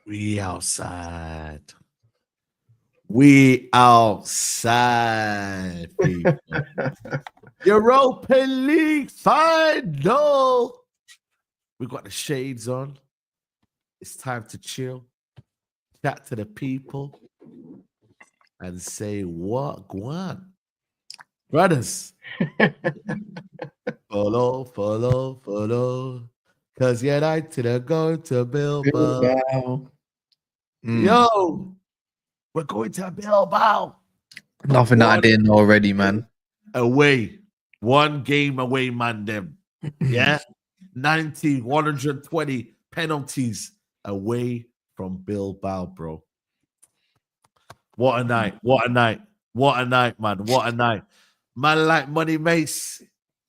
We outside. We outside, people. Europa League final. We got the shades on. It's time to chill, chat to the people, and say what Guan. Brothers. follow. Cause United go to Bilbao. Yo, we're going to Bilbao. Nothing that I didn't know already, man. Away. One game away, man, them. Yeah. 90, 120 penalties away from Bilbao, bro. What a night. What a night. What a night, man. What a night. Man like Money Mase.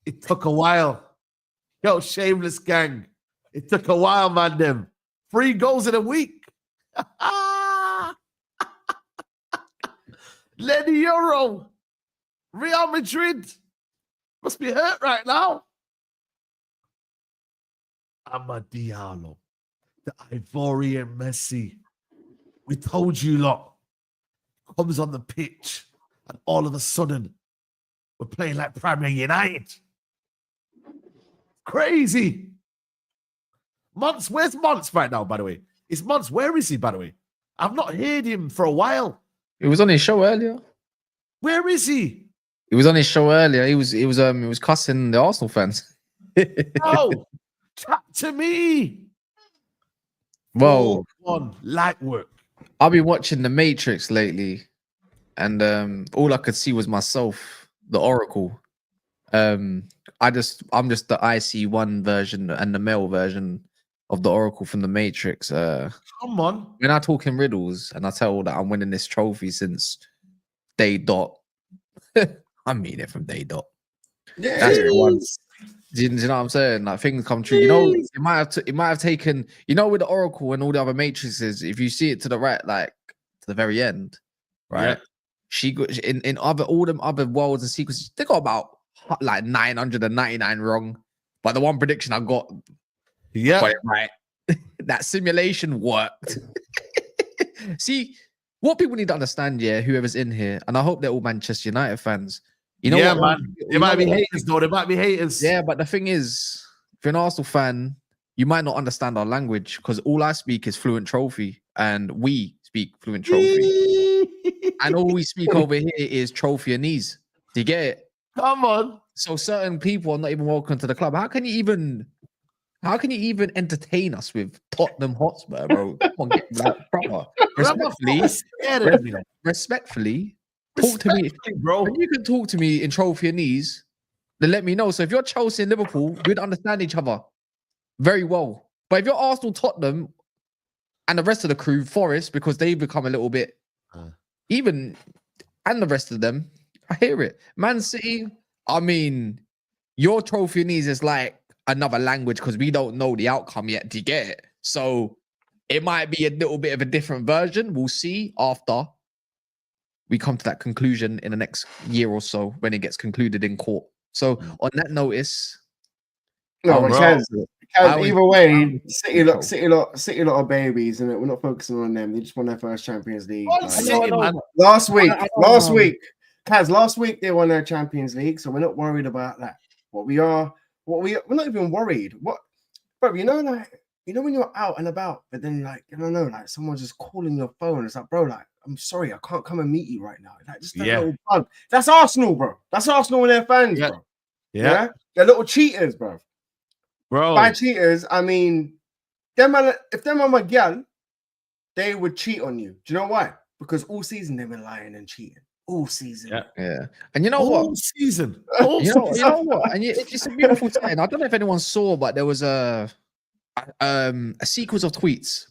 It took a while. Yo, shameless gang. It took a while, man, them. 3 goals in a week. Led the Euro. Real Madrid must be hurt right now. Diallo, the Ivorian Messi. We told you lot. Comes on the pitch, and all of a sudden, we're playing like Premier United. Crazy. Monts, where's Monts right now, by the way? Is Monts, where is he, by the way? I've not heard him for a while. He was on his show earlier. Where is he? He was on his show earlier. He was cussing the Arsenal fans. Oh, chat to me. Whoa. Light work. I've been watching The Matrix lately, and all I could see was myself, the Oracle. I'm just the IC1 version and the male version of the Oracle from The Matrix. Come on. When I talk in riddles and I tell that I'm winning this trophy since day dot, I mean it from day dot. Yeah. That's the ones. Do you know what I'm saying? Like things come true. You know, it might have taken. You know, with the Oracle and all the other matrices, if you see it to the right, like to the very end, right? Yeah. She got in all them other worlds and sequences. They got about like 999 wrong, but the one prediction I got, got it right. That simulation worked. See, what people need to understand, whoever's in here, and I hope they're all Manchester United fans. You know what, man. There might be haters, though. There might be haters. Yeah, but the thing is, if you're an Arsenal fan you might not understand our language because all I speak is fluent trophy and we speak fluent trophy. And all we speak over here is trophy and knees. Do you get it? Come on. So certain people are not even welcome to the club. How can you even entertain us with Tottenham Hotspur, bro? Come on, get like proper. Respectfully, talk to me, bro. When you can talk to me in trophy and knees, then let me know. So if you're Chelsea and Liverpool, we'd understand each other very well. But if you're Arsenal, Tottenham, and the rest of the crew, Forest, because they've become a little bit even, and the rest of them, I hear it. Man City, I mean, your trophy and knees is like another language because we don't know the outcome yet. Do you get it? So it might be a little bit of a different version. We'll see after we come to that conclusion in the next year or so when it gets concluded in court. So on that notice, either way, City lot of babies, and we're not focusing on them. They just won their first Champions League. Last week, last week they won their Champions League, so we're not worried about that. We're not even worried. Bro, you know when you're out and about, but then like, I don't know, like someone's just calling your phone. It's like, bro, like, I'm sorry, I can't come and meet you right now. Like, just that little bug. That's Arsenal, bro. That's Arsenal and their fans, bro. Yeah? They're little cheaters, bro. By cheaters, I mean, if them are my gal, they would cheat on you. Do you know why? Because all season they've been lying and cheating. All season. Yeah. And you know what? All season. You know what? And it's a beautiful thing. I don't know if anyone saw, but there was a sequence of tweets.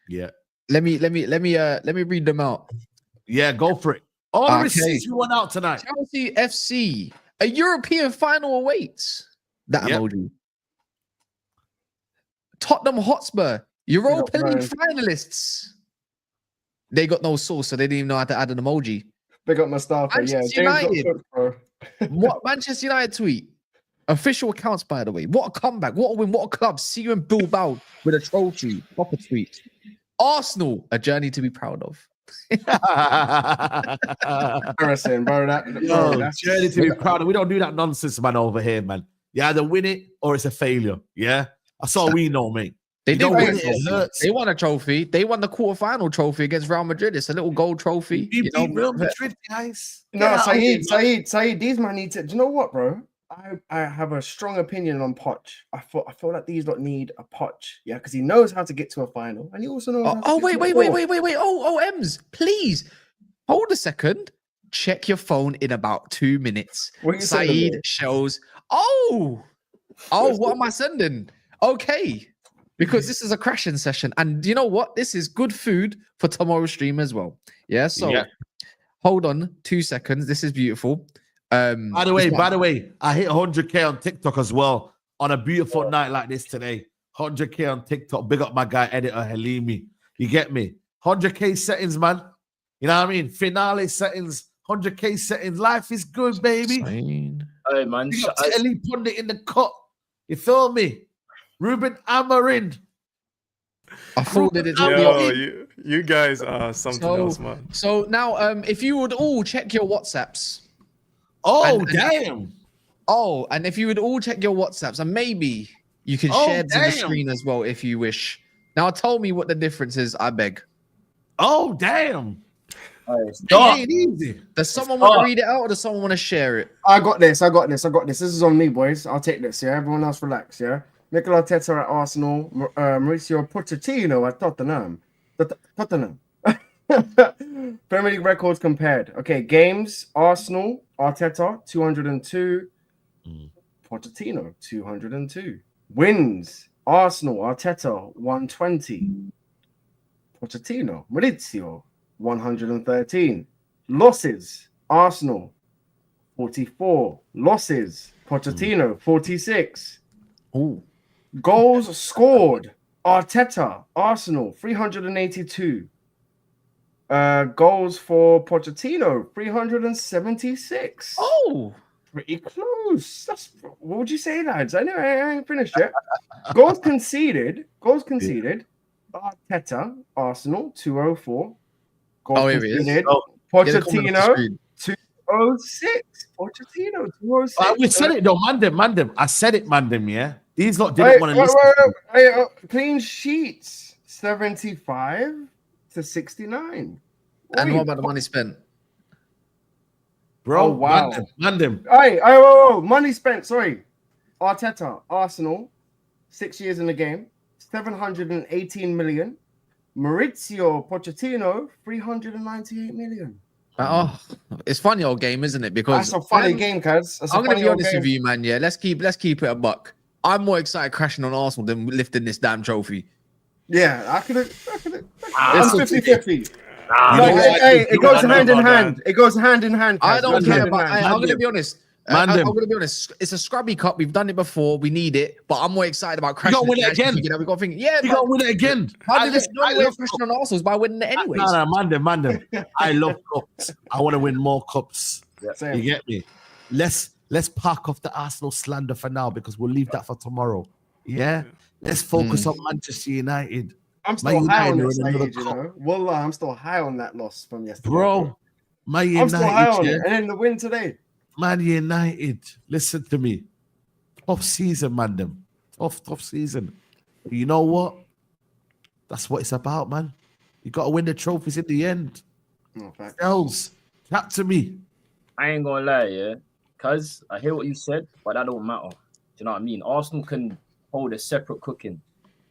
Yeah. Let me read them out. Yeah, go for it. All the receipts we went out tonight. Chelsea FC, a European final awaits. That emoji. Tottenham Hotspur, Europa League finalists. They got no source, so they didn't even know how to add an emoji. Big up Mustafa. Manchester United. What Manchester United tweet? Official accounts, by the way. What a comeback! What a win! What a club! See you in Bilbao with a trophy. Proper tweet. Arsenal, a journey to be proud of. Embarrassing, bro. That's journey to be proud of. We don't do that nonsense, man, over here, man. You either win it or it's a failure. Yeah, that's all we know, mate. They did win it. It hurts. They won a trophy. They won the quarterfinal trophy against Real Madrid. It's a little gold trophy. You know, Real Madrid, guys. No, Saeed, these man need to. Do you know what, bro? I have a strong opinion on Poch. I feel like these lot need a Poch, yeah, because he knows how to get to a final, and he also knows. Wait. Ems, please hold a second. Check your phone in about 2 minutes. Saeed shows. What am I sending? Okay, because this is a crashing session, and you know what? This is good food for tomorrow's stream as well. Yeah. So hold on 2 seconds. This is beautiful. By the way, I hit 100K on TikTok as well on a beautiful night like this today. 100K on TikTok. Big up my guy, editor Halimi. You get me? 100K settings, man. You know what I mean? Finale settings, 100K settings. Life is good, baby. Hey, man. Ellie put it in the cut. You feel me? Ruben Amarin. I thought that it's you guys are something else, man. So now, if you would all check your WhatsApps. Damn. And if you would all check your WhatsApps, and maybe you can share to the screen as well if you wish. Now tell me what the difference is, I beg. Oh, damn. It ain't easy. Does someone want to read it out or does someone want to share it? I got this. This is on me, boys. I'll take this, yeah? Everyone else relax, yeah? Mikel Arteta at Arsenal, Mauricio Pochettino at Tottenham. Premier League records compared. Okay, games, Arsenal, Arteta, 202. Pochettino, 202. Wins, Arsenal, Arteta, 120. Pochettino, Maurizio, 113. Losses, Arsenal, 44. Losses, Pochettino, 46. Ooh. Goals scored, Arteta, Arsenal, 382. Goals for Pochettino, 376. Oh, pretty close. What would you say, lads? I know I ain't finished yet. Goals conceded. Arteta, Arsenal, 204. Goals conceded. Pochettino, 206. Pochettino, 206. We said it though, Mandem. I said it, Mandem, yeah. These lot didn't want to listen. Clean sheets 75 to 69. And what about the money spent? Bro, oh, wow. Mandem. Hey, money spent. Sorry. Arteta, Arsenal, 6 years in the game, 718 million. Maurizio Pochettino, 398 million. Oh, it's funny old game, isn't it? Because that's a funny game, cuz. I'm gonna be honest with you, man. Yeah, let's keep it a buck. I'm more excited crashing on Arsenal than lifting this damn trophy. Yeah, I could. I'm 50-50. It goes hand in hand. It goes hand in hand. I don't care, but I'm gonna be honest. I'm gonna be honest. It's a scrubby cup. We've done it before. We need it, but I'm more excited about crashing. You gotta win it again. We got to think. Yeah, you gotta win it again. I love crashing on Arsenal by winning it anyway. No, Mandem. I love cups. I want to win more cups. Yeah, you get me? Let's park off the Arsenal slander for now because we'll leave that for tomorrow. Yeah, let's focus on Manchester United. I'm still high on this stage, you know. Wallah, I'm still high on that loss from yesterday. Bro, Man United. I'm still high on it. And then the win today. Man United, listen to me. Tough season, man. Them tough season. But you know what? That's what it's about, man. You got to win the trophies in the end. Sells, chat to me. I ain't gonna lie, yeah, cause I hear what you said, but that don't matter. Do you know what I mean? Arsenal can hold a separate cooking.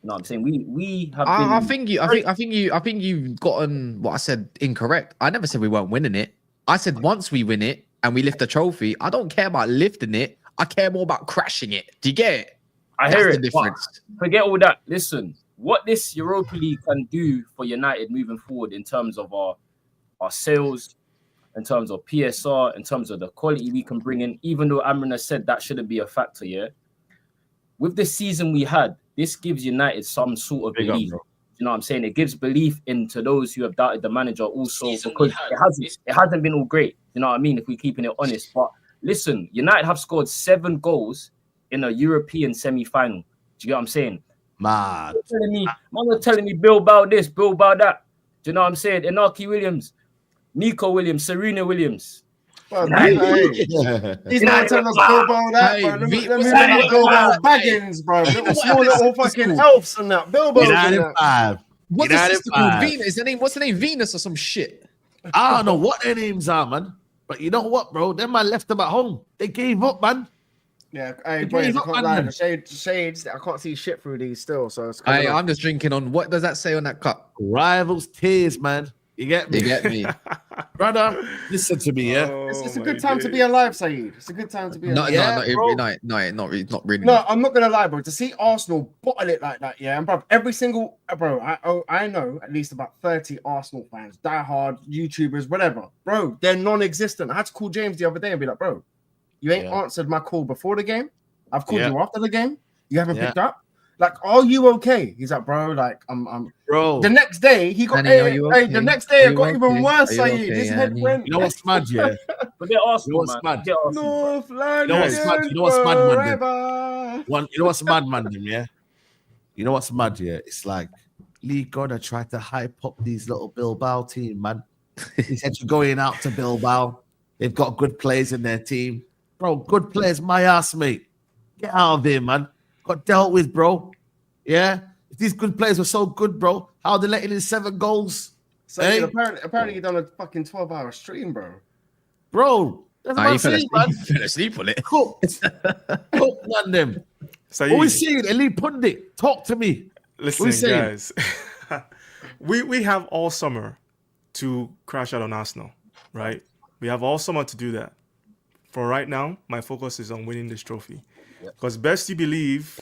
You know what I'm saying? We have. I think you've gotten what I said incorrect. I never said we weren't winning it. I said once we win it and we lift the trophy, I don't care about lifting it. I care more about crashing it. Do you get it? I hear the difference. Forget all that. Listen, what this Europa League can do for United moving forward in terms of our sales, in terms of PSR, in terms of the quality we can bring in, even though Amrin has said that shouldn't be a factor, yeah? With the season we had, this gives United some sort of belief. You know what I'm saying? It gives belief into those who have doubted the manager also because it hasn't been all great. You know what I mean? If we're keeping it honest. But listen, United have scored 7 goals in a European semi-final. Do you get what I'm saying? Man was telling me Bilbao this, Bilbao that. Do you know what I'm saying? Inaki Williams, Nico Williams, Serena Williams. He's not telling us Bilbao that, bro. Let me Bilbao Baggins, bro. Little fucking elves and that. Bilbao. United 5. What's the sister called? Venus. What's the name? Venus or some shit? I don't know what their names are, man. But you know what, bro? Them man left them at home. They gave up, man. Yeah, hey, boys, I can't lie. The shades, I can't see shit through these still. So it's I'm just drinking on. What does that say on that cup? Rivals tears, man. You get me? Brother, listen to me, yeah? It's a good time to be alive, Saeed. It's a good time to be alive. Not really. No, I'm not gonna lie, bro. To see Arsenal bottle it like that, yeah, and bro, every single I know at least about 30 Arsenal fans, diehard YouTubers, whatever, bro. They're non-existent. I had to call James the other day and be like, bro, you ain't answered my call before the game. I've called you after the game. You haven't picked up. Like, are you okay? He's like, bro, like, I'm bro. The next day, he got the next day it got even worse. His head went. You know what's mad, yeah? But they're Arsenal, man. North London. You know what's mad, man? You know what's mad, man? Yeah. You know what's mad, yeah? It's like Lee Goddard tried to hype up these little Bilbao team, man. He said you're going out to Bilbao. They've got good players in their team, bro. Good players, my ass, mate. Get out of here, man. Got dealt with, bro. Yeah, if these good players were so good, bro, how are they letting in 7 goals? So apparently you done a fucking 12-hour stream, bro. Bro, that's what I'm saying, man. You fell asleep on it. Cooked on them. So what we seeing? Elite Pundit, talk to me. Listen, guys. we have all summer to crash out on Arsenal, right? We have all summer to do that. For right now, my focus is on winning this trophy. Because best you believe,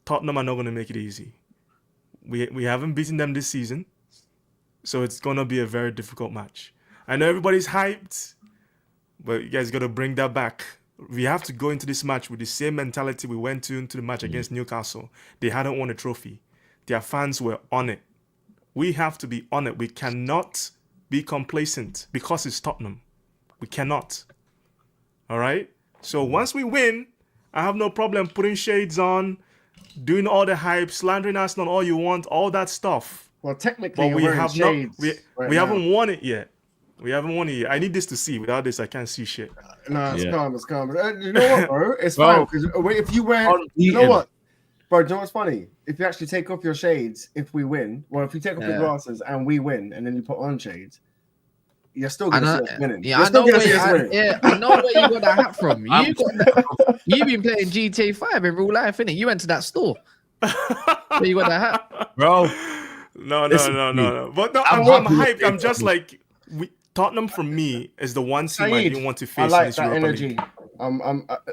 Tottenham are not going to make it easy. We haven't beaten them this season, so it's going to be a very difficult match. I know everybody's hyped, but you guys got to bring that back. We have to go into this match with the same mentality we went into the match against Newcastle. They hadn't won a trophy. Their fans were on it. We have to be on it. We cannot be complacent because it's Tottenham. We cannot. All right? So once we win, I have no problem putting shades on, doing all the hype, slandering Arsenal all you want, all that stuff. Well, technically, but we haven't won it yet. We haven't won it yet. I need this to see. Without this, I can't see shit. No, it's calm. It's calm. You know what, bro? It's fine. Because if you wear, you know what? Bro, do you know what's funny? If you actually take off your shades, if we win, well, if you take off your Yeah. glasses and we win, and then you put on shades, you're still I gonna know, see us winning. yeah, You're I still know gonna where see you, us winning. I know where you got that hat from. I'm- You got that. You've been playing GTA 5 in real life, innit? You went to that store. Where you got that hat? Bro. No. Listen to me. But no, I'm I'm happy with hyped. I'm it. just like Tottenham for me is the one team I Saeed, didn't want to I face in like this that Europa energy. League.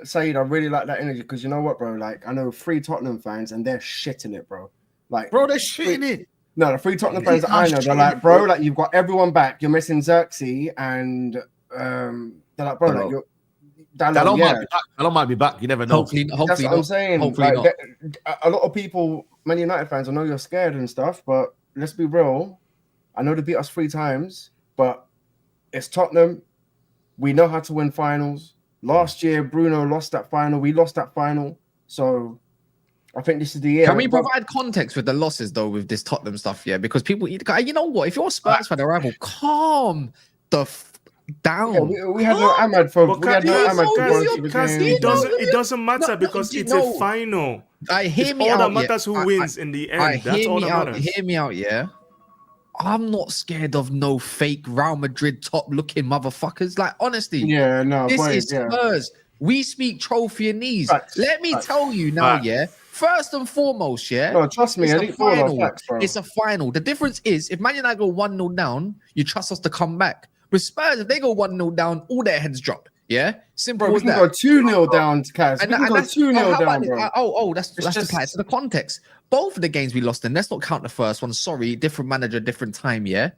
Saeed, I really like that energy because you know what, bro? Like, I know 3 Tottenham fans and they're shitting it, bro. Like, Bro, they're shitting it. no, the 3 Tottenham fans that They are I know, they're shitting like, it, bro, bro. like you've got everyone back. You're missing Xerxes and they're like, bro, Hello. like you're. Dallo Yeah, might be back. You never know. Hopefully that's not. what I'm saying. Hopefully Like, not. a lot of people, Man United fans, I know you're scared and stuff, but let's be real. I know they beat us 3 times, but it's Tottenham. We know how to win finals. Last year, Bruno lost that final. We lost that final. So I think this is the year. Can we provide context with the losses though with this Tottenham stuff? Yeah, because people, you know what? If you're a Spurs fan, a rival, calm the down. Yeah, we had no Ahmad for. But We had no Ahmad for both of the games. it doesn't matter because it's a final. Hear me all out. that matters who wins in the end. That's all that matters. Hear me out, yeah. I'm not scared of no fake Real Madrid top looking motherfuckers. Like, honestly, Yeah, no, this boys, is Spurs. We speak trophy and knees. Facts, Let me facts. tell you now, Facts. yeah. First and foremost, yeah. No, trust me, It's I a think all final. facts, bro. It's a final. The difference is if Man United go 1-0 down, you trust us to come back. With Spurs, if they go 1-0 down, all their heads drop. Yeah, simple Bro, we as can that. go 2-0 down, Kaz. We can go 2-0 how about down, this? bro. That's It's just apply to the context. Both of the games we lost in, let's not count the first one. Sorry, different manager, different time, yeah.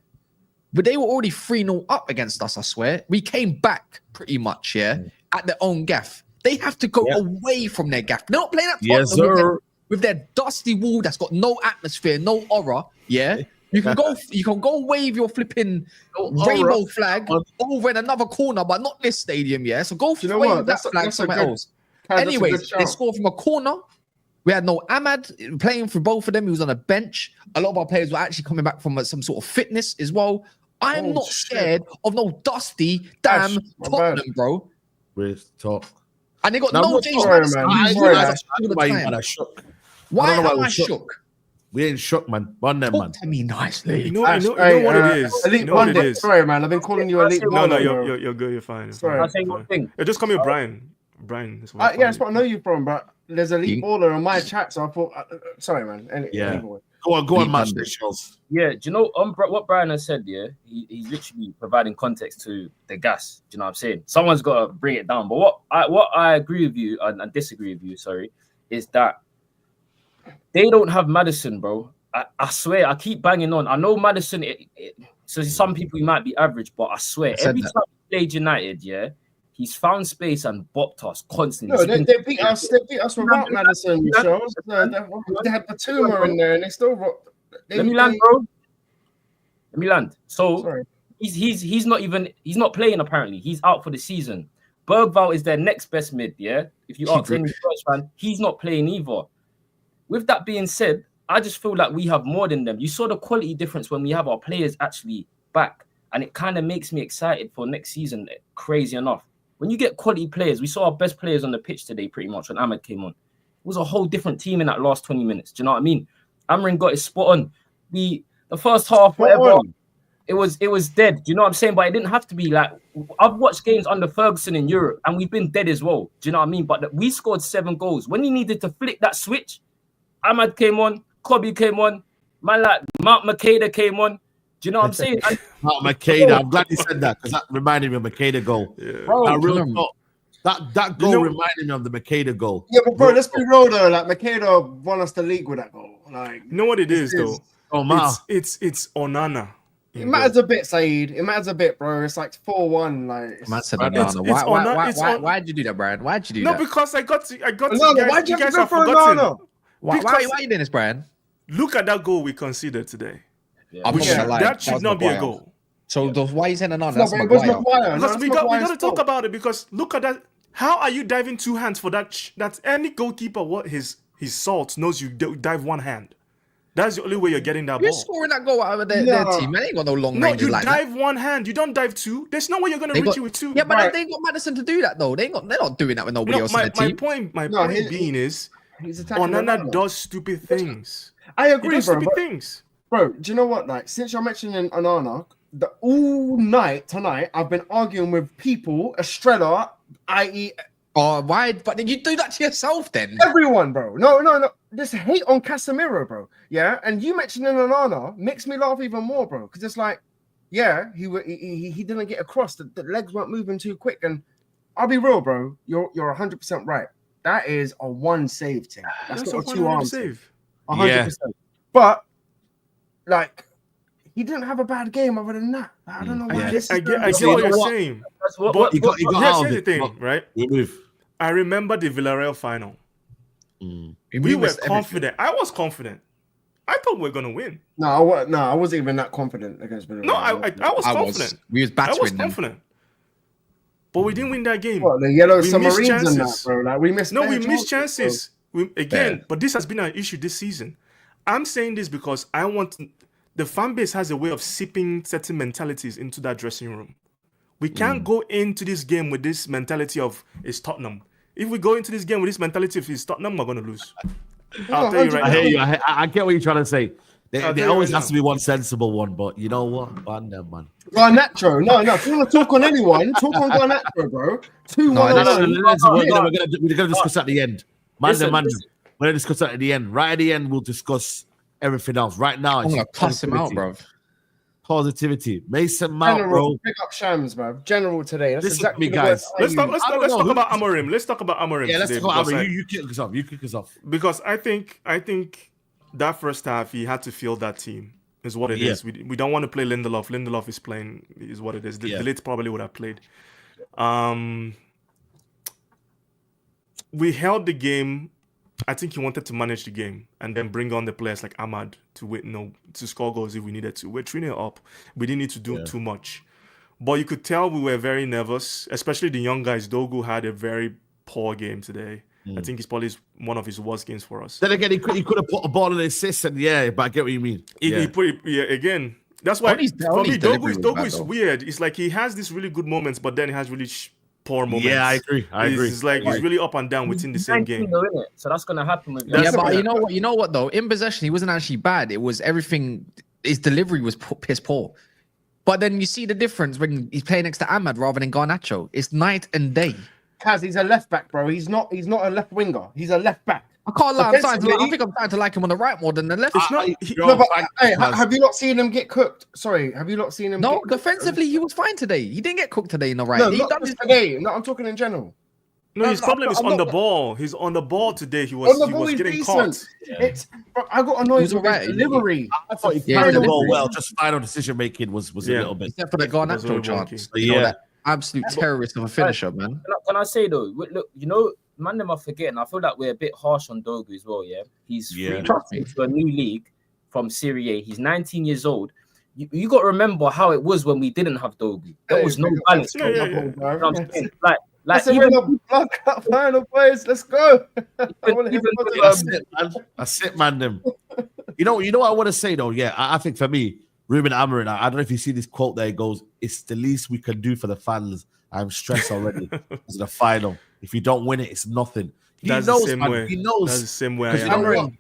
But they were already 3-0 up against us, I swear. We came back pretty much, yeah, at their own gaff. They have to go away from their gaff. They're not playing at Tottenham Yes, sir. with their dusty wall that's got no atmosphere, no aura, yeah. You can go wave your flipping rainbow flag over in another corner, but not this stadium, yeah. So go You know wave what? that flag That's a somewhere good- else. Kaz, that's a Anyways, good they shout. scored from a corner. We had no Ahmad playing for both of them. He was on a bench. A lot of our players were actually coming back from some sort of fitness as well. I'm Oh, not shit. scared of no dusty damn Ash, my Tottenham, bad. bro. With talk. And they got No, no I'm James sorry, Madison. man. He Sorry, was Ash. all the Why you time. man, I shook. Why I don't know why am we I shook. shook? We ain't shook, man. Run them, man. Talk to me nicely. You know Ash, what hey, it is. Elite You know what it Pundit. is. Sorry, man. I've been calling you Elite No, No, Baller, bro. you're good. You're fine. You're Sorry. fine. I'll say one thing. Just call me Brian. Brian. Is what I Yeah, call that's you. what I know you from, but there's Elite You- Baller on my chat, so I thought, sorry, man. Yeah. Anyway. Go on, Lead match Pundit. the shells. Yeah, do you know what Brian has said? Yeah, he's literally providing context to the gas. Do you know what I'm saying? Someone's got to bring it down. But what I agree with you and disagree with you, sorry, is that they don't have Madison, bro. I swear, I keep banging on. I know Madison. So some people he might be average, but I swear, said every that. time he played United, yeah, he's found space and bopped us constantly. No, they beat us. They beat us without Madison. Show. They had the tumor in there, and they still. Let me land, bro. Let me land. So Sorry. he's not playing apparently. He's out for the season. Bergvall is their next best mid. Yeah, if you ask any Spurs fan, he's not playing either. With that being said, I just feel like we have more than them. You saw the quality difference when we have our players actually back, and it kind of makes me excited for next season. Crazy enough, when you get quality players, we saw our best players on the pitch today. Pretty much when Ahmed came on, it was a whole different team in that last 20 minutes. Do you know what I mean? Amrin got his spot on. The first half, whatever, it was dead. Do you know what I'm saying? But it didn't have to be like. I've watched games under Ferguson in Europe, and we've been dead as well. Do you know what I mean? But we scored 7 goals when he needed to flick that switch. Ahmad came on, Kobe came on, man like Mark Makeda came on. Do you know what I'm saying? And, Not Makeda. I'm glad you said that because that reminded me of Makeda goal. Yeah. bro, That real talk. That goal You know- reminded me of the Makeda goal. Yeah, but bro, let's be real though. Like Makeda won us the league with that goal. Like, You know what it is This is- though? Oh man, It's Onana. it matters a bit, Saeed. It matters a bit, bro. It's like 4-1. Like, Man said It's- Onana. it's on- Why'd you do that, Brian? Why'd you do No, that? because I got to Onana, you guys, why'd you you have guys to go have for forgotten. Onana? Why because- you doing this, Brian? Look at that goal we conceded today. yeah. I'm not Yeah, gonna lie. That should was not be a Maguire. goal. So why you saying Onana? No, That's but it was Maguire. Maguire. No, Because that's we got Maguire's to talk fault. about it because look at that. How are you diving 2 hands for that? That's any goalkeeper. What his salt knows you dive 1 hand. That's the only way you're getting that You're ball. scoring that goal out of their No. team. Man, they ain't got no long No, ranges you like that. dive 1 hand. You don't dive 2. There's no way you're gonna They reach got- it with 2. Yeah, but Right. they ain't got Madison to do that though. They're not doing that with nobody No, else my in the team. point No, he- being is He's attacking. Onana does stupid things. I agree, He does bro. stupid things. Bro, do you know what? Like, since you're mentioning Onana, all night tonight, I've been arguing with people, Estrella, i.e., why? But did you do that to yourself then? everyone, bro. No. This hate on Casemiro, bro. Yeah, and you mentioning Onana makes me laugh even more, bro. Because it's like, yeah, he didn't get across. The legs weren't moving too quick. And I'll be real, bro. You're 100% right. That is a one save thing. That's not a 2 arm save. 100%. But like, he didn't have a bad game other than that. I don't know why. I get what you're saying. But here's the thing, right? I remember the Villarreal final. We were confident. I was confident. I thought we were gonna win. No, I wasn't even that confident against Villarreal. No, I was confident. We was battering. I was confident. But we didn't win that game. Well, the yellow submarines and that, bro. Like, we missed chances. But this has been an issue this season. I'm saying this because I want the fan base has a way of sipping certain mentalities into that dressing room. We can't go into this game with this mentality of it's Tottenham. If we go into this game with this mentality of it's Tottenham, we're going to lose. I'll tell you right now. I hear you. I get what you're trying to say. There always has to be one sensible one, but you know what? Ban them, man. Garnacho. No. If you want to talk on anyone, talk on Garnacho, bro. 2-1. We're going to discuss at the end. Man. We're going to discuss that at the end. Right at the end, we'll discuss everything else. Right now, I'm going to cuss him out, bro. Positivity. Mason Mount, bro. Pick up Shams, bro. General today. That's Listen exactly to me, guys. Let's talk about Amorim. Let's talk about Amorim. Yeah, let's talk about Amorim. You kick us off. Because I think that first half he had to feel that team is what it is. We don't want to play Lindelof. Lindelof is what it is. The Ligt probably would have played. We held the game. I think he wanted to manage the game and then bring on the players like Ahmad to score goals if we needed to. We're 3-0 up. We didn't need to do too much. But you could tell we were very nervous, especially the young guys. Dogu had a very poor game today. I think it's probably one of his worst games for us. Then again, he could have put a ball in the assist, and but I get what you mean. He put it, again. That's why for me, Dogu is weird. It's like he has these really good moments, but then he has really poor moments. Yeah, I agree. It's like he's really up and down within the same game. So that's gonna happen with but you know what though? In possession, he wasn't actually bad. It was everything. His delivery was piss poor. But then you see the difference when he's playing next to Ahmad rather than Garnacho. It's night and day. Kaz, he's a left back, bro. He's not a left winger. He's a left back. I can't lie. I think I'm starting to like him on the right more than the left. Have you not seen him get cooked? Sorry, have you not seen him? No, defensively he was fine today. He didn't get cooked today in the right. No, not today. No, I'm talking in general. No, his problem is on the ball. He's on the ball today. He was getting caught. I got annoyed with his delivery. I thought he played the ball well. Just final decision making was a little bit. Except for the Garnacho chance. That absolute terrorist of a finisher, man. Can I say though? Look, man, them are forgetting. I feel like we're a bit harsh on Dogu as well. Yeah, he's free to a new league from Serie A. He's 19 years old. You got to remember how it was when we didn't have Dogu. There was no balance. Like even final place. Let's go. That's it, man. Them. You know what I want to say though. Yeah, I think for me, Ruben Amorim. I don't know if you see this quote there. It goes, "It's the least we can do for the fans. I'm stressed already. It's the final. If you don't win it, it's nothing." He knows. He knows. That's the same way I am.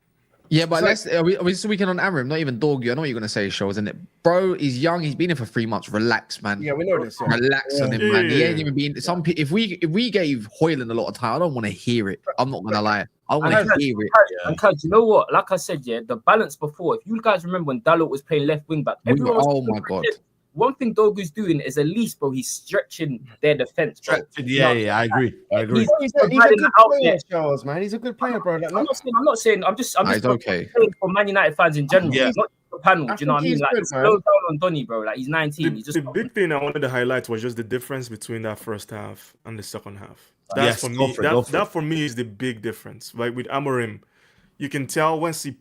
Yeah, but are we speaking on Amorim, not even Dogu. I know what you're gonna say, Show, isn't it? Bro, he's young. He's been here for 3 months. Relax, man. Yeah, we know this. Relax on him, man. He ain't even been. If we gave Hoyland a lot of time, I don't want to hear it. I'm not gonna lie. I want to hear it. And Cuz, you know what? Like I said, the balance before. If you guys remember when Dalot was playing left wing back, oh my god. One thing Dogu's doing is at least, bro, he's stretching their defense. Bro. Yeah, I agree. He's a good player, Charles, man. He's a good player, bro. I'm not saying. I'm just okay. For Man United fans in general. Yeah. Not the panel. Do you know what I mean? Like, slow down on Donny, bro. Like, he's 19. The big thing I wanted to highlight was just the difference between that first half and the second half. That's for me. That for me is the big difference. Like with Amorim, you can tell once he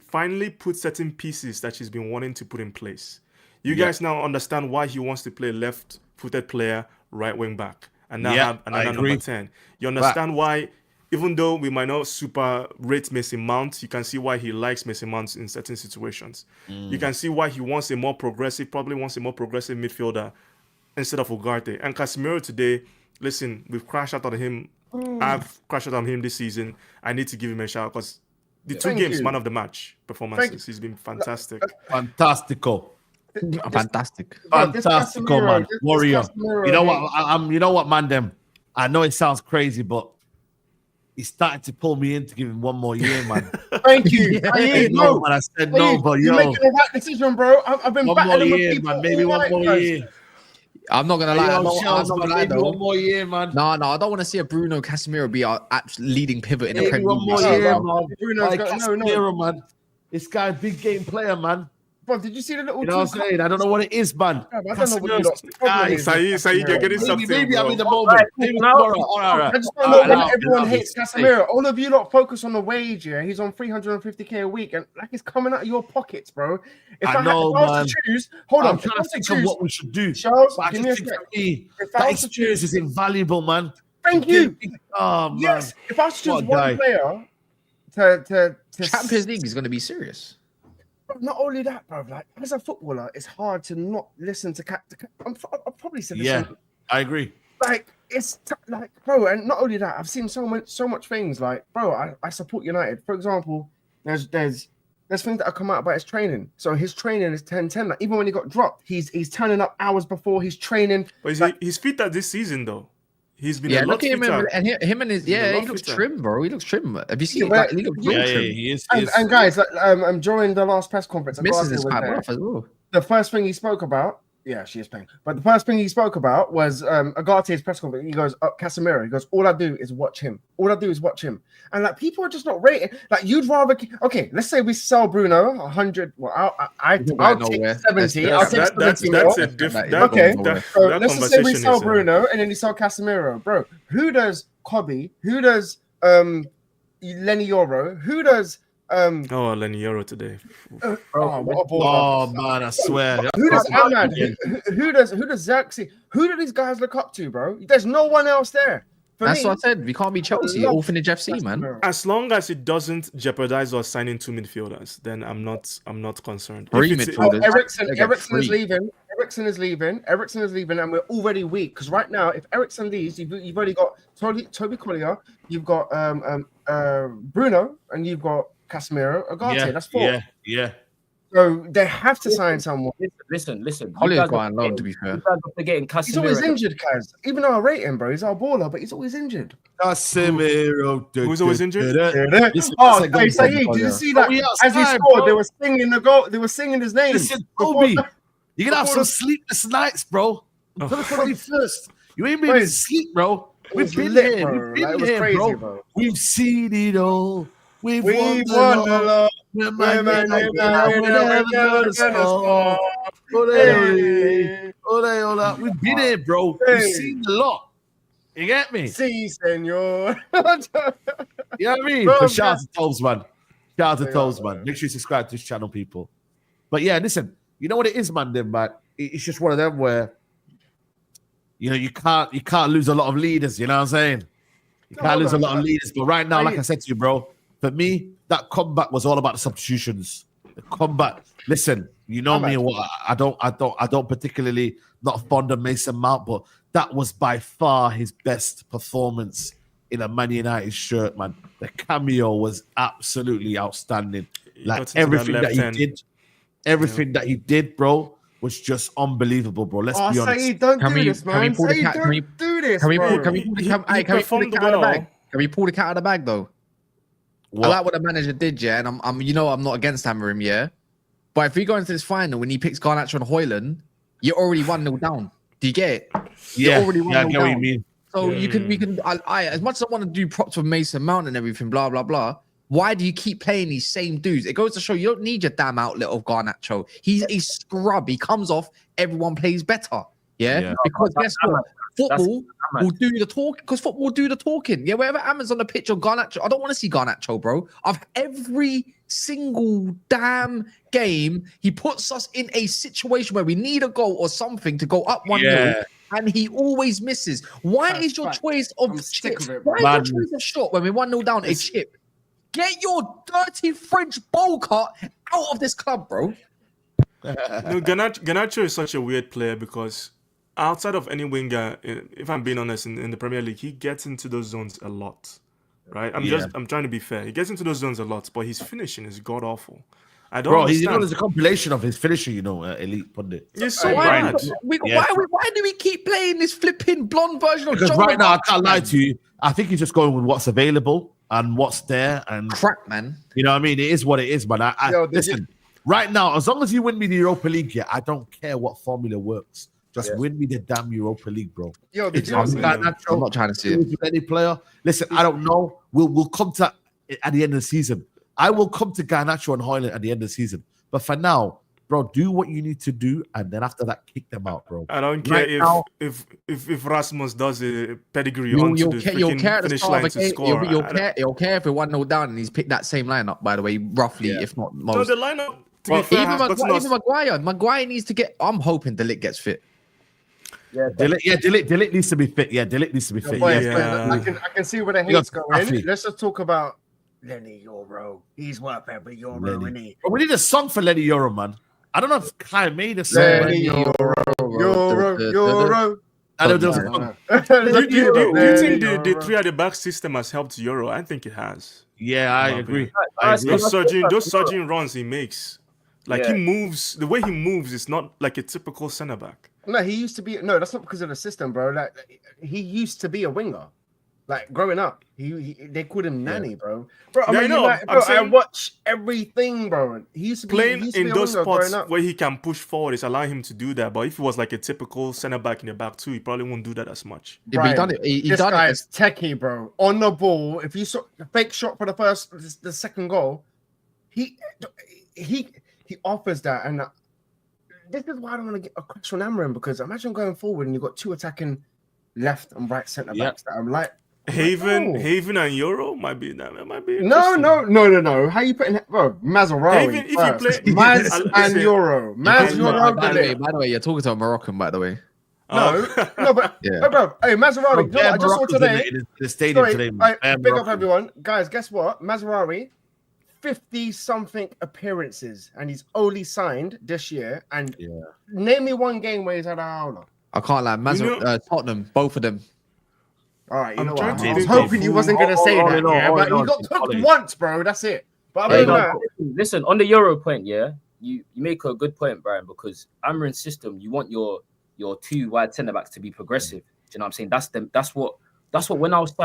finally put certain pieces that he's been wanting to put in place. You guys now understand why he wants to play left-footed player, right wing back, and now have another number 10. You understand why, even though we might not super rate Mason Mount, you can see why he likes Mason Mount in certain situations. You can see why he wants probably wants a more progressive midfielder instead of Ugarte. And Casemiro today, listen, we've crashed out on him I've crashed on him this season. I need to give him a shout because the two Thank games, you. man of the match performances, he's been fantastic. Fantastico. Fantastic. Fantastico, man. This Warrior. Casemiro You know hate. what? You know what, man? Them. I know it sounds crazy, but he's starting to pull me in to give him one more year, man. Thank you. I said no, man. I said no, but you're making the right decision, bro. I've been one more battling with year, people man. Maybe all one more night, year. I'm not gonna lie. I'm not gonna lie Maybe though. one more year, man. No, I don't want to see a Bruno Casemiro be our leading pivot in the Maybe Premier one League. more No, year, bro. man. Bruno's Like got- no. Casemiro, man. This guy's a big game player, man. Bro, did you see the little? You know what I'm saying? I don't know what it is, man. I don't know what Casemiro's your the problem guy. is with Saeed, you're Casemiro. getting something, Maybe I'm bro. in the moment. Maybe Now- tomorrow. All right. I just don't know when Allow everyone me hates to say. Casemiro. All of you lot focus on the wage, yeah. He's on 350k a week, and like it's coming out of your pockets, bro. If I know, if I was man. to choose, hold I'm on. If I trying to was to think of choose, what we should do. Charles, But I give me a just think sec. for me, If I that was to experience is invaluable, man. Thank you. Oh, man. Yes. If I was to choose What a one guy. player to Champions League is going to be serious. Not only that, bro. Like as a footballer, it's hard to not listen to. I'll probably said this. Yeah, I agree. Like like, bro, and not only that, I've seen so much things. Like, bro, I support United. For example, there's things that have come out about his training. So his training is 10-10. Like, even when he got dropped, he's turning up hours before he's training. But he's fit at this season, though. He's been a lot Look at him fitter. and him and his He's been a he lot looks fitter. trim, bro. He looks trim. Have you seen? Yeah, Like, he looks real Yeah, trim. he is. And guys, like, during the last press conference, Misses Agate his was quite there. rough as well. The first thing he spoke about, yeah, she is playing. But the first thing he spoke about was Agate's press conference. He goes, Casemiro. He goes, all I do is watch him. All I do is watch him. And like people are just not rating. Like you'd rather. Okay, let's say we sell Bruno 100. Well, I'll take 70. I'll take 70 mil. That's a different. Okay, that so that let's just say we conversation sell is, Bruno and then you sell Casemiro, bro. Who does Kobe? Who does Lenny Euro? Who does Oh, Lenny Euro today. what a baller. Oh, man, I swear. Who does Ahmad? Who does Zaxi? Who do these guys look up to, bro? There's no one else there. For That's me, what I said. We can't be Chelsea. love Orphanage FC, man. As long as it doesn't jeopardize us signing two midfielders, then I'm not concerned. Three If it's- midfielders. Ericsson They get is free. leaving. Ericsson is leaving, and we're already weak. Because right now, if Ericsson leaves, you've already got Toby Collier, you've got Bruno, and you've got Casemiro, Agate. That's four. Yeah. So they have to sign someone. Listen. Collier's going loan, to be fair. You guys are forgetting Casemiro. He's always injured, Kaz. Even though I rate him, bro, he's our baller, but he's always injured. Casemiro. Who's always injured? Oh, hey, Saeed, did you see that? Oh, yeah, As he outside, scored, bro. they were singing the goal. They were singing his name. Listen, Kobe, Before- you're gonna have before some sleepless nights, bro. Oh. For the 21st. You ain't been able to Crazy. sleep, bro. It We've was been lit, here. bro. We've Like, it been was here, crazy, bro. bro. We've seen it all. We've We won won the the lot. lot. We're We're man, man, we're never score. Hey. Ole. We've been here, bro. Hey. We've seen a lot. You get me? Si, senor. You know what I mean? Bro, But shout out to Tobes, man. Shout out to They Tobes, are, man. man. Make sure you subscribe to this channel, people. But yeah, listen, you know what it is, man, then, man? It's just one of them where, you know, you can't lose a lot of leaders, you know what I'm saying? You No, can't hold lose a on, lot of man. leaders. But right now, like Right. I said to you, bro, for me, that comeback was all about the substitutions. The comeback. Listen, you know me, what I don't particularly not fond of Mason Mount, but that was by far his best performance in a Man United shirt, man. The cameo was absolutely outstanding. He Like got into everything that that left he hand. did, everything that he did, bro, was just unbelievable, bro. Let's Oh, be honest. Saeed, don't Can do we- this, can we man. pull the Saeed, cat- can we- don't do this, Can we bro. pull the cat out of the bag? Can we pull the cat out of the bag though? What? I like what the manager did, yeah, and I'm I'm not against hammering him, yeah. But if we go into this final when he picks Garnacho and Hoyland, you're already 1-0 down. Do you get it? Yeah, already yeah, I 1-0 get what you down. mean. So we can. I as much as I want to do props with Mason Mount and everything, blah blah blah. Why do you keep playing these same dudes? It goes to show you don't need your damn outlet of Garnacho. He's a scrub. He comes off. Everyone plays better. Yeah, because guess what? Football will do the talk. Because football will do the talking. Yeah, wherever Ahmed's on the pitch or Garnacho, I don't want to see Garnacho, bro. Of every single damn game, he puts us in a situation where we need a goal or something to go up 1-0. And he always misses. Why That's is your fact. choice of I'm sick chip? of it, Why bro. is your choice of shot when we're 1-0 down a chip? Get your dirty French bowl cut out of this club, bro. No, Garnacho is such a weird player because outside of any winger, if I'm being honest, in the Premier League, he gets into those zones a lot, right? I'm trying to be fair. He gets into those zones a lot, but his finishing is god awful. I don't understand. There's a compilation of his finishing, Elite Pundit. It's so bad. Why do we keep playing this flipping blonde version of Because Joe? right now, I can't lie to you. I think he's just going with what's available and what's there. And crap, man. You know what I mean? It is what it is, man. Listen, right now, as long as you win me the Europa League, I don't care what formula works. Just win me the damn Europa League, bro. I'm not trying to see it. Any player. Listen, I don't know. We'll come to at the end of the season. I will come to Garnacho and Højlund at the end of the season. But for now, bro, do what you need to do, and then after that, kick them out, bro. I don't care if Rasmus does a pedigree onto the finish line to score. You'll care if we're 1-0 down and he's picked that same lineup, by the way, roughly, if not most. So the lineup, even Maguire needs to get. I'm hoping De Ligt gets fit. De Ligt needs to be fit. Yeah, De Ligt needs to be fit. I can see where the hate's going. Let's just talk about Lenny Euro. He's worth every euro, isn't he? But we need a song for Lenny Euro, man. I don't know if Kai made a song. Lenny Euro. I don't know. Do you think the 3 at the back system has helped Euro? I think it has. Yeah, I agree. Those surging runs he makes, he moves. The way he moves is not like a typical centre back. No, he used to be. No, that's not because of the system, bro. Like he used to be a winger. Like growing up, they called him Nanny, bro. I watch everything, bro. He used to be playing in those spots where he can push forward. It's allowing him to do that. But if he was like a typical centre back in the back too, he probably won't do that as much. Brian, he done it. This guy's techie, bro. On the ball, if you saw the fake shot for the second goal, he offers that, and this is why I don't want to get a crash on Amarim, because imagine going forward and you've got 2 attacking left and right centre backs that I'm like. Haven and Euro might be that. It might be no. How you putting bro? Mazarawi. If you play Maz and Euro. By the way, you're talking to a Moroccan, by the way. No, but bro, hey, Mazarawi. I just saw today. The stadium today. Big up everyone, guys. Guess what? Mazarawi, 50-something appearances, and he's only signed this year. And name me one game where he's had a howler. I can't lie. Tottenham, both of them. All right, you know what? I was hoping you wasn't going to say that, but you got cooked once, bro. That's it. But listen, on the Euro point, you make a good point, Brian, because Amarin's system, you want your 2 wide centre backs to be progressive. Do you know what I'm saying? That's what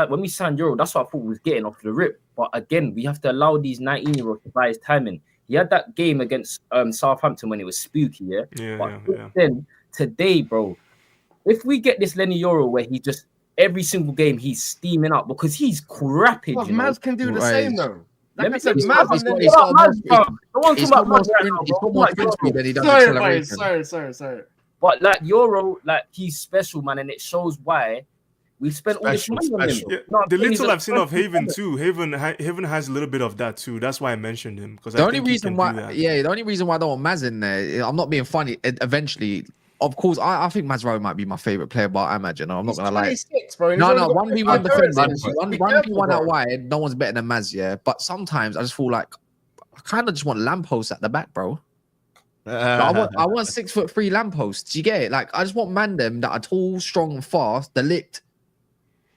when we signed Euro, that's what I thought we was getting off the rip. But again, we have to allow these 19-year-olds to buy his time in. He had that game against Southampton when it was spooky, Then today, bro, if we get this Lenny Euro where he just every single game he's steaming up because he's crapping. Well, Maz can do the same though. Like I said, Maz Sorry. But like Euro, like he's special, man, and it shows why we spent all this money on him. Yeah, the little I've seen of Haven too, Haven has a little bit of that too. That's why I mentioned him, because the only reason why I don't want Maz in there, I'm not being funny. Eventually, of course, I think Mazraoui might be my favorite player, but I imagine I'm not gonna lie. Bro. No, 1v1 defenders, 1v1 out wide, no one's better than Maz, yeah. But sometimes I just feel like I kind of just want lampposts at the back, bro. I want 6'3" lampposts. Do you get it? Like I just want them that are tall, strong, and fast. De Ligt,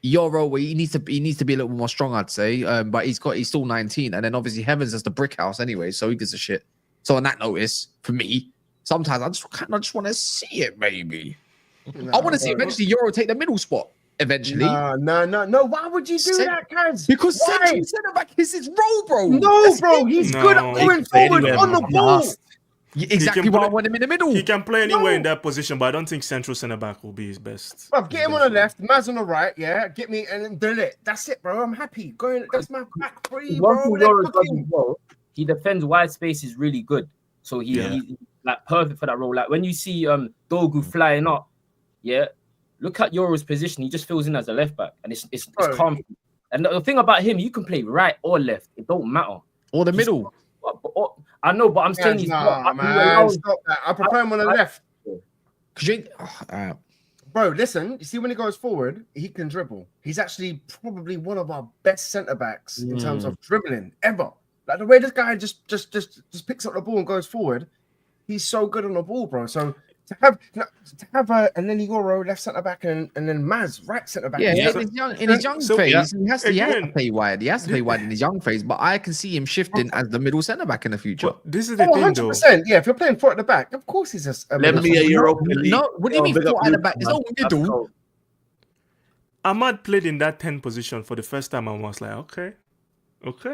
Euro, he needs to be a little more strong, I'd say. But he's still 19, and then obviously Heavens is the brick house anyway, so he gives a shit. So on that notice, for me, sometimes I just want to see it, maybe. I want to see eventually Euro take the middle spot. Eventually. No. Why would you do that, Kaz? Because central centre back is his role, bro. No, bro, he's good at going forward on the ball. Exactly why I want him in the middle. He can play anywhere in that position, but I don't think central centre back will be his best. Bro, get him on the left, Maz on the right, get me and then De Ligt. That's it, bro. I'm happy. That's my back three, bro. He defends wide spaces really good, so he's like perfect for that role. Like when you see Dogu flying up, look at Euro's position. He just fills in as a left back, and it's calm. And the thing about him, you can play right or left. It don't matter. Or the middle. I know, but I'm saying he's not. Man, stop that. I prefer him on the left. Bro, listen. You see, when he goes forward, he can dribble. He's actually probably one of our best centre backs in terms of dribbling ever. Like the way this guy just picks up the ball and goes forward, he's so good on the ball, bro. So To have a Lenigoro left centre back and then Mase right centre back. Yeah, Yeah. in his young phase, he has to again, play wide. He has to play wide in his young phase, but I can see him shifting as the middle centre back in the future. But this is the Oh, thing, though. 100%. Yeah, if you're playing four at the back, of course he's a Let me a Europa League. No, what do you mean big up four at the Luke, back? There's no man. That's middle. cold. Ahmad played in that 10 position for the first time. I was like, okay.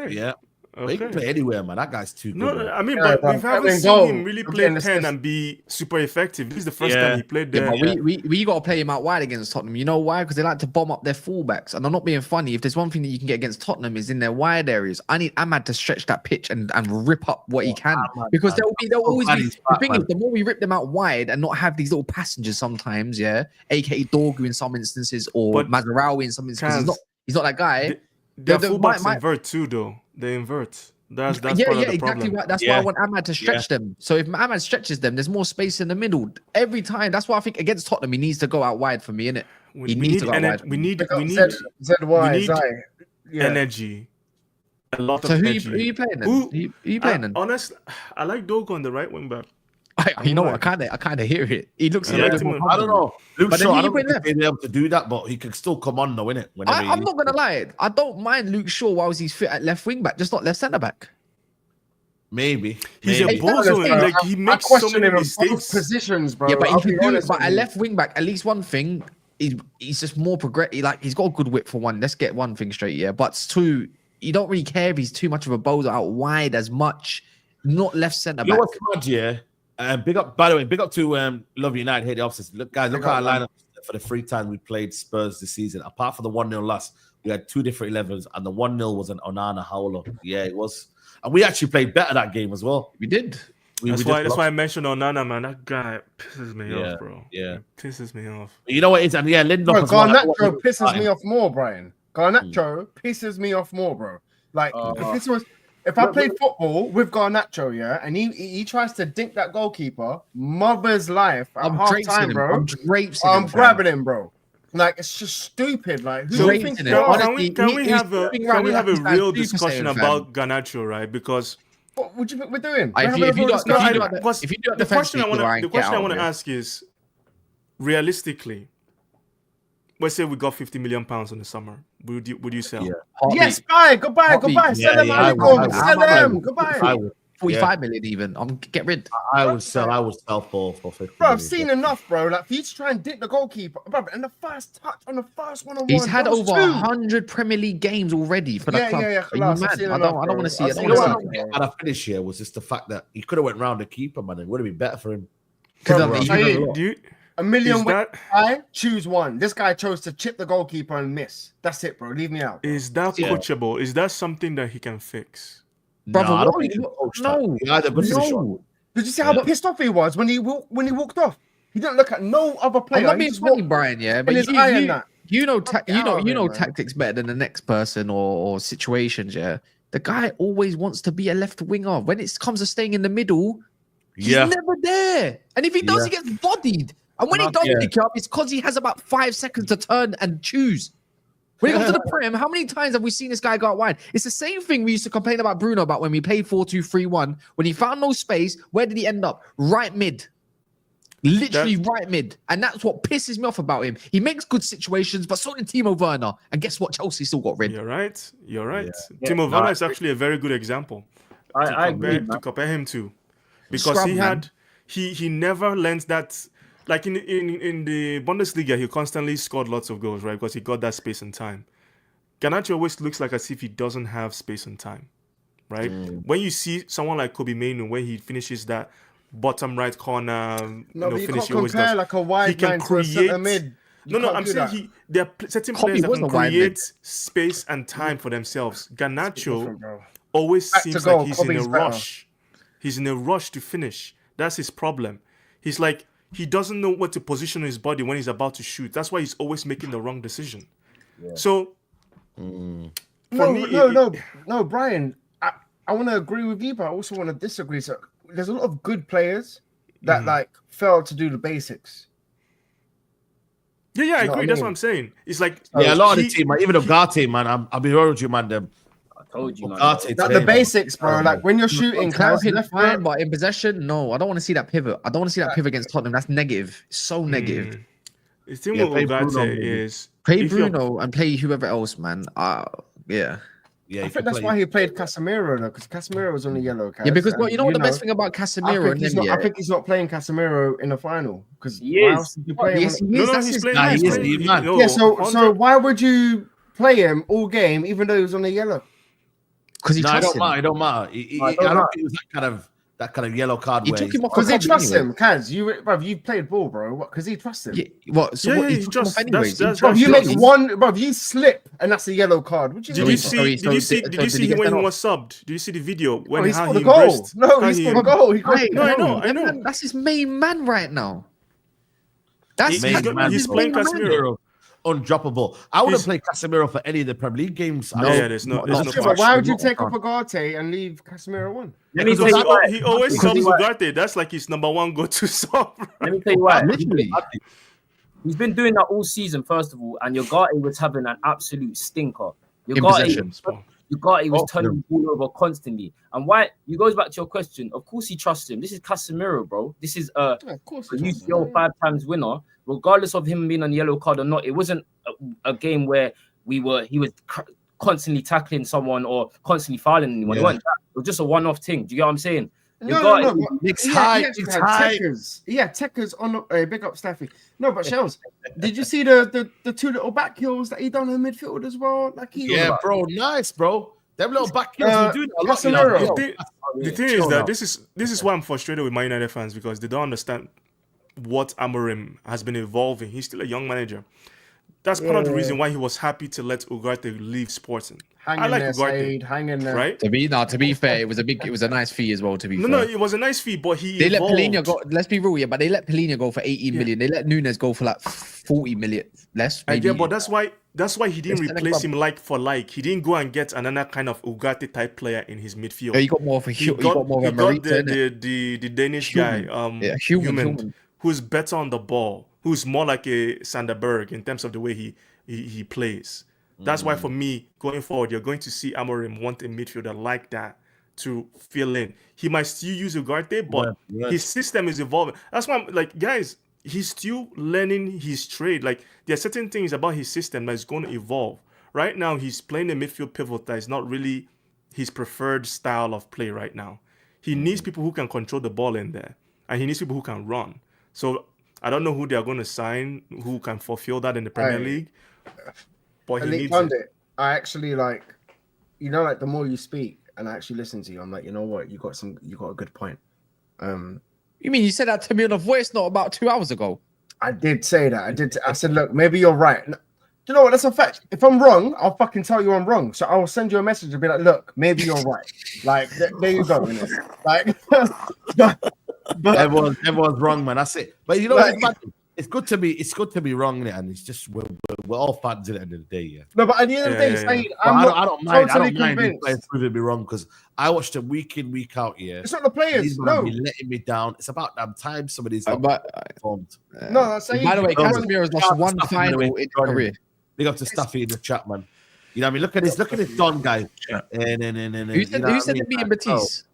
Yeah. But he can Okay. play anywhere, man. That guy's too good. No, man. I mean, Yeah, but we but haven't having seen goal, him really you're play getting 10 assist. and be super effective. This is the first Yeah. time he played Yeah, there. but we got to play him out wide against Tottenham. You know why? Because they like to bomb up their fullbacks. And I'm not being funny. If there's one thing that you can get against Tottenham is in their wide areas. I need Ahmad to stretch that pitch and rip up what he can. Ahmad, Because man. there'll always glad be. he's The back, thing man. is, the more we rip them out wide and not have these little passengers sometimes, yeah, aka Dorgu in some instances or But Mazarawi in some instances. Kaz, He's not that guy. Their the- fullbacks my- invert too, though. They invert. That's part of the exactly problem. right. That's why Yeah. I want Ahmad to stretch them. So if Ahmad stretches them, there's more space in the middle every time. That's why I think against Tottenham, he needs to go out wide for me, innit? We He needs need to go out wide. we need ZY, we need Zai. Yeah. energy. A lot So of who energy. you playing then? Who- Who you playing then? Honest, I like Dogo on the right wing back. You know what? I kind of hear it. He looks a Yeah. little bit more I don't know. Luke But then Shaw, who I you don't put think he'll be able to do that, but he can still come on, though, innit? Whenever I'm not gonna lie. I don't mind Luke Shaw while he's fit at left wing back, just not left centre back. Maybe. He's Maybe. a bozo. I- Like he I makes so question many him in both mistakes. positions, bro. Yeah, but I'll if you be do, honest but with a you. left wing back, at least one thing, he's just more progressive. Like he's got a good whip for one. Let's get one thing straight, yeah. But two, you don't really care if he's too much of a bozo out wide as much. Not left centre You know back. what's mad, yeah? Big up, by the way, big up to Love United, hate the officers. Look, guys, look Big at our up, man. lineup for the 3 times we played Spurs this season. Apart from the 1-0 loss, we had 2 different 11s, and the 1-0 was an Onana howler. Yeah, it was. And we actually played better that game as well. We did. That's why I mentioned Onana, man. That guy pisses me off, bro. Yeah. It pisses me off. You know what it is? And yeah, Lindelof Bro, as well. Garnacho pisses me off more, Brian. Garnacho pisses me off more, bro. Like if I played football with Garnacho, yeah, and he tries to dink that goalkeeper, mother's life at I'm half drapesing time, him. bro. I'm drapesing I'm him, fam. grabbing him, bro. Like it's just stupid. Like who So do Drapesing you think him. you are? Honestly, Can we he's have a moving around like he's like real Super discussion Saiyan, about Garnacho, right? Because What do you think we're doing? If We're you having a do real that- no, discussion. I- because if you do it the question I defensively, want Ryan, the get question I out want of to here. ask is, realistically, let's say we got £50 million in the summer. Would you sell? Yeah. Yes, bye, goodbye, Heartbeat. goodbye. Sell them, I Alec. would. Sell them, goodbye. I would. 45 million even. Get rid. I would sell for 50 Bro, I've million. seen enough, bro. Like for you to try and dink the goalkeeper, bro. And the first touch on the first one-on-one, He's had those over two. 100 Premier League games already for the Yeah, club. yeah, yeah, Are you class. I've mad? seen I enough, don't bro. want to see I've it. I seen don't You know wanna what see I it. don't get out of finish here was just the fact that he could have went round the keeper, man. It would have been better for him. Because Bro, of- Saeed, you know, Do you, A million is ways that I choose one. This guy chose to chip the goalkeeper and miss. That's it, bro. Leave me out. is that Yeah. coachable? Is that something that he can fix? Brother, No, I what don't are think he you- can coach no, that. He had a good finisher. no. Did you see how pissed off he was when he walked off? He didn't look at no other player. I'm not He being just funny, walked Brian. Yeah, in but his eye and that. you know Get out of here, man. tactics better than the next person or situations. Yeah, the guy always wants to be a left winger. When it comes to staying in the middle, he's Yeah. never there. And if he does, he gets bodied. And when he does Yeah. pick up, it's because he has about 5 seconds to turn and choose. When he comes to the Prem, how many times have we seen this guy go out wide? It's the same thing we used to complain about Bruno about when we played 4-2-3-1. When he found no space, where did he end up? Right mid. Literally right mid. And that's what pisses me off about him. He makes good situations, but so did Timo Werner. And guess what? Chelsea still got rid. You're right. You're right. Yeah. Timo No, Werner I is actually a very good example I agree. to compare him to, because Scrub, he man. had he never learned that. Like in the Bundesliga, he constantly scored lots of goals, right? Because he got that space and time. Garnacho always looks like as if he doesn't have space and time, right? When you see someone like Kobe Mainoo, when he finishes that bottom right corner, No, but you finish can't he always compare does. like a He wide can man to a centre create. mid. You No, can't I'm do saying that. there are certain Kobe players that was can a wide mid. create space and time for themselves. Garnacho Different, bro. always Back to seems goal, like he's in Kobe's a better. rush. He's in a rush to finish. That's his problem. He's like, he doesn't know what to position his body when he's about to shoot. That's why he's always making the wrong decision. So, for me, No, Brian. I want to agree with you, but I also want to disagree. So there's a lot of good players that like fail to do the basics. Yeah, I You know what agree. I That's mean? what I'm saying. It's like Yeah, a lot of he- the team, man, even the Gar team, man. I'll be real with you, man. Them Told you, man. Ugarte Like today, the basics, bro. man. Like when you're shooting, Clapping left fine, foot. but in possession, no. I don't want to see that pivot. I don't want to see that pivot against Tottenham. That's negative. It's so negative. The thing Yeah, with play Bruno, Ugarte maybe. is Play if you're- Bruno and play whoever else, man. Yeah. Yeah, I you think can that's play- why he played Casemiro though, because Casemiro was on the yellow card. Yeah, because you know what the best thing about I Casemiro think, and he's them, not, I think he's not playing Casemiro in the final because He why is. else did you play him? Yes, he No, is. no, That's he's his playing. Nah, He's he is, playing. he man. No, Yeah, so 100 why would you play him all game even though he was on the yellow? because he No, it trusts don't him. matter. It don't matter. I don't think it was that kind of yellow card. He where took he's- him off Because he the club trusts anyway. him, Kaz. You played ball, bro. What? Because he trusts him. Yeah, what? So Yeah, what? yeah, He he took him off trusts- anyways. that's- Bro, you that's- make one, bro. You slip, and that's a yellow card. What you Did mean? you Sorry, see? Did you so see? did- Did so you did see he get him when sent he off? was subbed? Did you see the video Oh, when he how scored he a goal. embraced? No, how he scored a goal. He got Right, No, I know, I know. That's his main man right now. That's He's Main got- man, he's bro. playing Casemiro. Undroppable. I wouldn't He's- play Casemiro for any of the Premier League games. No, Yeah, there's no not- Yeah, not but much. why would you Not take much. up Ugarte and leave Casemiro on? Let me Because tell you why. He always Let me subs tell you why. Ugarte. That's like his number one go-to sub. Let me tell you why. Literally. He's been doing that all season, first of all, and Ugarte was having an absolute stinker. In possession. Ugarte was Oh, turning the ball over constantly. And why? It goes back to your question. Of course, he trusts him. This is Casemiro, bro. This is Yeah, of course. a UCL 5 times winner. Regardless of him being on the yellow card or not, it wasn't a game where he was constantly tackling someone or constantly fouling anyone. Yeah. It was just a one-off thing. Do you get what I'm saying? No. Nick's He high. had Nick's high. Techers. Yeah, Techers on big up Staffy. No, but Shells, did you see the two little back heels that he done in midfield as well? Like he Yeah, bro. Nice, bro. Them little back heels were doing a lot. You know? Casemiro. The thing is that this is why I'm frustrated with Man United fans, because they don't understand what Amorim has been evolving. He's still a young manager. That's part of the reason why he was happy to let Ugarte leave Sporting. Hang I in like there, Ugarte, Saeed. Hang in there. right? To be fair, it was a nice fee as well. To be No, fair, it was a nice fee, but he they let evolved. Polina go. Let's be real, yeah, but they let Polina go for 18 million. They let Nunes go for like 40 million less. Maybe. Yeah, but that's why he didn't Let's replace take him like for like. He didn't go and get another kind of Ugarte type player in his midfield. Yeah, he got more of a He he got more of a Marita, innit? the Danish Human. guy, Yeah, human. who's better on the ball, who's more like a Sanderberg in terms of the way he plays. That's why for me, going forward, you're going to see Amorim want a midfielder like that to fill in. He might still use Ugarte, but his system is evolving. That's why I'm like, guys, he's still learning his trade. Like, there are certain things about his system that is going to evolve. Right now, he's playing a midfield pivot that is not really his preferred style of play right now. He needs people who can control the ball in there, and he needs people who can run. So I don't know who they are going to sign who can fulfill that in the Premier League, but he Elite needs Pundit, it. I actually like, like the more you speak and I actually listen to you, I'm like, you know what, you got a good point. You mean you said that to me on a voice note about 2 hours ago? I did say that. I said, look, maybe you're right. Do you know what? That's a fact. If I'm wrong, I'll fucking tell you I'm wrong. So I will send you a message and be like, look, maybe you're right. Like, there you go. Innit? Like, but everyone's wrong, man. That's it. But you know, it's good to be wrong, and it's just we're all fans at the end of the day, yeah. No, but at the end of the day, Yeah. Saeed, I don't mind. totally I don't mind these convinced. players proving me wrong because I watched them week in, week out. Yeah, It's not the players. these No, man be letting me down. It's about damn time some of these But performed. no, that's Saeed. by the way, you can't- Casemiro's lost one Stuff in the final way. in his career. Big up to Staffy in the chat, man. You know what I mean? Look at this Don guy. Who said to be in Batiste?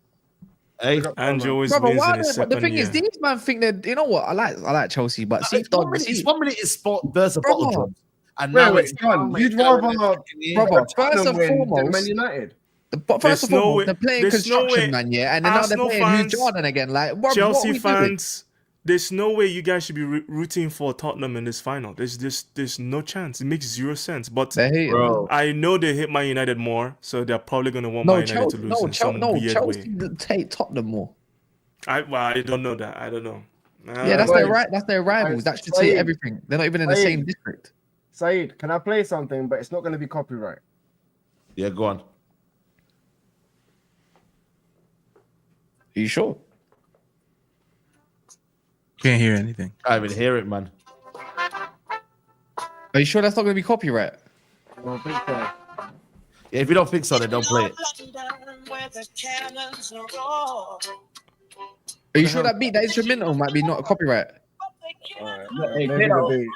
Hey, Andrew always Brother, wins why in his but the second thing year. is, these man think that you know what? I like Chelsea, but see, it's 1 minute. It's 1 minute. It's sport versus Brother. bottle drums, and now Wait, it's John, you'd rather Brother, first Tottenham and win than foremost, Man United. but first There's and no foremost, way- they're playing there's no construction, way man, yeah, and then now they're Arsenal playing fans, Hugh Jordan again. Like, what are Chelsea we doing? fans, there's no way you guys should be rooting for Tottenham in this final. There's no chance. It makes zero sense. But They hate it, Bro. I know they hate Man United more, so they're probably going to want No, Man United Chelsea, to lose in some weird Chelsea way. take Tottenham more. I don't know that. I don't know. Yeah, that's Wait. their right. That's their rivals. That should say everything. They're not even in the same district. Saeed, can I play something? But it's not going to be copyright. Yeah, go on. Are you sure? Can't hear anything. I can't even hear it, man. Are you sure that's not going to be copyright? I don't think so. Yeah, if you don't think so, then don't play it. Are you sure that beat, that instrumental might be not a copyright? Alright, Hey, maybe the Kato. beat.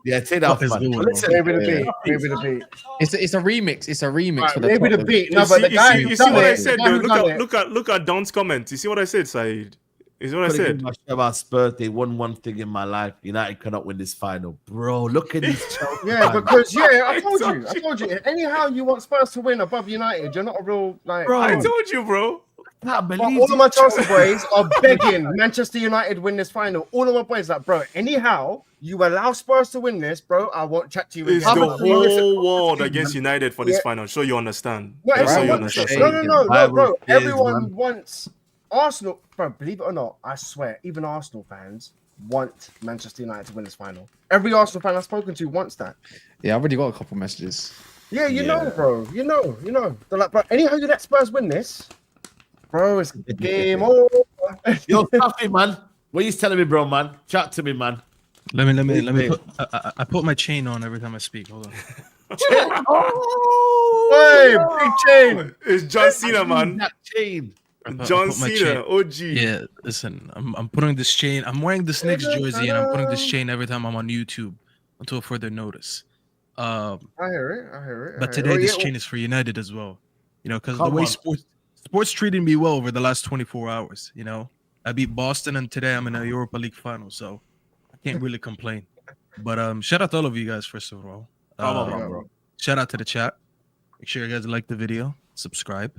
Yeah, take that off, What is man. going on? Listen, Maybe the beat. Maybe the beat. It's a remix. It's a remix Right, for the maybe the Tottenham. beat. No, You but see, the guy you who see done what I it, said, the guy though. who done it. Look at Don's comment. You see what I said, Saeed? Is what I Could've said. given my shit about Spurs. They won one thing in my life. United cannot win this final, bro. Look at these Chelsea Yeah, fans. because I told you. Anyhow, you want Spurs to win above United. You're not a real like. Bro, I told you, bro. can't But believe all of my these Chelsea boys are begging Manchester United win this final. All of my boys like, bro. Anyhow, you allow Spurs to win this, bro. I won't chat to you It's again. the Like, listen, whole world against United for this Yeah. final. So you understand. No, Just so you everyone understand. wants, Shade. no, Bible bro. says, Everyone man. wants Arsenal, bro. Believe it or not, I swear, even Arsenal fans want Manchester United to win this final. Every Arsenal fan I've spoken to wants that. Yeah, I've already got a couple messages. Yeah, you know, bro. You know. They're like, bro, anyhow you let Spurs win this, bro, it's game over. Yo, Stuffy, man. What are you telling me, bro, man? Chat to me, man. Let me Hey. put. I put my chain on every time I speak. Hold on. Hey, big chain. It's John Cena, man. That chain. John put my Cena, chain. OG. Yeah, listen. I'm putting this chain. I'm wearing this Knicks jersey, and I'm putting this chain every time I'm on YouTube until further notice. I hear it. But today this chain is for United as well. You know, because the Come way on. sports treated me well over the last 24 hours. You know, I beat Boston, and today I'm in a Europa League final, so I can't really complain. But shout out to all of you guys first of all. Come on, bro. Shout out to the chat. Make sure you guys like the video, subscribe.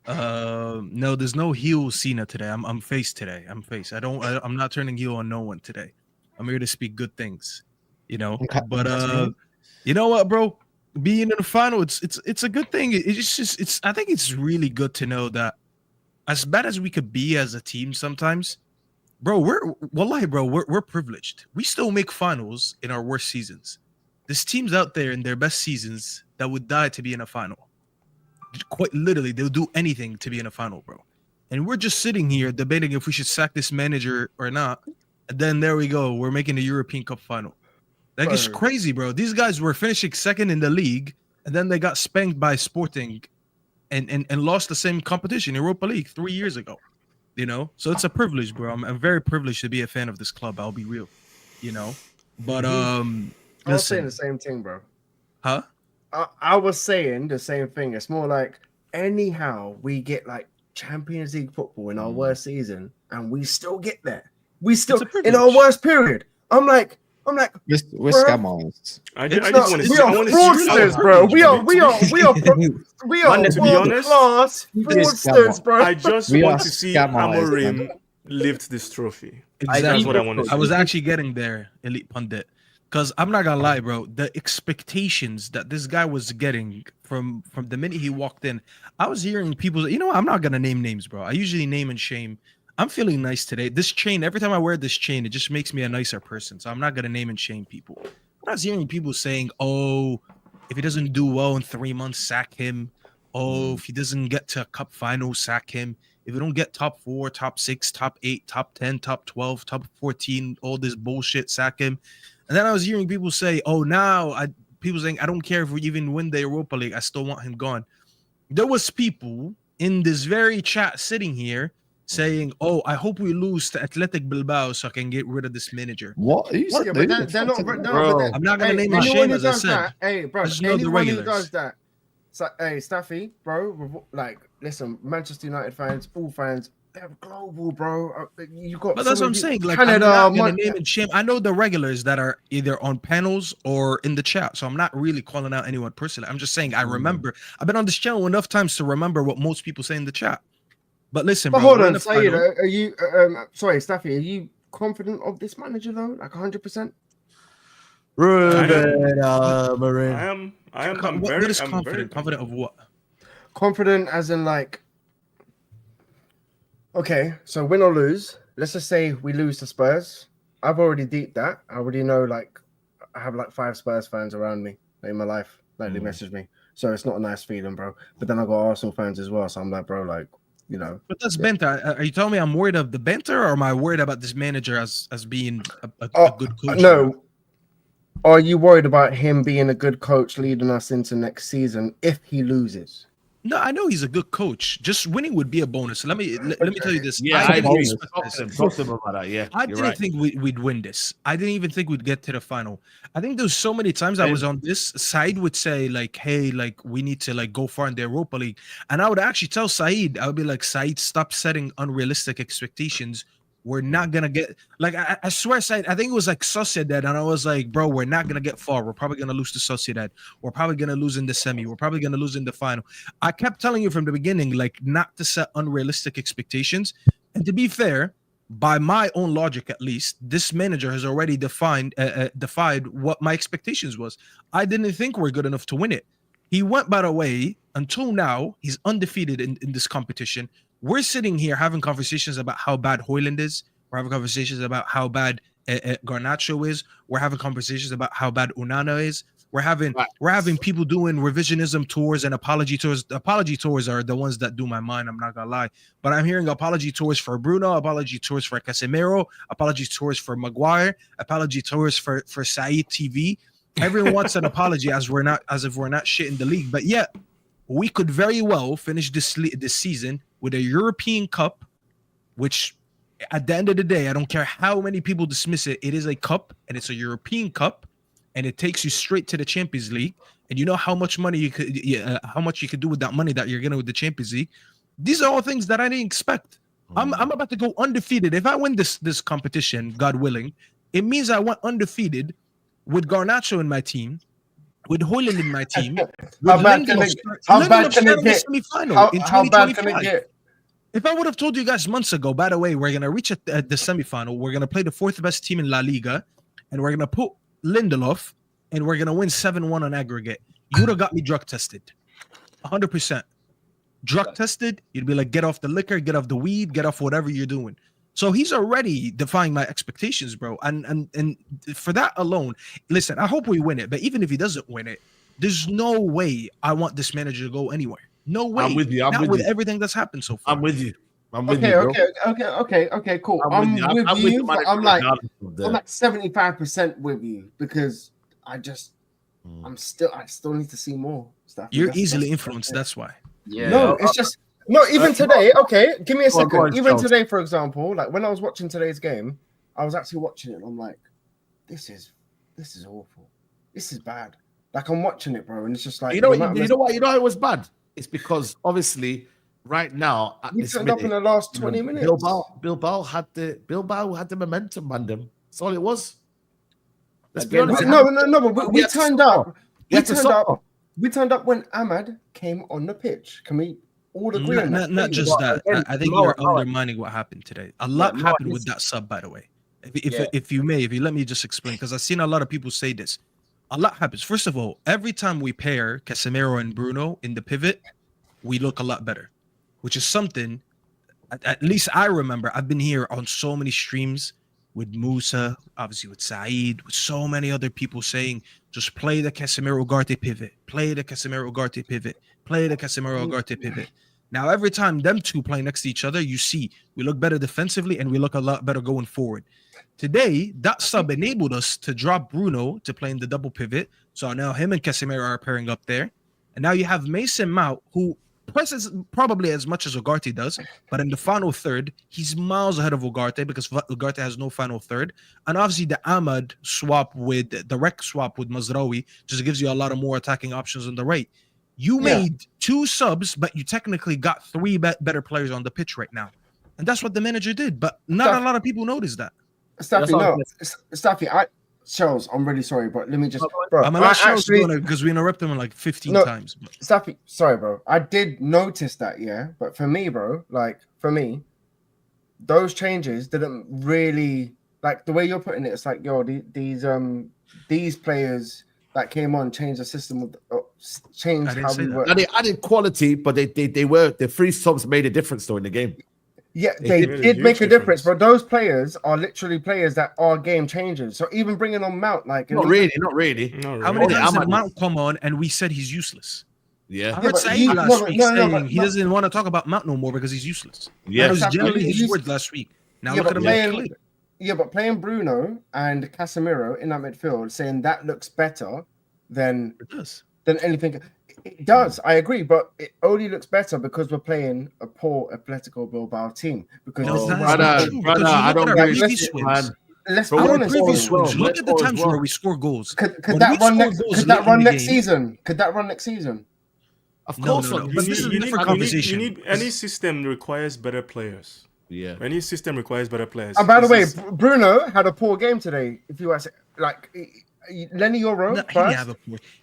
No, there's no heel Cena today. I'm face today. I'm face. I'm not turning heel on no one today. I'm here to speak good things, you know. Okay, But that's me. you know what, bro? Being in the final, it's a good thing. It's I think it's really good to know that as bad as we could be as a team sometimes, bro, we're privileged. We still make finals in our worst seasons. There's teams out there in their best seasons that would die to be in a final. Quite literally, they'll do anything to be in a final, bro. And we're just sitting here debating if we should sack this manager or not. And then there we go. We're making the European Cup final. Like, it's Bro. crazy, bro. These guys were finishing second in the league, and then they got spanked by Sporting and lost the same competition, Europa League, 3 years ago. You know? So it's a privilege, bro. I'm very privileged to be a fan of this club. I'll be real. You know? But I was saying listen, the same thing, bro. huh? I was saying the same thing. It's more like anyhow we get like Champions League football in our worst season, and we still get there. We still It's a in our privilege. worst period. I'm like, We're Bro. scammers. I it's just not, want to we see. are I want to see. fraudsters, bro. We are Man, to be world honest, class we fraudsters, bro. I just We want are to see scammers, Amorim lift this trophy. Exactly. That's what I want to see. I was actually getting there, Elite Pundit, because I'm not gonna lie, bro. The expectations that this guy was getting from the minute he walked in, I was hearing people. You know, I'm not gonna name names, bro. I usually name and shame. I'm feeling nice today. This chain, every time I wear this chain, it just makes me a nicer person. So I'm not gonna name and shame people. But I was hearing people saying, "Oh, if he doesn't do well in 3 months, sack him. Oh, if he doesn't get to a cup final, sack him. If we don't get top 4, top 6, top 8, top 10, top 12, top 14, all this bullshit, sack him." And then I was hearing people say, "Oh, now people saying I don't care if we even win the Europa League, I still want him gone." There was people in this very chat sitting here saying, "Oh, I hope we lose to Athletic Bilbao so I can get rid of this manager." What? Who said Yeah, who but the they're fuck not. said No, that? Bro. but I'm not gonna name and anyone shame, who as I does said. that, hey, bro. I just know the Anyone who regulars. does that, so, hey, Staffy, bro. Like, listen, Manchester United fans, all fans, they're global, bro. You got. But that's what some I'm of you- saying. Like, Canada, I'm not gonna name and shame. I know the regulars that are either on panels or in the chat, so I'm not really calling out anyone personally. I'm just saying I remember. I've been on this channel enough times to remember what most people say in the chat. But listen, But bro, hold we're in on, the Saeed, final. are you? Sorry, Staffy, are you confident of this manager though? Like 100%? Ruben Amorim. I am. I'm What very. is I'm confident? very Confident of what? Confident as in like, okay, so win or lose. Let's just say we lose to Spurs. I've already deeped that. I already know, like, I have like 5 Spurs fans around me in my life. Like, they message me. So it's not a nice feeling, bro. But then I got Arsenal fans as well. So I'm like, bro, like, you know. But that's banter. Are you telling me I'm worried of the banter, or am I worried about this manager as being a good coach? No. Are you worried about him being a good coach leading us into next season if he loses? No, I know he's a good coach. Just winning would be a bonus. Let me tell you this. Yeah, I agree. Talk to him about that. Yeah, I didn't think we'd win this. I didn't even think we'd get to the final. I think there's so many times I was on this side would say like, hey, like we need to like go far in the Europa League. And I would actually tell Saeed, I would be like, Saeed, stop setting unrealistic expectations. We're not gonna get like I swear, Saeed, I think it was like Sociedad, and I was like, bro, we're not gonna get far. We're probably gonna lose to Sociedad. We're probably gonna lose in the semi. We're probably gonna lose in the final. I kept telling you from the beginning, like, not to set unrealistic expectations. And to be fair, by my own logic, at least, this manager has already defied what my expectations was. I didn't think we're good enough to win it. He went, by the way, until now, he's undefeated in this competition. We're sitting here having conversations about how bad Højlund is. We're having conversations about how bad Garnacho is. We're having conversations about how bad Onana is. We're having people doing revisionism tours and apology tours. Apology tours are the ones that do my mind. I'm not gonna lie, but I'm hearing apology tours for Bruno, apology tours for Casemiro, apology tours for Maguire, apology tours for Saeed TV. Everyone wants an apology as if we're not shit in the league, but yet we could very well finish this season with a European Cup, which at the end of the day, I don't care how many people dismiss it, it is a cup and it's a European Cup, and it takes you straight to the Champions League. And you know how much money you could do with that money that you're getting with the Champions League. These are all things that I didn't expect. I'm about to go undefeated. If I win this competition, God willing, it means I went undefeated with Garnacho in my team, with Højlund in my team. How bad can it get? How bad can it get? If I would have told you guys months ago, by the way, we're going to reach at the semifinal, we're going to play the fourth best team in La Liga, and we're going to put Lindelof, and we're going to win 7-1 on aggregate, you would have got me drug tested. 100%. Drug tested, you'd be like, get off the liquor, get off the weed, get off whatever you're doing. So he's already defying my expectations, bro. And for that alone, listen, I hope we win it. But even if he doesn't win it, there's no way I want this manager to go anywhere. No way. I'm with you. Not with everything that's happened so far. I'm with you. Okay, cool. I'm with you, but I'm like 75% with you because I still need to see more stuff. You're easily influenced, that's why. Yeah. No, it's just even today. Okay, give me a second. Even today, for example, like when I was watching today's game, I was actually watching it and I'm like, this is awful. This is bad. Like I'm watching it, bro, and it's just like you know why it was bad? It's because obviously right now at we this turned minute, up in the last 20 minutes. Bilbao had the momentum, man. That's all it was. Let's be honest. No, but we turned up. We turned up when Ahmad came on the pitch. Can we all agree on that? Not just that. I think you're undermining what happened today. A lot happened with that sub, by the way. If you let me just explain, because I've seen a lot of people say this. A lot happens. First of all, every time we pair Casemiro and Bruno in the pivot, we look a lot better, which is something, at least I remember. I've been here on so many streams with Musa, obviously with Saeed, with so many other people saying, just play the Casemiro Ugarte pivot, play the Casemiro Ugarte pivot, play the Casemiro Ugarte pivot. Now, every time them two play next to each other, you see we look better defensively and we look a lot better going forward. Today, that sub enabled us to drop Bruno to play in the double pivot. So now him and Casemiro are pairing up there. And now you have Mase and Mount, who presses probably as much as Ugarte does, but in the final third, he's miles ahead of Ugarte because Ugarte has no final third. And obviously the Ahmad swap with the Rek swap with Mazraoui just gives you a lot of more attacking options on the right. You made two subs, but you technically got three better players on the pitch right now. And that's what the manager did, but not a lot of people noticed that. Staffy, Charles, I'm really sorry, but let me just. I'm gonna let Charles because we interrupt him like 15 times. But. Staffy, sorry, bro. I did notice that, yeah. But for me, bro, those changes didn't really like the way you're putting it. It's like, yo, these players that came on changed the system, changed how we work. Now they added quality, but the three subs made a difference though in the game. Yeah, they did make a difference, but those players are literally players that are game changers. So even bringing on Mount, like not really. How many times did Mount come on and we said he's useless? Yeah, I heard Saeed last week saying he doesn't want to talk about Mount no more because he's useless. Yeah, that was generally his words last week. Now look at him. But playing Bruno and Casemiro in that midfield, saying that looks better than anything. It does. I agree, but it only looks better because we're playing a poor Atletico Bilbao team. Because brother, I don't agree with you, man. Let's be Our honest. previous ones. Look at the times where we score goals. Could that run next? Could that run next season? Could that run next season? Of course, no. But this is a different conversation. You need any system requires better players. Yeah. Any system requires better players. And by the way, Bruno had a poor game today. If you ask, like Lenny Euro,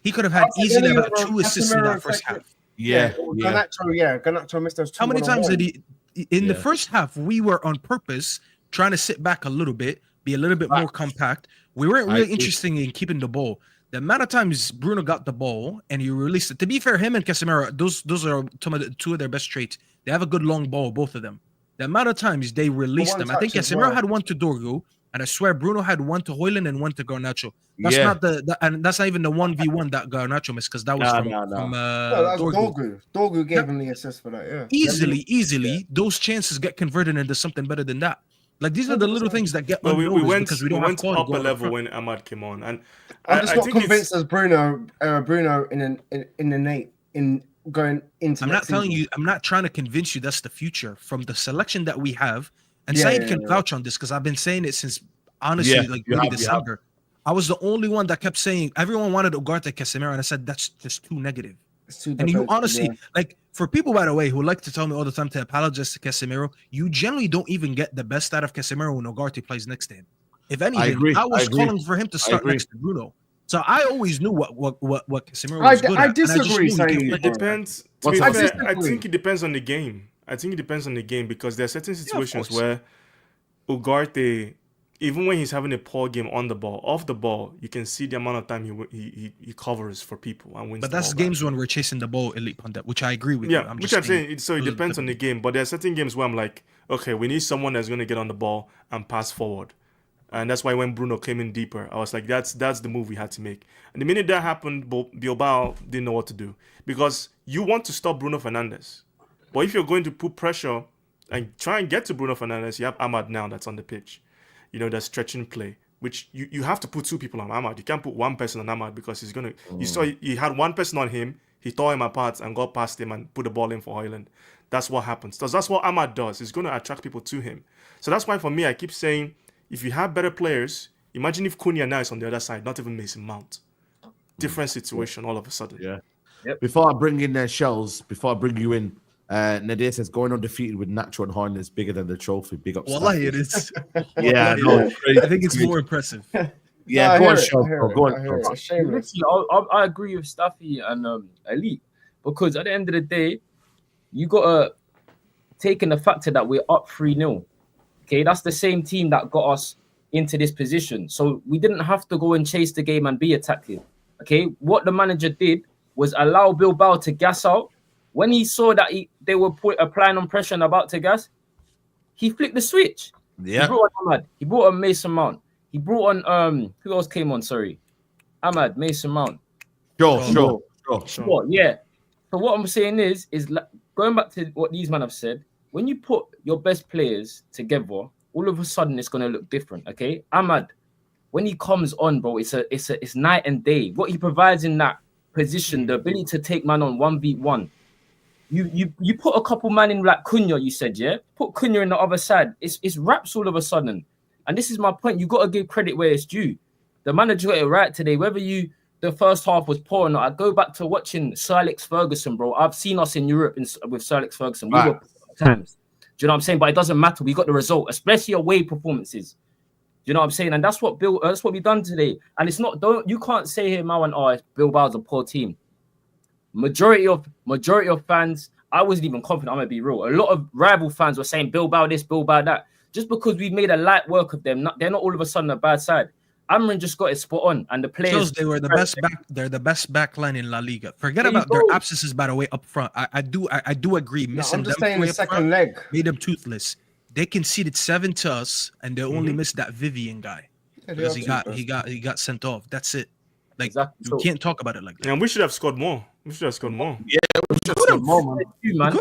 he could have had easily about 2 assists in that first half. Yeah. Garnacho missed those 2. How many times did he? In the first half, we were on purpose trying to sit back a little bit, be a little bit more compact. We weren't really interested in keeping the ball. The amount of times Bruno got the ball and he released it. To be fair, him and Casemiro, those are 2 of their best traits. They have a good long ball, both of them. The amount of times they released them. I think Casemiro had one to Dorgu, and I swear Bruno had one to Højlund and one to Garnacho. That's not and that's not even the 1v1 that Garnacho missed, because that was from Dorgu. Dorgu gave him the assist for that. Yeah, easily. Those chances get converted into something better than that. Like, these are the little things that get unnoticed because we don't have up a level when Ahmad came on, and I'm just not convinced as Bruno in going into. I'm not telling you. I'm not trying to convince you that's the future from the selection that we have. And Saeed can vouch on this, because I've been saying it since honestly December. I was the only one that kept saying everyone wanted Ugarte Casemiro, and I said that's just too negative. And you honestly, like, for people, by the way, who like to tell me all the time to apologize to Casemiro, you generally don't even get the best out of Casemiro when Ugarte plays next to him. If anything, I was calling for him to start next to Bruno. So I always knew what Casemiro was good at. I disagree. It depends. To be fair, I think it depends on the game. Because there are certain situations where Ugarte, even when he's having a poor game on the ball, off the ball, you can see the amount of time he covers for people and wins. But that's games when we're chasing the ball, Elite Pundit, which I agree with. Yeah, which I'm saying. So it depends on the game. But there are certain games where I'm like, okay, we need someone that's going to get on the ball and pass forward. And that's why when Bruno came in deeper, I was like, that's the move we had to make. And the minute that happened, Bilbao didn't know what to do, because you want to stop Bruno Fernandes. But if you're going to put pressure and try and get to Bruno Fernandes, you have Ahmad now that's on the pitch. You know, that's stretching play, which you have to put 2 people on Ahmad. You can't put one person on Ahmad, because he's going to... You saw he had one person on him, he tore him apart and got past him and put the ball in for Højlund. That's what happens. That's what Ahmad does. He's going to attract people to him. So that's why, for me, I keep saying, if you have better players, imagine if Cunha now is on the other side, not even Mason Mount. Different situation all of a sudden. Yeah. Yep. Before I bring in their shells, before I bring you in, Nadir says going undefeated with Nacho and Højlund is bigger than the trophy. Big up. Wallahi, it is. Yeah, I think it's more impressive. Yeah, go on, Show. I agree with Staffy and Elite, because at the end of the day, you gotta take in the factor that we're up 3-0. Okay, that's the same team that got us into this position. So we didn't have to go and chase the game and be attacking. Okay, what the manager did was allow Bilbao to gas out. When he saw that they were applying on pressure and about to gas, he flicked the switch. Yeah. He brought on Ahmad. He brought on Mason Mount. He brought on who else came on? Sorry, Ahmad, Mason Mount. Sure. Yeah. So what I'm saying is going back to what these men have said. When you put your best players together, all of a sudden it's gonna look different. Okay, Ahmad, when he comes on, bro, it's night and day. What he provides in that position, the ability to take man on 1v1. You put a couple man in like Cunha, you said, yeah? Put Cunha in the other side. It's raps all of a sudden. And this is my point. You got to give credit where it's due. The manager got it right today. Whether the first half was poor or not, I go back to watching Sir Alex Ferguson, bro. I've seen us in Europe with Sir Alex Ferguson. We were times. Do you know what I'm saying? But it doesn't matter. We got the result, especially away performances. Do you know what I'm saying? And that's what we done today. And it's not, you can't say here, Mawan, Bilbao's a poor team. Majority of fans, I wasn't even confident, I'm gonna be real. A lot of rival fans were saying Bilbao this, Bilbao that. Just because we've made a light work of them, they're not all of a sudden a bad side. Amrin just got it spot on, and the players. They were the best back. They're the best back line in La Liga. Forget about their absences, by the way, up front. I do agree. Missing I'm just them saying the second leg made them toothless. They conceded 7 to us, and they only missed that Vivian guy because he got sent off. That's it. Like exactly. You can't talk about it like that. And we should have scored more. Yeah, we should have scored more, man.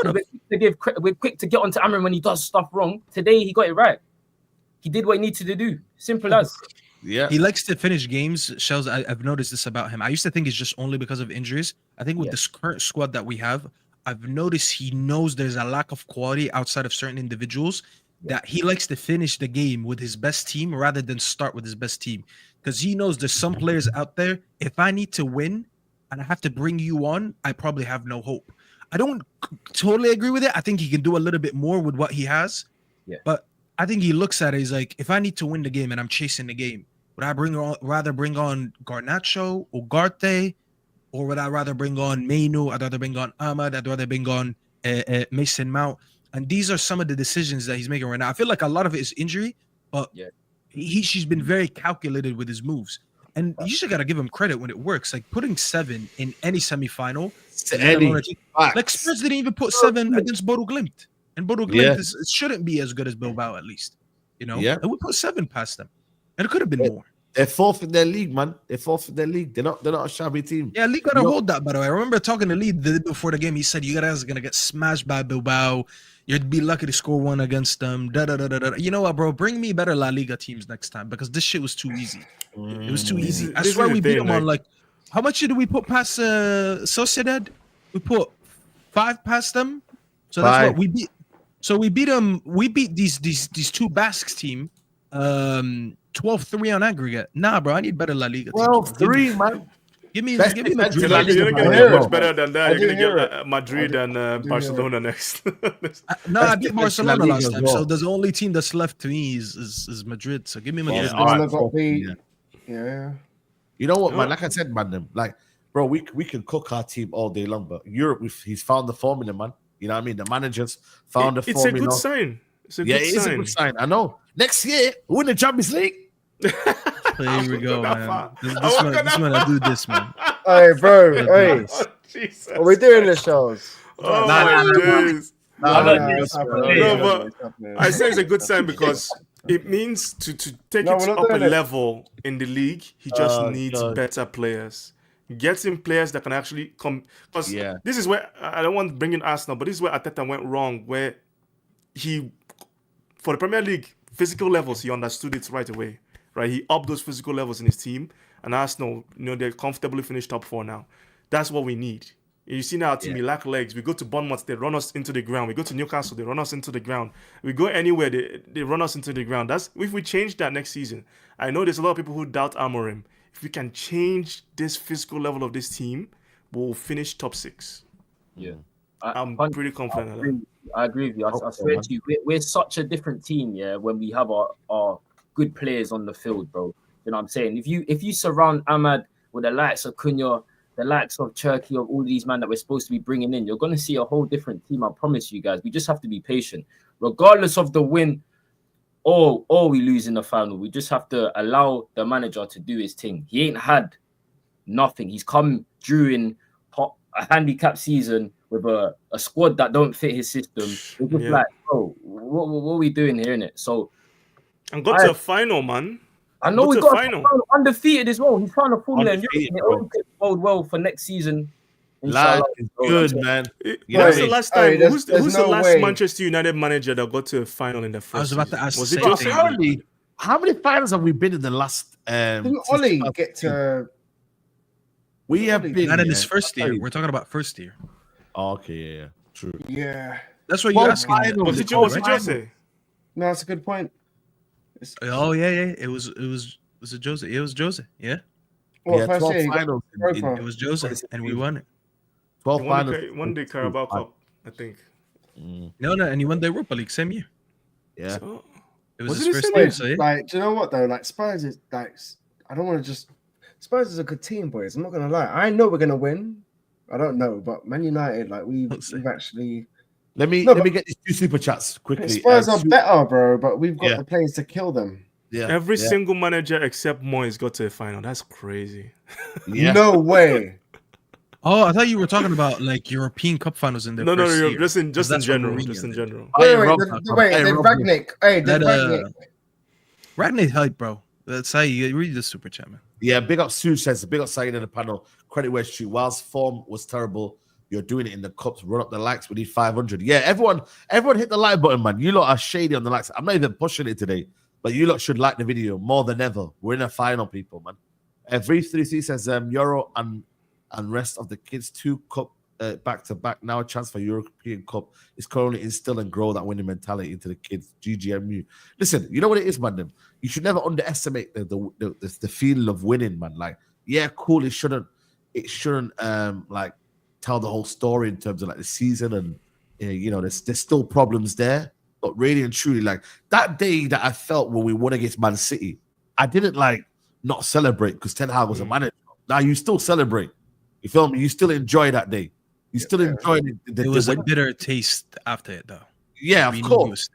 We're quick to get onto Amrin when he does stuff wrong. Today he got it right. he did what he needed to do. Simple as. Yeah. He likes to finish games. Shells, I've noticed this about him. I used to think it's just only because of injuries. I think with this current squad that we have, I've noticed he knows there's a lack of quality outside of certain individuals, that he likes to finish the game with his best team rather than start with his best team. Because he knows there's some players out there, if I need to win and I have to bring you on, I probably have no hope. I don't totally agree with it. I think he can do a little bit more with what he has. Yeah. But I think he looks at it, he's like, if I need to win the game and I'm chasing the game, would I rather bring on Garnacho, Ugarte, or would I rather bring on Mainu? I'd rather bring on Ahmad. I'd rather bring on Mason Mount. And these are some of the decisions that he's making right now. I feel like a lot of it is injury, but she's been very calculated with his moves. And you just got to give him credit when it works. Like putting 7 in any semifinal. Like Spurs didn't even put 7 against Bodo Glimt. And Bodo Glimt it shouldn't be as good as Bilbao, at least. You know? Yeah. And we put 7 past them. And it could have been more. They're 4th in their league, man. They're 4th in their league. They're not a shabby team. Yeah, Lee got to hold that, by the way. I remember talking to Lee before the game. He said, you guys are going to get smashed by Bilbao. You'd be lucky to score 1 against them. You know what, bro? Bring me better La Liga teams next time, because this shit was too easy. It was too easy. I swear we beat them on, like, how much did we put past Sociedad? We put 5 past them. So that's what we beat. So we beat them. We beat these 2 Basques team 12-3 on aggregate. Nah, bro, I need better La Liga. 12-3, man. Give me Madrid. You're not going to get much better than that. You're going to get Madrid and Barcelona next. No, I beat Barcelona last time. So the only team that's left to me is Madrid. So give me Madrid. Yeah. You know what, man? Like I said, man, like, bro, we can cook our team all day long, but Europe, he's found the formula, man. You know what I mean? The managers found the formula. It's a good sign. It is a good sign. I know. Next year, we win the Champions League. Here we go, man. This man, I do this, man. Hey, bro. Hey. Oh, Jesus. Are we doing this, Charles? Oh, my days. No, but I say it's a good sign because it means to take it up a level in the league, he just needs better players. Getting players that can actually come. Because this is where, I don't want to bring in Arsenal, but this is where Arteta went wrong, where for the Premier League, physical levels, he understood it right away. Right, he upped those physical levels in his team, and Arsenal, they're comfortably finished top 4 now. That's what we need. You see now our team, we lack legs. We go to Bournemouth, they run us into the ground. We go to Newcastle, they run us into the ground. We go anywhere, they run us into the ground. That's if we change that next season. I know there's a lot of people who doubt Amorim. If we can change this physical level of this team, we'll finish top 6. Yeah, I'm pretty confident. I agree with you. I swear to you, we're such a different team. Yeah, when we have our good players on the field, bro. You know what I'm saying? If you surround Ahmad with the likes of Cunha, the likes of Turkey, of all these men that we're supposed to be bringing in, you're going to see a whole different team. I promise you guys. We just have to be patient. Regardless of the win or we lose in the final, we just have to allow the manager to do his thing. He ain't had nothing. He's come during a handicap season with a squad that don't fit his system. It's just like, bro, what are we doing here, innit? So, and got to a final, man. I know we got a final undefeated as well. He's trying to formula and it only bode well for next season. Life is good, man. Who's the last time? Who's the last Manchester United manager that got to a final in the first? I was about to ask. Was it Jose? How many finals have we been in the last? Didn't Ollie get to? We have been. Not in his first year. We're talking about first year. Oh, okay, yeah, true. Yeah. That's what you're asking. Was it Jose? No, that's a good point. Oh yeah. It was it Jose? It was Jose. Yeah. Well, 12 finals. It was Jose, and we won it. 12 finals. One day Carabao Cup, I think. No, and he won the Europa League same year. Yeah. So, it was his first year. So yeah. Like, do you know what though? Like Spurs is like, I don't want to just. Spurs is a good team, boys. I'm not gonna lie. I know we're gonna win. I don't know, but Man United, like we've actually. Let me get these 2 super chats quickly. Spurs are better, bro, but we've got the players to kill them. Yeah. Every single manager except Moyes got to a final. That's crazy. Yeah. No way. Oh, I thought you were talking about like European Cup finals in the No, year. just in general. Just in general. Wait, Ragnick. Hey, Ragnick. Ragnick hype, bro. That's how you read the super chat, man. Yeah, big up Suj says, big up Saeed in the panel. Credit where it's true. Whilst form was terrible, you're doing it in the cups. Run up the likes. We need 500. Yeah, everyone hit the like button, man. You lot are shady on the likes. I'm not even pushing it today. But you lot should like the video more than ever. We're in a final, people, man. V3C says Euro and rest of the kids 2 cup back to back. Now a chance for European Cup is currently instill and grow that winning mentality into the kids. GGMU. Listen, you know what it is, man. You should never underestimate the feeling of winning, man. Like, yeah, cool. It shouldn't like tell the whole story in terms of like the season and you know, there's still problems there. But really and truly, like that day that I felt when we won against Man City, I didn't like not celebrate because Ten Hag was a manager. Now you still celebrate. You feel me? You still enjoy that day. You still enjoy it was a bitter taste after it, though. Yeah, of course.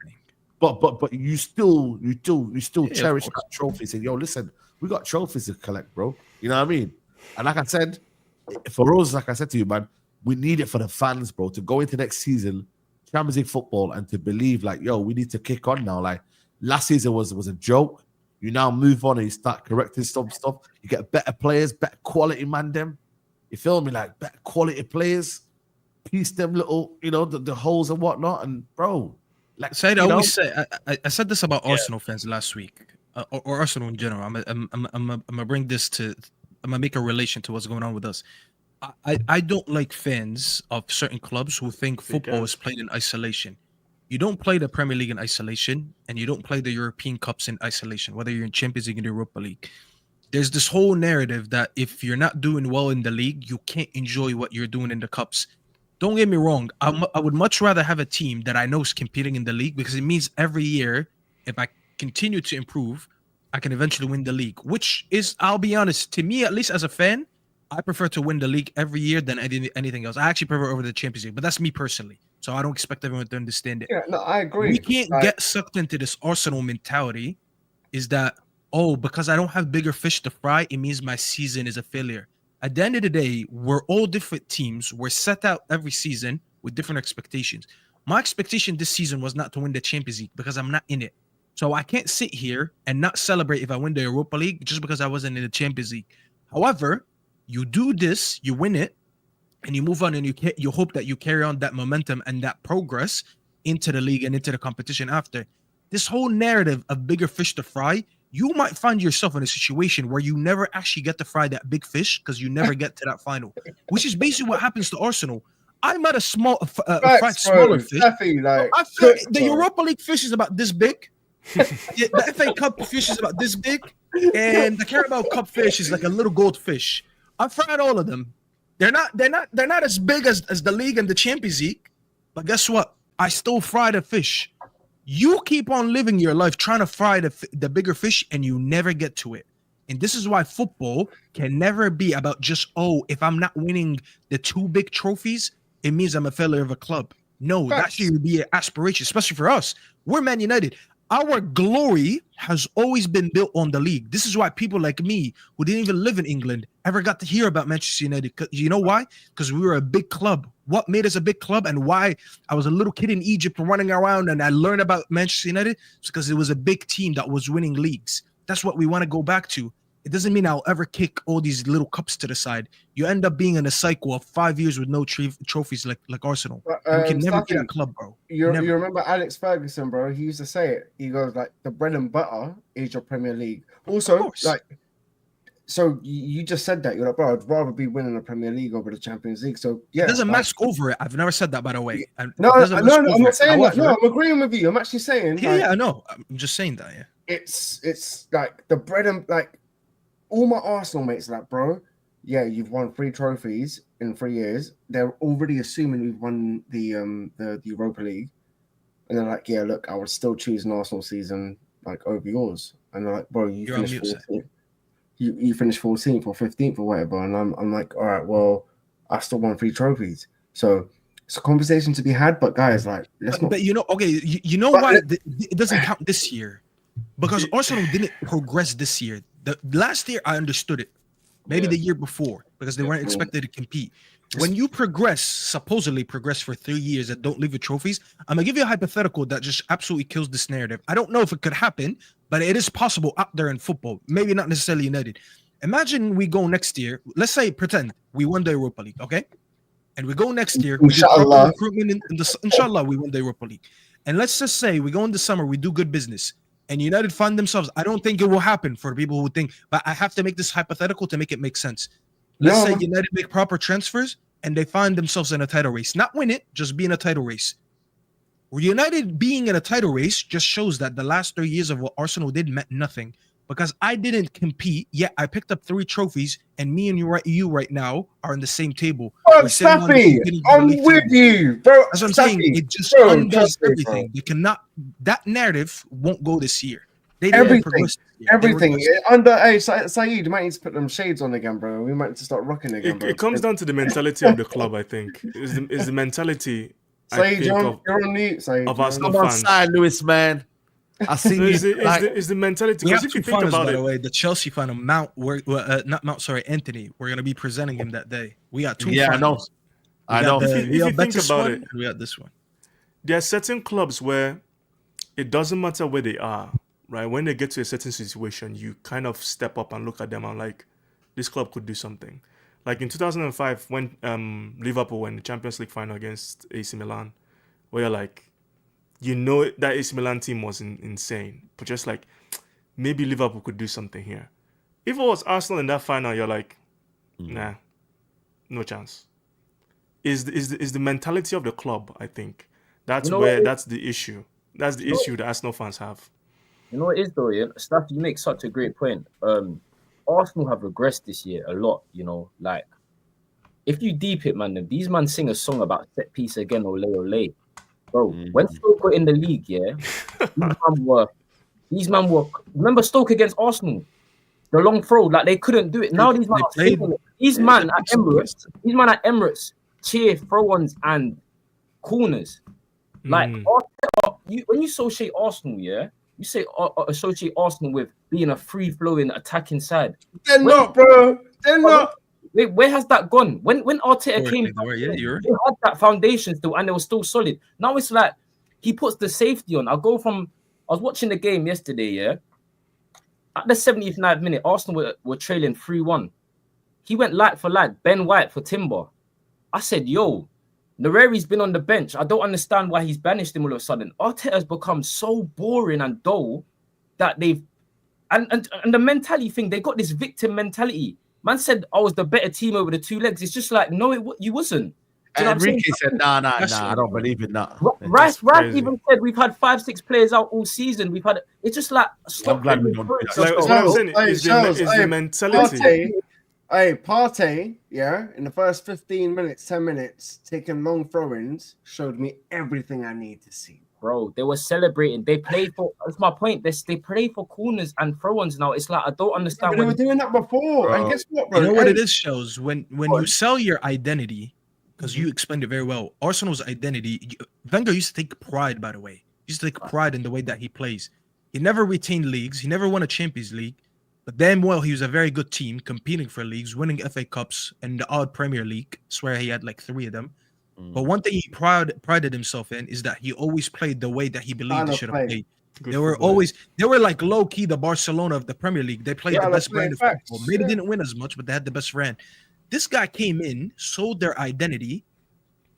But you still cherish that trophy. Saying, yo, listen, we got trophies to collect, bro. You know what I mean? And like I said, for us, like I said to you, man, we need it for the fans, bro, to go into next season, Champions League football, and to believe, like, yo, we need to kick on now. Like last season was a joke. You now move on and you start correcting some stuff. You get better players, better quality, man. Them, you feel me? Like better quality players. Piece them little, you know, the holes and whatnot. And bro, like Saeed, I always say, I said this about Arsenal fans last week, or Arsenal in general. I'm gonna bring this to, I'm gonna make a relation to what's going on with us. I don't like fans of certain clubs who think football is played in isolation. You don't play the Premier League in isolation, and you don't play the European Cups in isolation, whether you're in Champions League and Europa League. There's this whole narrative that if you're not doing well in the league, you can't enjoy what you're doing in the cups. Don't get me wrong. I would much rather have a team that I know is competing in the league, because it means every year, if I continue to improve, I can eventually win the league, which is, I'll be honest, to me, at least as a fan, I prefer to win the league every year than anything else. I actually prefer over the Champions League, but that's me personally. So I don't expect everyone to understand it. Yeah, no, I agree. We can't get sucked into this Arsenal mentality, is that, oh, because I don't have bigger fish to fry, it means my season is a failure. At the end of the day, we're all different teams. We're set out every season with different expectations. My expectation this season was not to win the Champions League because I'm not in it. So I can't sit here and not celebrate if I win the Europa League just because I wasn't in the Champions League. However, you do this, you win it, and you move on, and you hope that you carry on that momentum and that progress into the league and into the competition after. This whole narrative of bigger fish to fry, you might find yourself in a situation where you never actually get to fry that big fish because you never get to that final, which is basically what happens to Arsenal. I'm at a smaller fish. The Europa League fish is about this big. The FA Cup fish is about this big, and the Carabao Cup fish is like a little goldfish. I've fried all of them. They're not as big as the league and the Champions League, but guess what? I still fry the fish. You keep on living your life trying to fry the bigger fish, and you never get to it. And this is why football can never be about just, oh, if I'm not winning the 2 big trophies, it means I'm a failure of a club. No, that should be an aspiration, especially for us. We're Man United. Our glory has always been built on the league. This is why people like me, who didn't even live in England, ever got to hear about Manchester United. You know why? Because we were a big club. What made us a big club and why I was a little kid in Egypt running around and I learned about Manchester United? It's because it was a big team that was winning leagues. That's what we want to go back to. It doesn't mean I'll ever kick all these little cups to the side. You end up being in a cycle of 5 years with no trophies like Arsenal. You can never get a club, bro. You remember Alex Ferguson, bro? He used to say it. He goes like, the bread and butter is your Premier League. Also, like, so you just said that. You're like, bro, I'd rather be winning the Premier League over the Champions League. So yeah, it doesn't mask over it. I've never said that, by the way. No, I'm not saying that. No, I'm agreeing with you. I'm actually saying. Yeah, I know. I'm just saying that. Yeah, it's like the bread and like. All my Arsenal mates are like, bro, yeah, you've won 3 trophies in 3 years. They're already assuming we've won the Europa League. And they're like, yeah, look, I would still choose an Arsenal season like over yours. And they're like, bro, you finished 14th. You finished 14th or 15th or whatever. And I'm like, all right, well, I still won 3 trophies. So it's a conversation to be had, but guys, like, let's not. But you know, okay, you know why it doesn't count this year? Because Arsenal didn't progress this year. The last year, I understood it. Maybe the year before, because they weren't expected to compete. When you supposedly progress for 3 years and don't leave with trophies, I'm going to give you a hypothetical that just absolutely kills this narrative. I don't know if it could happen, but it is possible out there in football. Maybe not necessarily United. Imagine we go next year. Let's say, pretend we won the Europa League, okay? And we go next year. Inshallah. Recruitment inshallah, we won the Europa League. And let's just say we go in the summer, we do good business. and United find themselves, I don't think it will happen for people who think, but I have to make this hypothetical to make it make sense. Let's say United make proper transfers and they find themselves in a title race. Not win it, just be in a title race. United being in a title race just shows that the last 3 years of what Arsenal did meant nothing, because I didn't compete, yet I picked up 3 trophies, and me and you right now are on the same table. Bro, Staffy, I'm with you, bro. That's what I'm saying. It just undoes everything. You cannot, that narrative won't go this year. They everything. Hey, Saeed, you might need to put them shades on again, bro. We might need to start rocking again, bro. It comes down to the mentality of the club, I think. Is the mentality. Saeed, you're on mute, Saeed. Of Arsenal Come on, fans. side, Lewis, man. I see you. Is the mentality? We have Because if 2 you think finals, about by it, the way. The Chelsea final, Anthony. We're gonna be presenting him that day. We got 2 finals. I know. If you think about it, we got this one. There are certain clubs where it doesn't matter where they are, right? When they get to a certain situation, you kind of step up and look at them and like, this club could do something. Like in 2005, when Liverpool won the Champions League final against AC Milan, where you're like, you know that AC Milan team was insane, but just like, maybe Liverpool could do something here. If it was Arsenal in that final, you're like, nah, no chance. Is the mentality of the club, I think. That's that's the issue. That's the issue that Arsenal fans have. You know what it is though, yeah? Stuff, you make such a great point. Arsenal have regressed this year a lot, you know, like if you deep it, man, these man sing a song about set piece again, ole. Bro, when Stoke were in the league, yeah, these man were remember Stoke against Arsenal, the long throw, like they couldn't do it. Now these man are singing it. These man at Emirates cheer throw-ons and corners. Like when you associate Arsenal, yeah, you say associate Arsenal with being a free-flowing attacking side. They're not, bro. They're not. Wait, where has that gone? When Arteta came, they had that foundation still, and they were still solid. Now it's like he puts the safety on. I was watching the game yesterday, yeah. At the 79th minute, Arsenal were trailing 3-1. He went light for light, Ben White for Timber. I said, yo, Nereri's been on the bench. I don't understand why he's banished him all of a sudden. Arteta has become so boring and dull that they've and the mentality thing, they got this victim mentality. Man said I was the better team over the 2 legs. It's just like, no, you wasn't. Enrique said, nah, I don't believe in that. Rice even said we've had 5-6 players out all season. We've had it's just like stop. I'm glad we don't do that. Like, what I'm saying is the mentality. Partey, yeah, in the first 15 minutes, 10 minutes, taking long throw-ins, showed me everything I need to see. Bro, they were celebrating. They played for. That's my point. They play for corners and throw-ins now. It's like I don't understand. They were doing that before. And guess what, bro? You know what it is, shows when you sell your identity, because you explained it very well. Arsenal's identity. Wenger used to take pride, by the way. He used to take pride in the way that he plays. He never retained leagues. He never won a Champions League. But damn well, he was a very good team, competing for leagues, winning FA Cups and the odd Premier League. I swear he had like 3 of them. But one thing he prided himself in is that he always played the way that he believed he should have played. They were like low-key the Barcelona of the Premier League. They played the best brand of football. Maybe didn't win as much, but they had the best brand. This guy came in, sold their identity,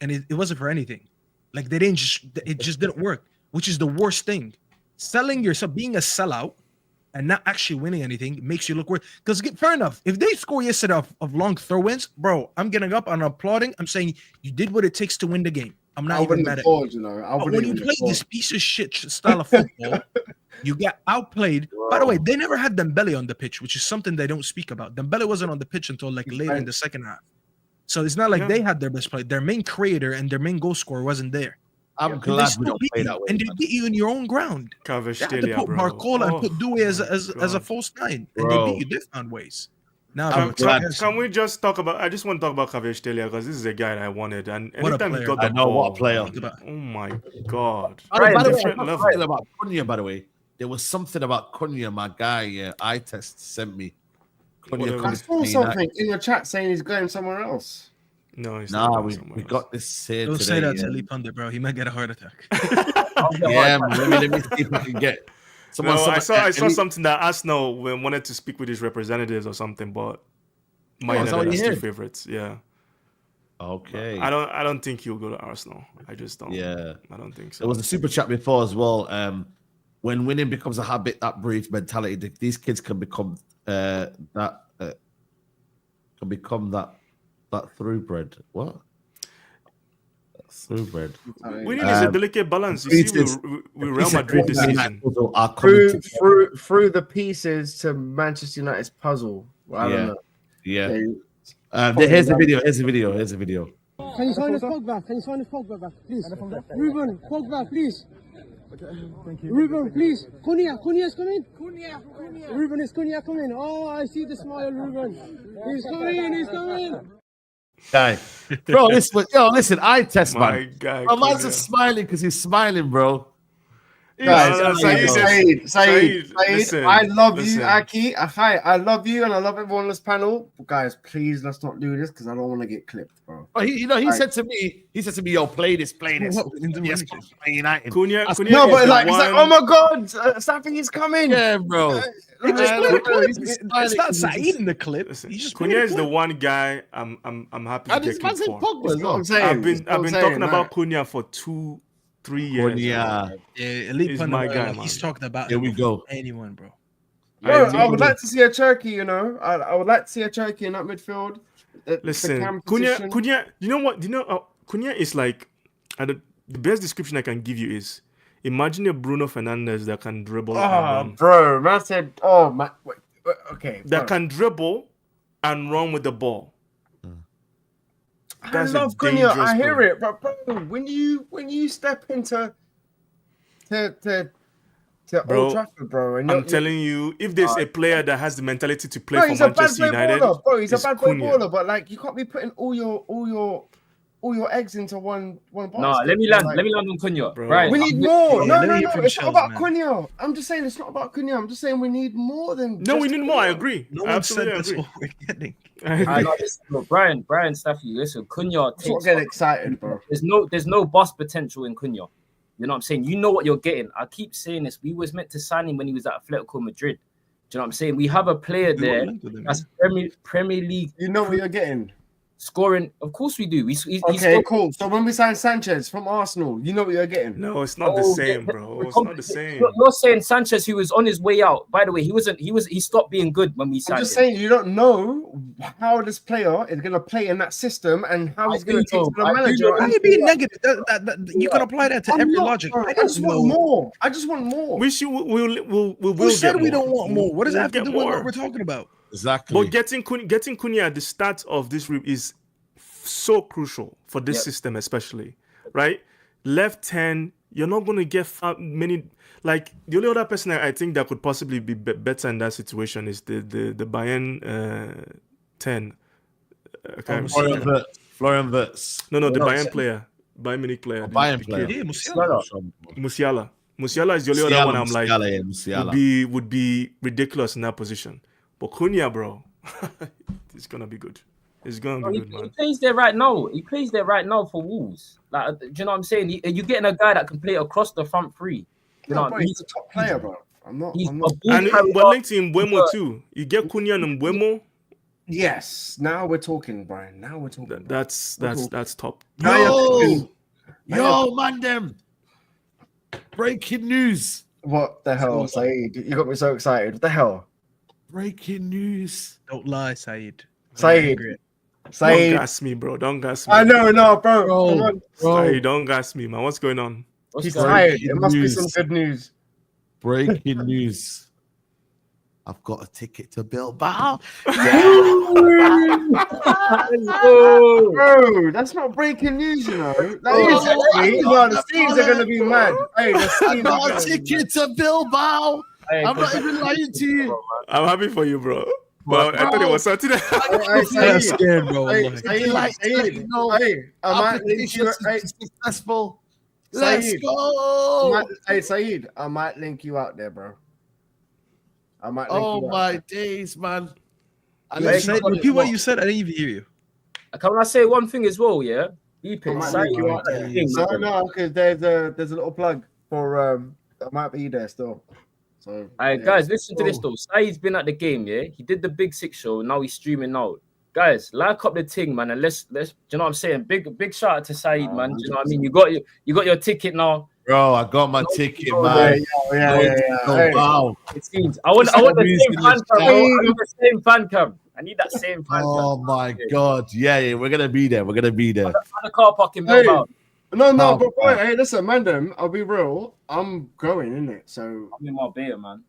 and it wasn't for anything. Like it just didn't work, which is the worst thing. Selling yourself, being a sellout, and not actually winning anything makes you look weird. Because fair enough, if they score yesterday of long throw-ins, bro, I'm getting up and applauding. I'm saying you did what it takes to win the game. I'm not even mad at you. You know, but when you play this piece of shit style of football, you get outplayed. Bro. By the way, they never had Dembele on the pitch, which is something they don't speak about. Dembele wasn't on the pitch until like later in the second half. So it's not like they had their best play. Their main creator and their main goal scorer wasn't there. I'm glad we don't play that way. And they beat you in your own ground. They had to put Barcola and put Doué as a false 9. And they beat you. They found ways. Now, can we just talk about? I just want to talk about Kvaratskhelia because this is a guy that I wanted. And anytime he got the ball, what a player! Oh my god! By the way, about Cunha. By the way, there was something about Cunha. My guy, eye test sent me. I saw something in your chat saying he's going somewhere else. No, we got this here Don't today. say that to Lee Pundit, bro. He might get a heart attack. Let me see if I can get. I saw something that Arsenal wanted to speak with his representatives or something, but my United are still favorites. Yeah. Okay. I don't think he'll go to Arsenal. I just don't. Yeah. I don't think so. There was a super chat before as well. when winning becomes a habit, that breeds mentality. These kids can become that thoroughbred. What? Thoroughbred. Winning is a delicate balance. You see, with Real Madrid this season. Through the pieces to Manchester United's puzzle. Well, I don't know. Yeah. Here's the video. Can you sign this Pogba? Back, please? Ruben, Pogba, please. Thank you. Ruben, please. Cunha's coming. Ruben, is Cunha coming? Oh, I see the smile, Ruben. He's coming. Guy, bro, listen, I test, man. My guy, man's just smiling because he's smiling, bro. Saeed, listen, I love you, Aki. I love you, and I love everyone on this panel. But guys, please, let's not do this because I don't want to get clipped, bro. But he said to me, yo, play this. Yes, play United. Cunha No, but like, it's like, oh my god, Safi is coming. Yeah, bro. It's not Saeed in the clip. Cunha is the one guy I'm happy to get clipped for. I'm saying. I've been talking about Cunha for 2-3 years. Yeah, Elite my guy, he's talking about. Here we go. Anyone, bro. Bro, I would like to see a Turkey. You know, I would like to see a Turkey in that midfield. Listen, Cunha. You know what? Cunha is like, the best description I can give you is, imagine a Bruno Fernandes that can dribble. Bro, man said, okay. That can dribble and run with the ball. I love Cunha. I hear it, but bro, when you step into Old Trafford, bro, and I'm telling you, if there's a player that has the mentality to play for he's a Manchester United, he's a bad boy baller, but like you can't be putting all your eggs into one basket. No, let me land on Cunha. Right. We need more. No, it's not about Cunha. I'm just saying it's not about Cunha. I'm just saying we need more than. No, we need more. I agree. No one said that's what we're getting. Brian Staffy, listen, Cunha takes. Don't get excited, bro. There's no bust potential in Cunha. You know what I'm saying? You know what you're getting. I keep saying this. We was meant to sign him when he was at Atletico Madrid. Do you know what I'm saying? We have a player there that's Premier League. You know what you're getting. Scoring, of course we do. He's cool. So when we sign Sanchez from Arsenal, you know what you're getting. No, it's not the same, bro. It's not the same. You're saying Sanchez, who was on his way out. By the way, he stopped being good when we signed him. I'm just saying you don't know how this player is gonna play in that system and how he's gonna take to the manager. Why are you being negative? You can apply that to every logic. I just want more. Who said we don't want more? What does that have to do with what we're talking about? Exactly. But getting Cunha at the start of this is so crucial for this system, especially, right? Left 10, you're not going to get many. Like, the only other person I think that could possibly be better in that situation is the Bayern 10. Florian Wirtz. No, the Bayern player. Bayern Munich player. Bayern player. Yeah, Musiala. Musiala is the only other one I'm like, would be ridiculous in that position. But Cunha, bro, it's gonna be good. It's gonna be good, man. He plays there right now. He plays there right now for Wolves. Like, do you know what I'm saying? You're getting a guy that can play across the front three. You know, bro, he's a top player, bro. I'm not. And we're linked to Mbeumo too. You get Cunha and Mbeumo. Yes. Now we're talking, Brian. Now we're talking. That's top. Yo, man, them. Breaking news. What the hell, Saeed? You got me so excited. What the hell? Breaking news. Don't lie, Saeed. Saeed. Don't gas me, bro. Don't gas me. I know, bro. Come on, bro. Saeed, don't gas me, man. What's going on? He's tired. It must be some good news. Breaking news. I've got a ticket to Bilbao. Bro, that's not breaking news, you know. The Steams are going to be mad. Hey, I got a ticket to Bilbao. I'm not even lying to you. I'm happy for you, bro. Well, I thought it was something. I'm scared, bro. I might link you. Successful. Let's go. Hey, Saeed, I might link you out there, bro. I might. Oh my days, man! Repeat what you said. I didn't even hear you. Can I say one thing as well? Yeah, because there's a little plug for I might be there still. So, guys, listen to this though. Saeed's been at the game. Yeah, he did the Big Six show. Now he's streaming now. Guys, like up the thing, man, and let's. Do you know what I'm saying? Big shout out to Saeed, man. Do you know what I mean? You got your ticket now. Bro, I got my ticket, man. Hey. Wow. It seems. I want the same fan cam, bro. I need the same fan cam. I need that same fan cam. Oh my God. Yeah, we're gonna be there. We're gonna be there. On the car park in Bilbao. No, Oh, but boy, hey, listen, man, I'll be real. I'm going, innit? So I'm in Marbella, man.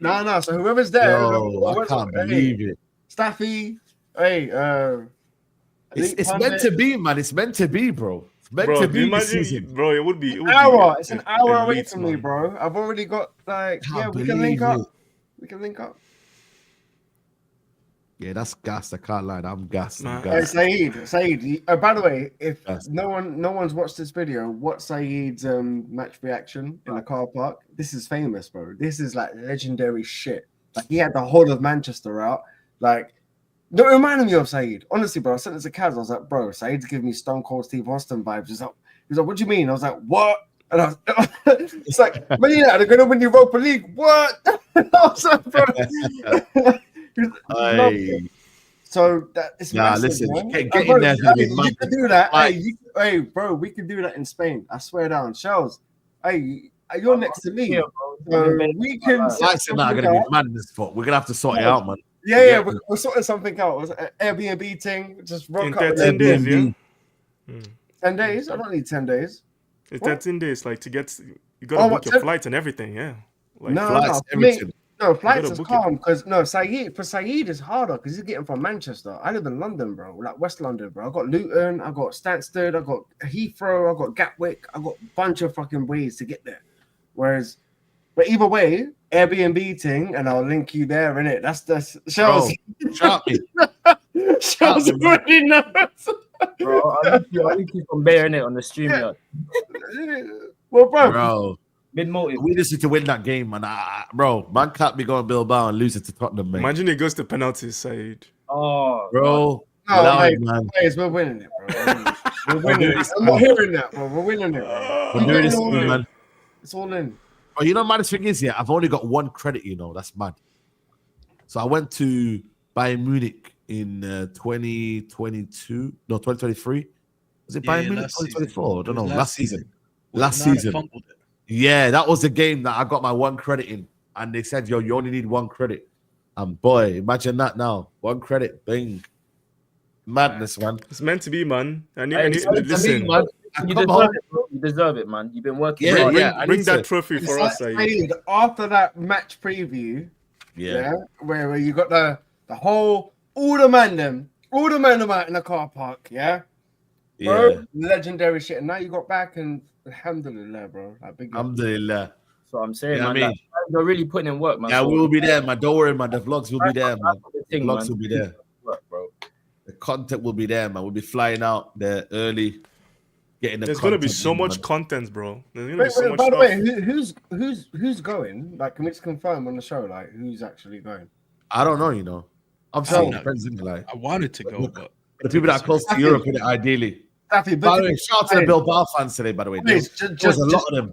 no. So whoever's there, Yo, I can't believe it. Staffy, hey, It's meant to be, man. It's meant to be, bro. It's meant Bro, to do be you this imagine, season. bro? It would be an hour. It's an hour away elite, from me, man. bro. I've already got like, Can't we can link believe up. We can link up. Yeah, that's gas. I can't lie. I'm gassed. I'm Man. Hey, gassed. Saeed. By the way, if Yes. no one's watched this video, watch Saeed's match reaction in the car park. This is famous, bro. This is like legendary shit. Like he had the whole of Manchester out. Like, don't remind me of Saeed. Honestly, bro. I sent it to Kaz. I was like, bro, Saeed's giving me Stone Cold Steve Austin vibes. He's like, what do you mean? I was like, what? And I was, it's like, man, yeah, they're gonna win the Europa League. What? I was like, bro. Hey. So that is massive, listen, man. get Bro, in there. you can do that. Like- Hey, bro, we can do that in Spain. I swear down. Shells, hey, you're next to me. Yeah, bro. So we can. set Lights are not something gonna out. be mad in this spot. We're gonna have to sort it out, man. Yeah, we're sorting something out. It was an Airbnb thing. Just rock In up. 13 days, yeah. Airbnb. 10 days? I don't need 10 days. It's What? 13 days, like to get. You gotta book your 10 flights and everything, yeah. Like, No, Flights, for me- everything. No, flights gotta is book it. calm because Saeed is harder because he's getting from Manchester. I live in London, bro, like West London, bro. I got Luton, I got Stansted, I got Heathrow, I got Gatwick, I got a bunch of fucking ways to get there. But either way, Airbnb thing, and I'll link you there, innit? That's the Shells. Shout me. Shells already knows. Bro, I need you from Bear, innit, on the stream, yeah. Well, bro, Bro, Mid-motive. we just need to win that game, man. Bro, man can't be going Bilbao and losing to Tottenham, mate. imagine it goes to penalties, Saeed. Oh, Bro, no, allow mate, it, man. players, we're winning it, bro. We're winning it. I'm not hearing that, bro. We're winning it, bro. We're doing this thing, man. It's all in. But you know, man, the thing is, yeah, I've only got one credit, you know, that's mad. So I went to Bayern Munich in 2023. Was it Bayern Munich 2024? I don't know. Last season. Yeah, that was the game that I got my one credit in. And they said, yo, you only need one credit. And boy, imagine that now. One credit, bing. Madness, man. It's meant to be, man. I need, Hey, listen. Man. You Come deserve on. it, bro. You deserve it, man. You've been working Yeah, hard. yeah. Bring need that to- trophy for It's us, like Saeed. Saeed, after that match preview, Yeah. where you got the whole all the man out in the car park, yeah, bro, Yeah. legendary shit. And now you got back and alhamdulillah, bro. Like, big up. Alhamdulillah. So I'm saying, Yeah, man, I mean- like, you're really putting in work, man. Yeah, So we will be there, man. Don't worry, man. The vlogs will be there, man. the The thing, vlogs man. will be there. Work, bro. The content will be there, man. We'll be flying out there early, getting the There's gonna be content so in, much man. content, bro. There's gonna be Wait, so much by the stuff. way, who's going? Like, can we just confirm on the show, like, who's actually going? I don't know, you know. I'm I saying don't know. depends, isn't it? Like I wanted to go, but the people that are close to Europe, innit, ideally. Staffy, By the way, but shout out to the Bilbao fans today, by the way. There was a lot of them.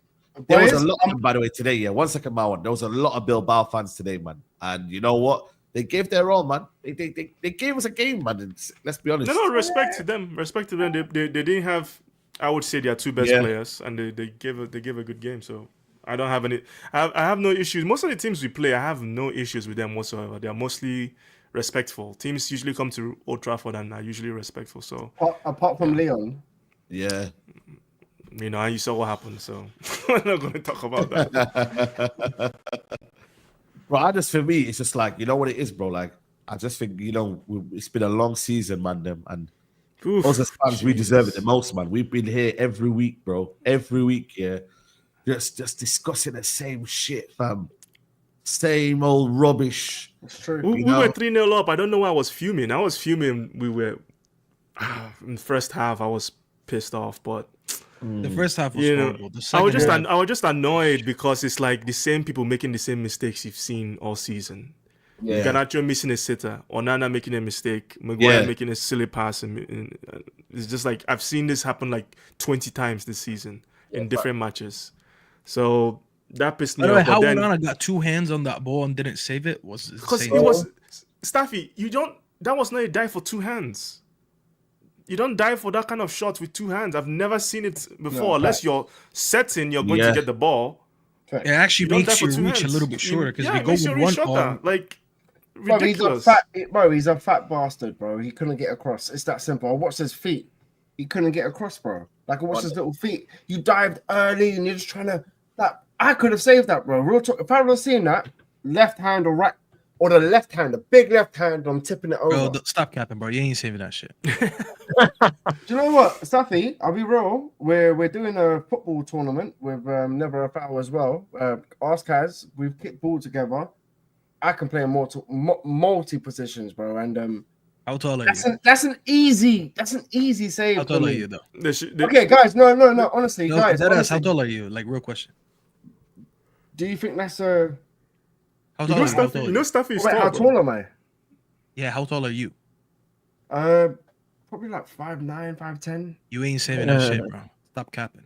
There was a lot of them, by the way, today. Yeah, 1 second, Marwan. There was a lot of Bilbao fans today, man. And you know what? They gave their all, man. They gave us a game, man. And let's be honest. No, respect to them. Respect to them. They didn't have, I would say, their two best players, and they gave a good game. So I don't have any. I have no issues. Most of the teams we play, I have no issues with them whatsoever. They are mostly respectful. Teams usually come to Old Trafford and are usually respectful. So apart from Leon, Yeah. you know, you saw what happened. So we're not going to talk about that. Bro, for me, it's just like, you know what it is, bro? Like, I just think, you know, it's been a long season, man. And Oof, us as fans, we deserve it the most, man. We've been here every week, bro. Every week, yeah. Just discussing the same shit, fam. Same old rubbish. it's true. we were 3-0 up. I don't know why I was fuming. I was fuming. We were in the first half. I was pissed off, but the first half was you know, horrible. The I second was just half, I was just annoyed because it's like the same people making the same mistakes you've seen all season. Yeah. Garnacho missing a sitter, Onana making a mistake, Maguire Yeah. making a silly pass, and it's just like I've seen this happen like 20 times this season in different matches. So that pissed me by the way, off. how But then, Onana got two hands on that ball and didn't save it was because insane. it was Staffy, that was not a dive for two hands. You don't dive for that kind of shot with two hands. I've never seen it before. No, Unless you're setting, you're going to get the ball. It actually You don't makes dive for your two reach a hands. little bit shorter because Yeah, if it you makes go your with reach one shorter. arm, Like, Bro, ridiculous. he's a fat bastard, bro. He couldn't get across. It's that simple. I watched his feet. He couldn't get across, bro. Like, I watched his little feet. You dived early and you're just trying to. That I could have saved that, bro. Real talk. If I would have seen that, left hand or right, or the left hand, the big left hand, I'm tipping it over. bro, stop capping, bro. You ain't saving that shit. Do you know what, Safi? I'll be real. We're doing a football tournament with Never a Foul as well. Ask Kaz. We've kicked ball together. I can play in multi positions, bro. And How tall are you? that's an easy save. How for tall are me. you though? Okay, guys. No. Honestly, No, guys. how Honestly, tall are you? Like, real question. do you think that's a? How You tall know, are you? How Stuffy, tall are you know you? Stuffy is Wait, tall, how bro. tall am I? Yeah, how tall are you? Probably like 5'9", 5'10". You ain't saving that shit, bro. Stop capping.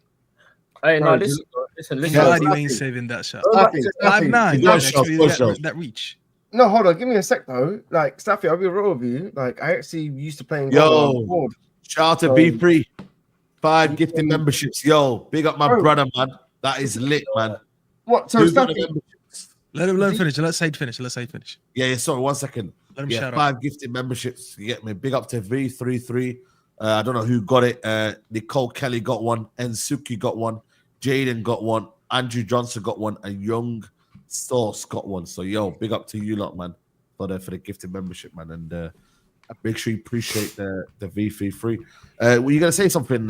Hey, Bro, no, listen. God, you Stuffy. ain't saving that shot. Stuffy. 5'9", Go, yeah, Shot, actually, go, that, Shot. that reach. No, hold on. Give me a sec though. Like Staffy, I'll be real with you. Like I actually used to play in goal Yo. on board. Shout out to So- B3. 5 gifted memberships. Yo, big up my Bro. brother, man. That is lit, man. What? So Who got the Staffy, memberships? Let him finish. Let Saeed finish. Yeah, sorry, 1 second. Let him Yeah, shout 5 gifted memberships. You get me. Big up to V33. I don't know who got it. Nicole Kelly got one. Ensuki got one. Jaden got one. Andrew Johnson got one. And Young Source got one. So, yo, big up to you lot, man, for the gifted membership, man. And make sure you appreciate the V33. Were you going to say something?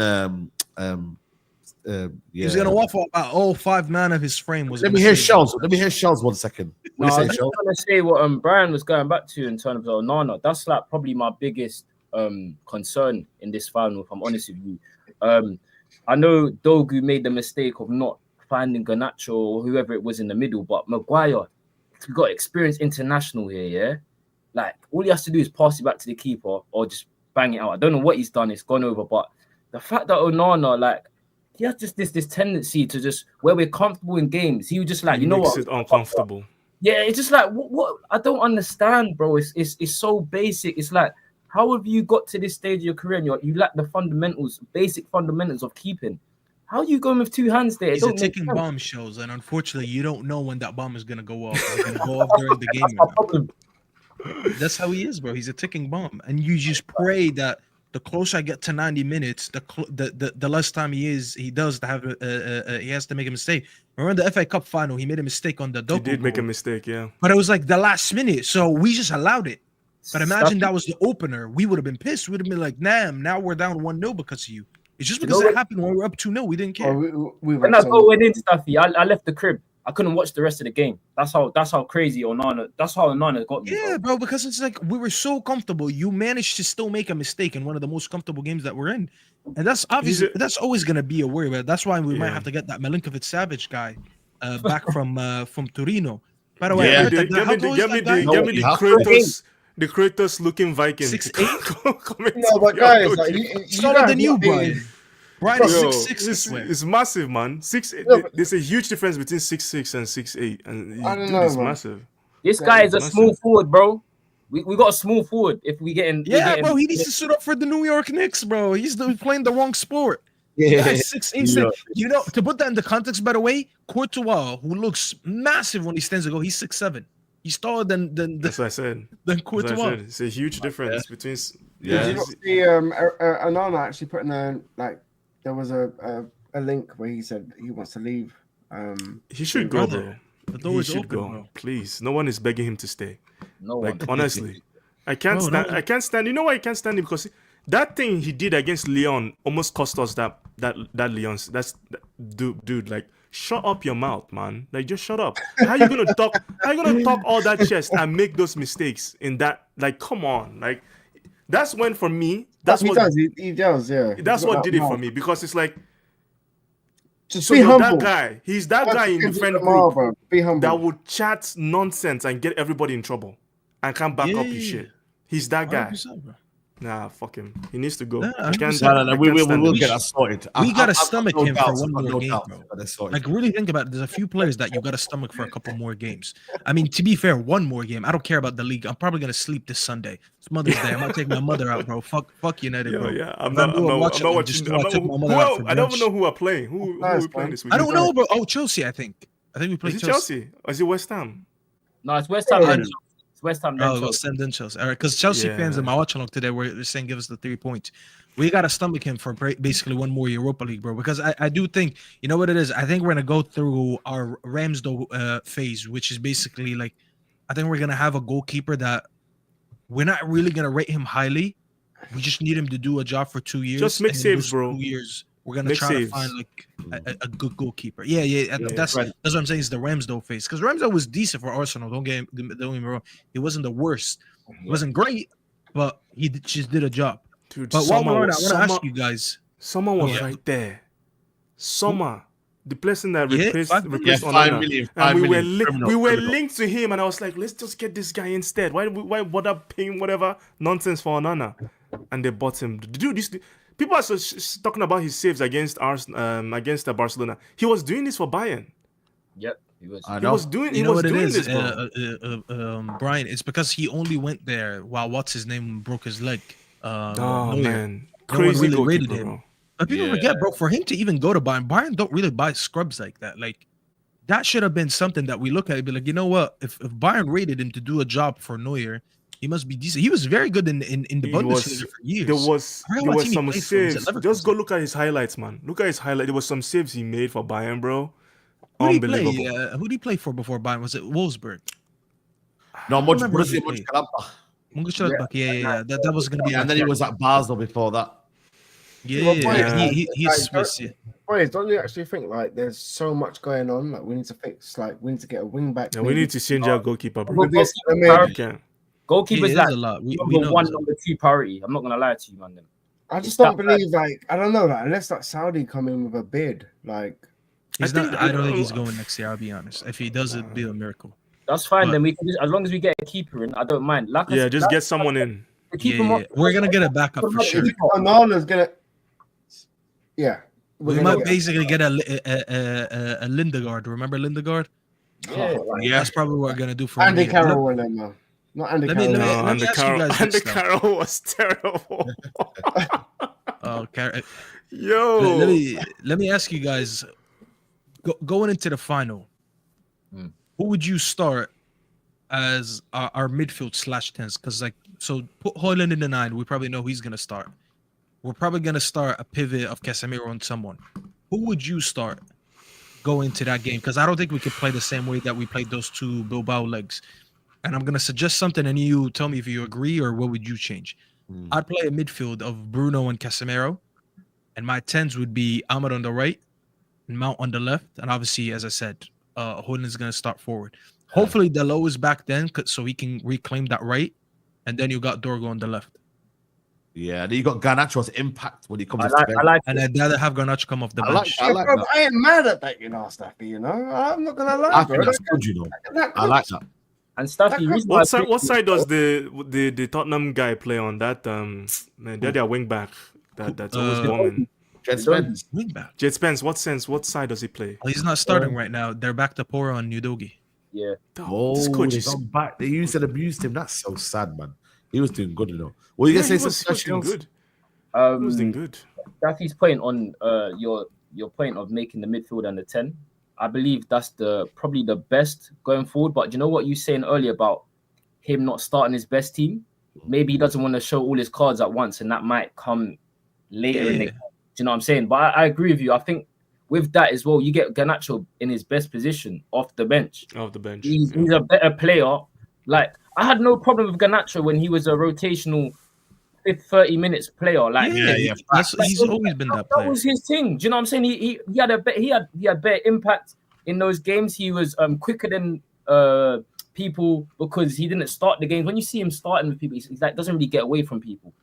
Yeah. He's gonna waffle about all 5'9" of his frame. Was Let me hear Shells. Let me hear Shells 1 second. No, What I do you was say, just Shells? trying to say what Brian was going back to in terms of Onana. That's like probably my biggest concern in this final, if I'm honest with you. I know Dogu made the mistake of not finding Garnacho or whoever it was in the middle, but Maguire, he got experienced international here, yeah? Like, all he has to do is pass it back to the keeper or just bang it out. I don't know what he's done, it's gone over, but the fact that Onana, like, he has just this tendency to just, where we're comfortable in games, he was just like, He you know makes what? it uncomfortable. Yeah, it's just like, what? I don't understand, bro. It's so basic. It's like, how have you got to this stage of your career and you lack the fundamentals, basic fundamentals of keeping? How are you going with two hands there? He's a ticking bomb, shows, and unfortunately, you don't know when that bomb is gonna go off. Is it gonna go off during the game? That's my problem. That's how he is, bro. He's a ticking bomb, and you just pray that the closer I get to 90 minutes, the less time he does to have he has to make a mistake. Remember the FA Cup final? He made a mistake on the Doku He did make a goal, mistake, yeah. but it was like the last minute, so we just allowed it. But imagine that was the opener, we would have been pissed. We'd have been like, "Damn, now we're down 1-0 because of you." It's just because it happened when we were up 2-0. We didn't care. When I go in Stuffy, I left the crib. I couldn't watch the rest of the game. That's how crazy Onana. That's how Onana got me. Yeah, bro, because it's like we were so comfortable. You managed to still make a mistake in one of the most comfortable games that we're in, and that's obviously that's always gonna be a worry. But that's why we might have to get that Milinkovic Savage guy back from Torino. By the way, Yeah. Get me the Kratos looking Viking. 6'8". No, but guys, like, taller than you, Brian. Brian is Yo, 6'6". it's massive, man. No, but- There's a huge difference between 6'6" and 6'8", and I don't dude know, is man. massive. This guy is a Massive. small forward, bro. We got a small forward. If we get in, Yeah, bro, he needs to suit up for the New York Knicks, bro. He's playing the wrong sport. Yeah. Guy's 6'8". You know, to put that into context, by the way, Courtois, who looks massive when he stands to go, he's 6'7". He's taller than That's what I said. than Courtois. It's a huge difference between. Did Yeah, you not see Onana actually putting there was a link where he said he wants to leave. he should go, Brother, bro. the door He is should open, go. bro. Please, no one is begging him to stay. No Like one. honestly, I can't Bro, stand. no. I can't stand. You know why I can't stand him? Because that thing he did against Leon almost cost us that Leon's. Dude. Like, shut up your mouth, man. Like, just shut up. How you gonna talk? How you gonna talk all that chest and make those mistakes in that? Like, come on. Like, that's when for me. That's he what does. He does. Yeah. That's He's what got did that it for mouth. me, because it's like, Just so be you're humble. that guy. He's that That's guy in the Kendrick friend Lamar, group bro. Be humble. that would chat nonsense and get everybody in trouble and can't back up his Yeah. shit. He's that guy. 100%, bro. Nah, fuck him. He needs to go. Nah, I can't, No. I We can't stand will it. get that sorted. We gotta I've got stomach no him for doubts, one I've got more no game, doubts. bro. I've got that sorted. Like, really think about it. There's a few players that you got to stomach for a couple more games. I mean, to be fair, one more game. I don't care about the league. I'm probably gonna sleep this Sunday. It's Mother's Day. I might take my mother out, bro. Fuck United, bro. Yeah, I'm If not doing watching. watch-along, I'm not just watching. know I took my mother out for I don't brunch. even know who are playing. Who are we playing this week? I don't know, bro. Oh, Chelsea, I think. I think we Is played it Chelsea or is it West Ham? No, it's West Ham. Yeah. Then Chelsea. It's West Ham. Then Oh, Chelsea. well, send in Chelsea. All right, because Chelsea fans in my watch along today were saying give us the 3 points. We got to stomach him for basically one more Europa League, bro. Because I do think, you know what it is? I think we're going to go through our Ramsdale phase, which is basically like, I think we're going to have a goalkeeper that we're not really going to rate him highly. We just need him to do a job for 2 years. Just make and in saves, those bro. 2 years, we're going to Make try saves. to find like a good goalkeeper. Yeah. That's right. what I'm saying is the Ramsdale phase. Because Ramsdale was decent for Arsenal. Don't get me wrong. He wasn't the worst. He wasn't great, but he just did a job. Dude, But while we're on, I want to ask you guys. Someone was Yeah. right there. Summer, the person that Yeah, replaced 5 million. replaced 5 Onana. million, And 5 we were million. Criminal, we were criminal. linked to him, and I was like, let's just get this guy instead. Why bother paying whatever nonsense for Onana? And they bought him. Dude, people are talking about his saves against Barcelona. He was doing this for Bayern. Yep, he was. I He know. was doing. He You know was what it doing is, this, bro. Brian? It's because he only went there while what's his name broke his leg. Oh Neuer. man, No one crazy really rated goalkeeper, him. bro. But people forget, bro. For him to even go to Bayern don't really buy scrubs like that. Like that should have been something that we look at and be like, you know what? If Bayern rated him to do a job for Neuer, he must be decent. He was very good in the Bundesliga for years. There was I forgot what team he some played for. Was it saves. Leverkusen? Just go look at his highlights, man. Look at his highlight. There was some saves he made for Bayern, bro. Who did he play? Unbelievable. Who did he play for before Bayern? Was it Wolfsburg? No, much remember Borussia who he Mönchengladbach. Mönchengladbach. Yeah. That was gonna be. And then he was at Basel before that. He's Swiss. Yeah. Boys, don't you actually think like there's so much going on? Like we need to fix, like we need to get a wing back. Yeah, we need to change our goalkeeper, bro. With this, I mean, We can't. Goalkeeper's It is like a lot. We number know one, this. number two priority. I'm not gonna lie to you, man. I just It's don't that believe, like, I don't know, like, unless like Saudi come in with a bid, like, I don't think he's uh, going next year. I'll be honest. If he does, it'd be a miracle. That's fine. But- Then we can just, as long as we get a keeper in, I don't mind. Like I Yeah, said, just get someone in. keep him up. We're gonna get a backup for sure. Onana's gonna, yeah, We gonna might get- basically get a Lindegaard. Remember Lindegaard? Yeah. Yeah. That's probably what we're gonna do for Andy him. Carroll and them, man. Not Andy Let me- Carroll. let me- No, let and me the ask you guys Carroll, and the next, though. Carroll was terrible. Okay. Yo, Let me ask you guys. Going into the final, who would you start as our midfield /10s? Because so put Højlund in the 9. We probably know he's gonna start. We're probably gonna start a pivot of Casemiro on someone. Who would you start going into that game? Because I don't think we could play the same way that we played those 2 Bilbao legs. And I'm gonna suggest something, and you tell me if you agree or what would you change. I'd play a midfield of Bruno and Casemiro, and my 10s would be Ahmad on the right, and Mount on the left, and obviously, as I said, Højlund is gonna start forward. Hopefully, Delo is back then, so he can reclaim that right, and then you got Dorgo on the left. Yeah, then you got Garnacho's impact when he comes. I like And I'd rather have Garnacho come off the I like bench. that. Bro, I ain't mad at that, you know, Staffy, you know. I'm not gonna lie, I bro. think that's good, you know. I like that. and Staffy. what side does the Tottenham guy play on? That man, they're their wing back. That's always bombing. Jet Spence. Wing back. Jet Spence, what side does he play? Well, he's not starting right now. They're back to Pora on Udogi. Yeah. Oh, This coach they is gone back. They used and abused him. That's so sad, man. He was doing good, you know. Well, you yeah, can say he was doing suggestions. good. He was doing Um, good. Staffy's point on your point of making the midfield and the 10. I believe that's probably the best going forward. But you know what you were saying earlier about him not starting his best team? Maybe he doesn't want to show all his cards at once, and that might come later in the game. Do you know what I'm saying? But I agree with you. I think with that as well, you get Garnacho in his best position off the bench. Off the bench. He's a better player. Like, I had no problem with Garnacho when he was a rotational 30 minutes player. Like, He's always been that player. That was his thing. Do you know what I'm saying? He had better impact in those games. He was quicker than people because he didn't start the games. When you see him starting with people, he's like doesn't really get away from people.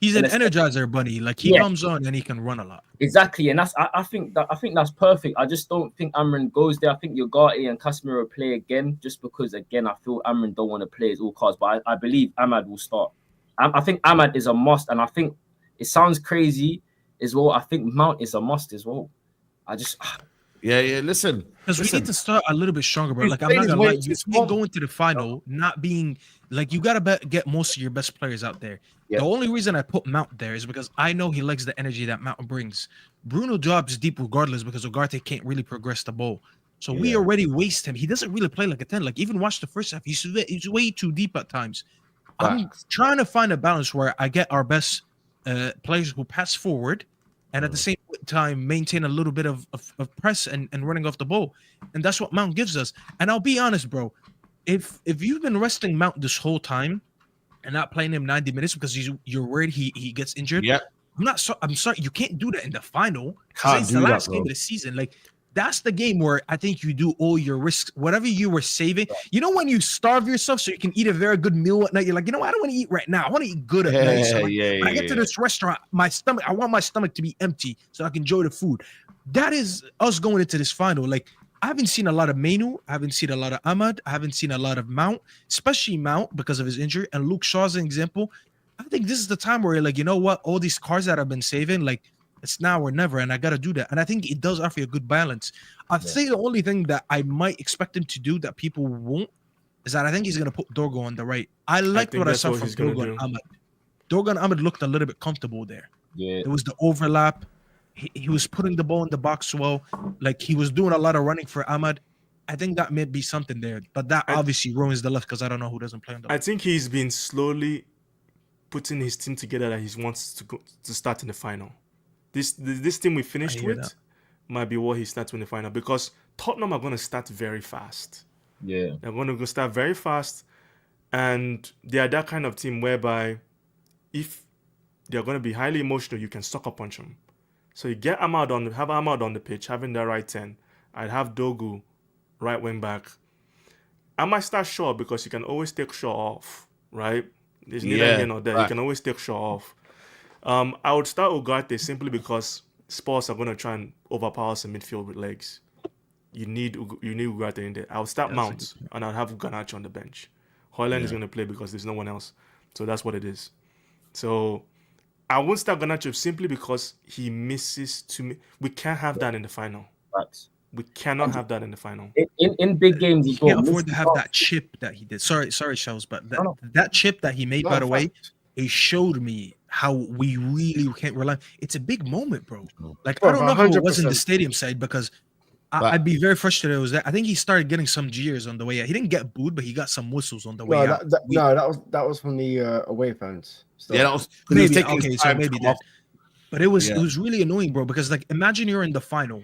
He's an energizer bunny. Like he comes on and he can run a lot. Exactly, and I think that's perfect. I just don't think Amrin goes there. I think Ugarte and Casemiro play again, just because again I feel Amrin don't want to play his all cards. But I believe Ahmad will start. I think Ahmad is a must, and I think it sounds crazy as well. I think Mount is a must as well. Yeah. Listen, because we need to start a little bit stronger, bro. He's Like I'm not played gonna his lie, way you too can't small. go into the final not being like you gotta get most of your best players out there. Yeah. The only reason I put Mount there is because I know he likes the energy that Mount brings. Bruno drops deep regardless because Ugarte can't really progress the ball. So we already waste him. He doesn't really play like a 10. Like even watch the first half, he's way too deep at times. I'm trying to find a balance where I get our best players who pass forward and at the same time maintain a little bit of press and running off the ball. And that's what Mount gives us. And I'll be honest, bro, if you've been resting Mount this whole time and not playing him 90 minutes because you're worried he gets injured, I'm sorry, you can't do that in the final. It's the last game of the season. Like that's the game where I think you do all your risks, whatever you were saving. You know, when you starve yourself so you can eat a very good meal at night, you're like, you know, I don't want to eat right now. I want to eat good at night. So when I get to this restaurant, I want my stomach to be empty so I can enjoy the food. That is us going into this final. Like, I haven't seen a lot of Mainu. I haven't seen a lot of Ahmad. I haven't seen a lot of Mount, especially Mount because of his injury. And Luke Shaw's an example. I think this is the time where you're like, you know what? All these cars that I've been saving, like, it's now or never, and I got to do that. And I think it does offer you a good balance. I think the only thing that I might expect him to do that people won't is that I think he's going to put Dorgo on the right. I liked what I saw from Dorgo and Ahmad. Dorgo and Ahmad looked a little bit comfortable there. Yeah. There was the overlap. He was putting the ball in the box well. Like, he was doing a lot of running for Ahmad. I think that may be something there. But that obviously ruins the left because I don't know who doesn't play on the left. I think he's been slowly putting his team together that he wants to start in the final. This team we finished with might be what he starts in the final because Tottenham are going to start very fast. Yeah. They're going to start very fast, and they are that kind of team whereby if they're going to be highly emotional, you can sucker punch them. So you have Ahmad on the pitch, having that right 10. I'd have Dogu, right wing back. I might start Shaw because you can always take Shaw off, right? There's neither here nor there. Right. You can always take Shaw off. I would start Ugarte simply because Spurs are going to try and overpower us in midfield with legs. You need Ugarte in there. I'll start Mount and I'll have Garnacho on the bench. Højlund is going to play because there's no one else. So that's what it is. So I won't start Garnacho simply because he misses to me. We can't have that in the final. Facts. We cannot have that in the final. In big games, you can't afford to have that chip that he did. Sorry, Shells, but that chip that he made, by the way, it showed me how we really can't rely. It's a big moment, bro. Like, I don't know how it was in the stadium side because I'd be very frustrated. I think he started getting some jeers on the way out. He didn't get booed, but he got some whistles on the way out. That was from the away fans. So. Yeah, that was maybe okay. So maybe that. But it was really annoying, bro. Because like, imagine you're in the final,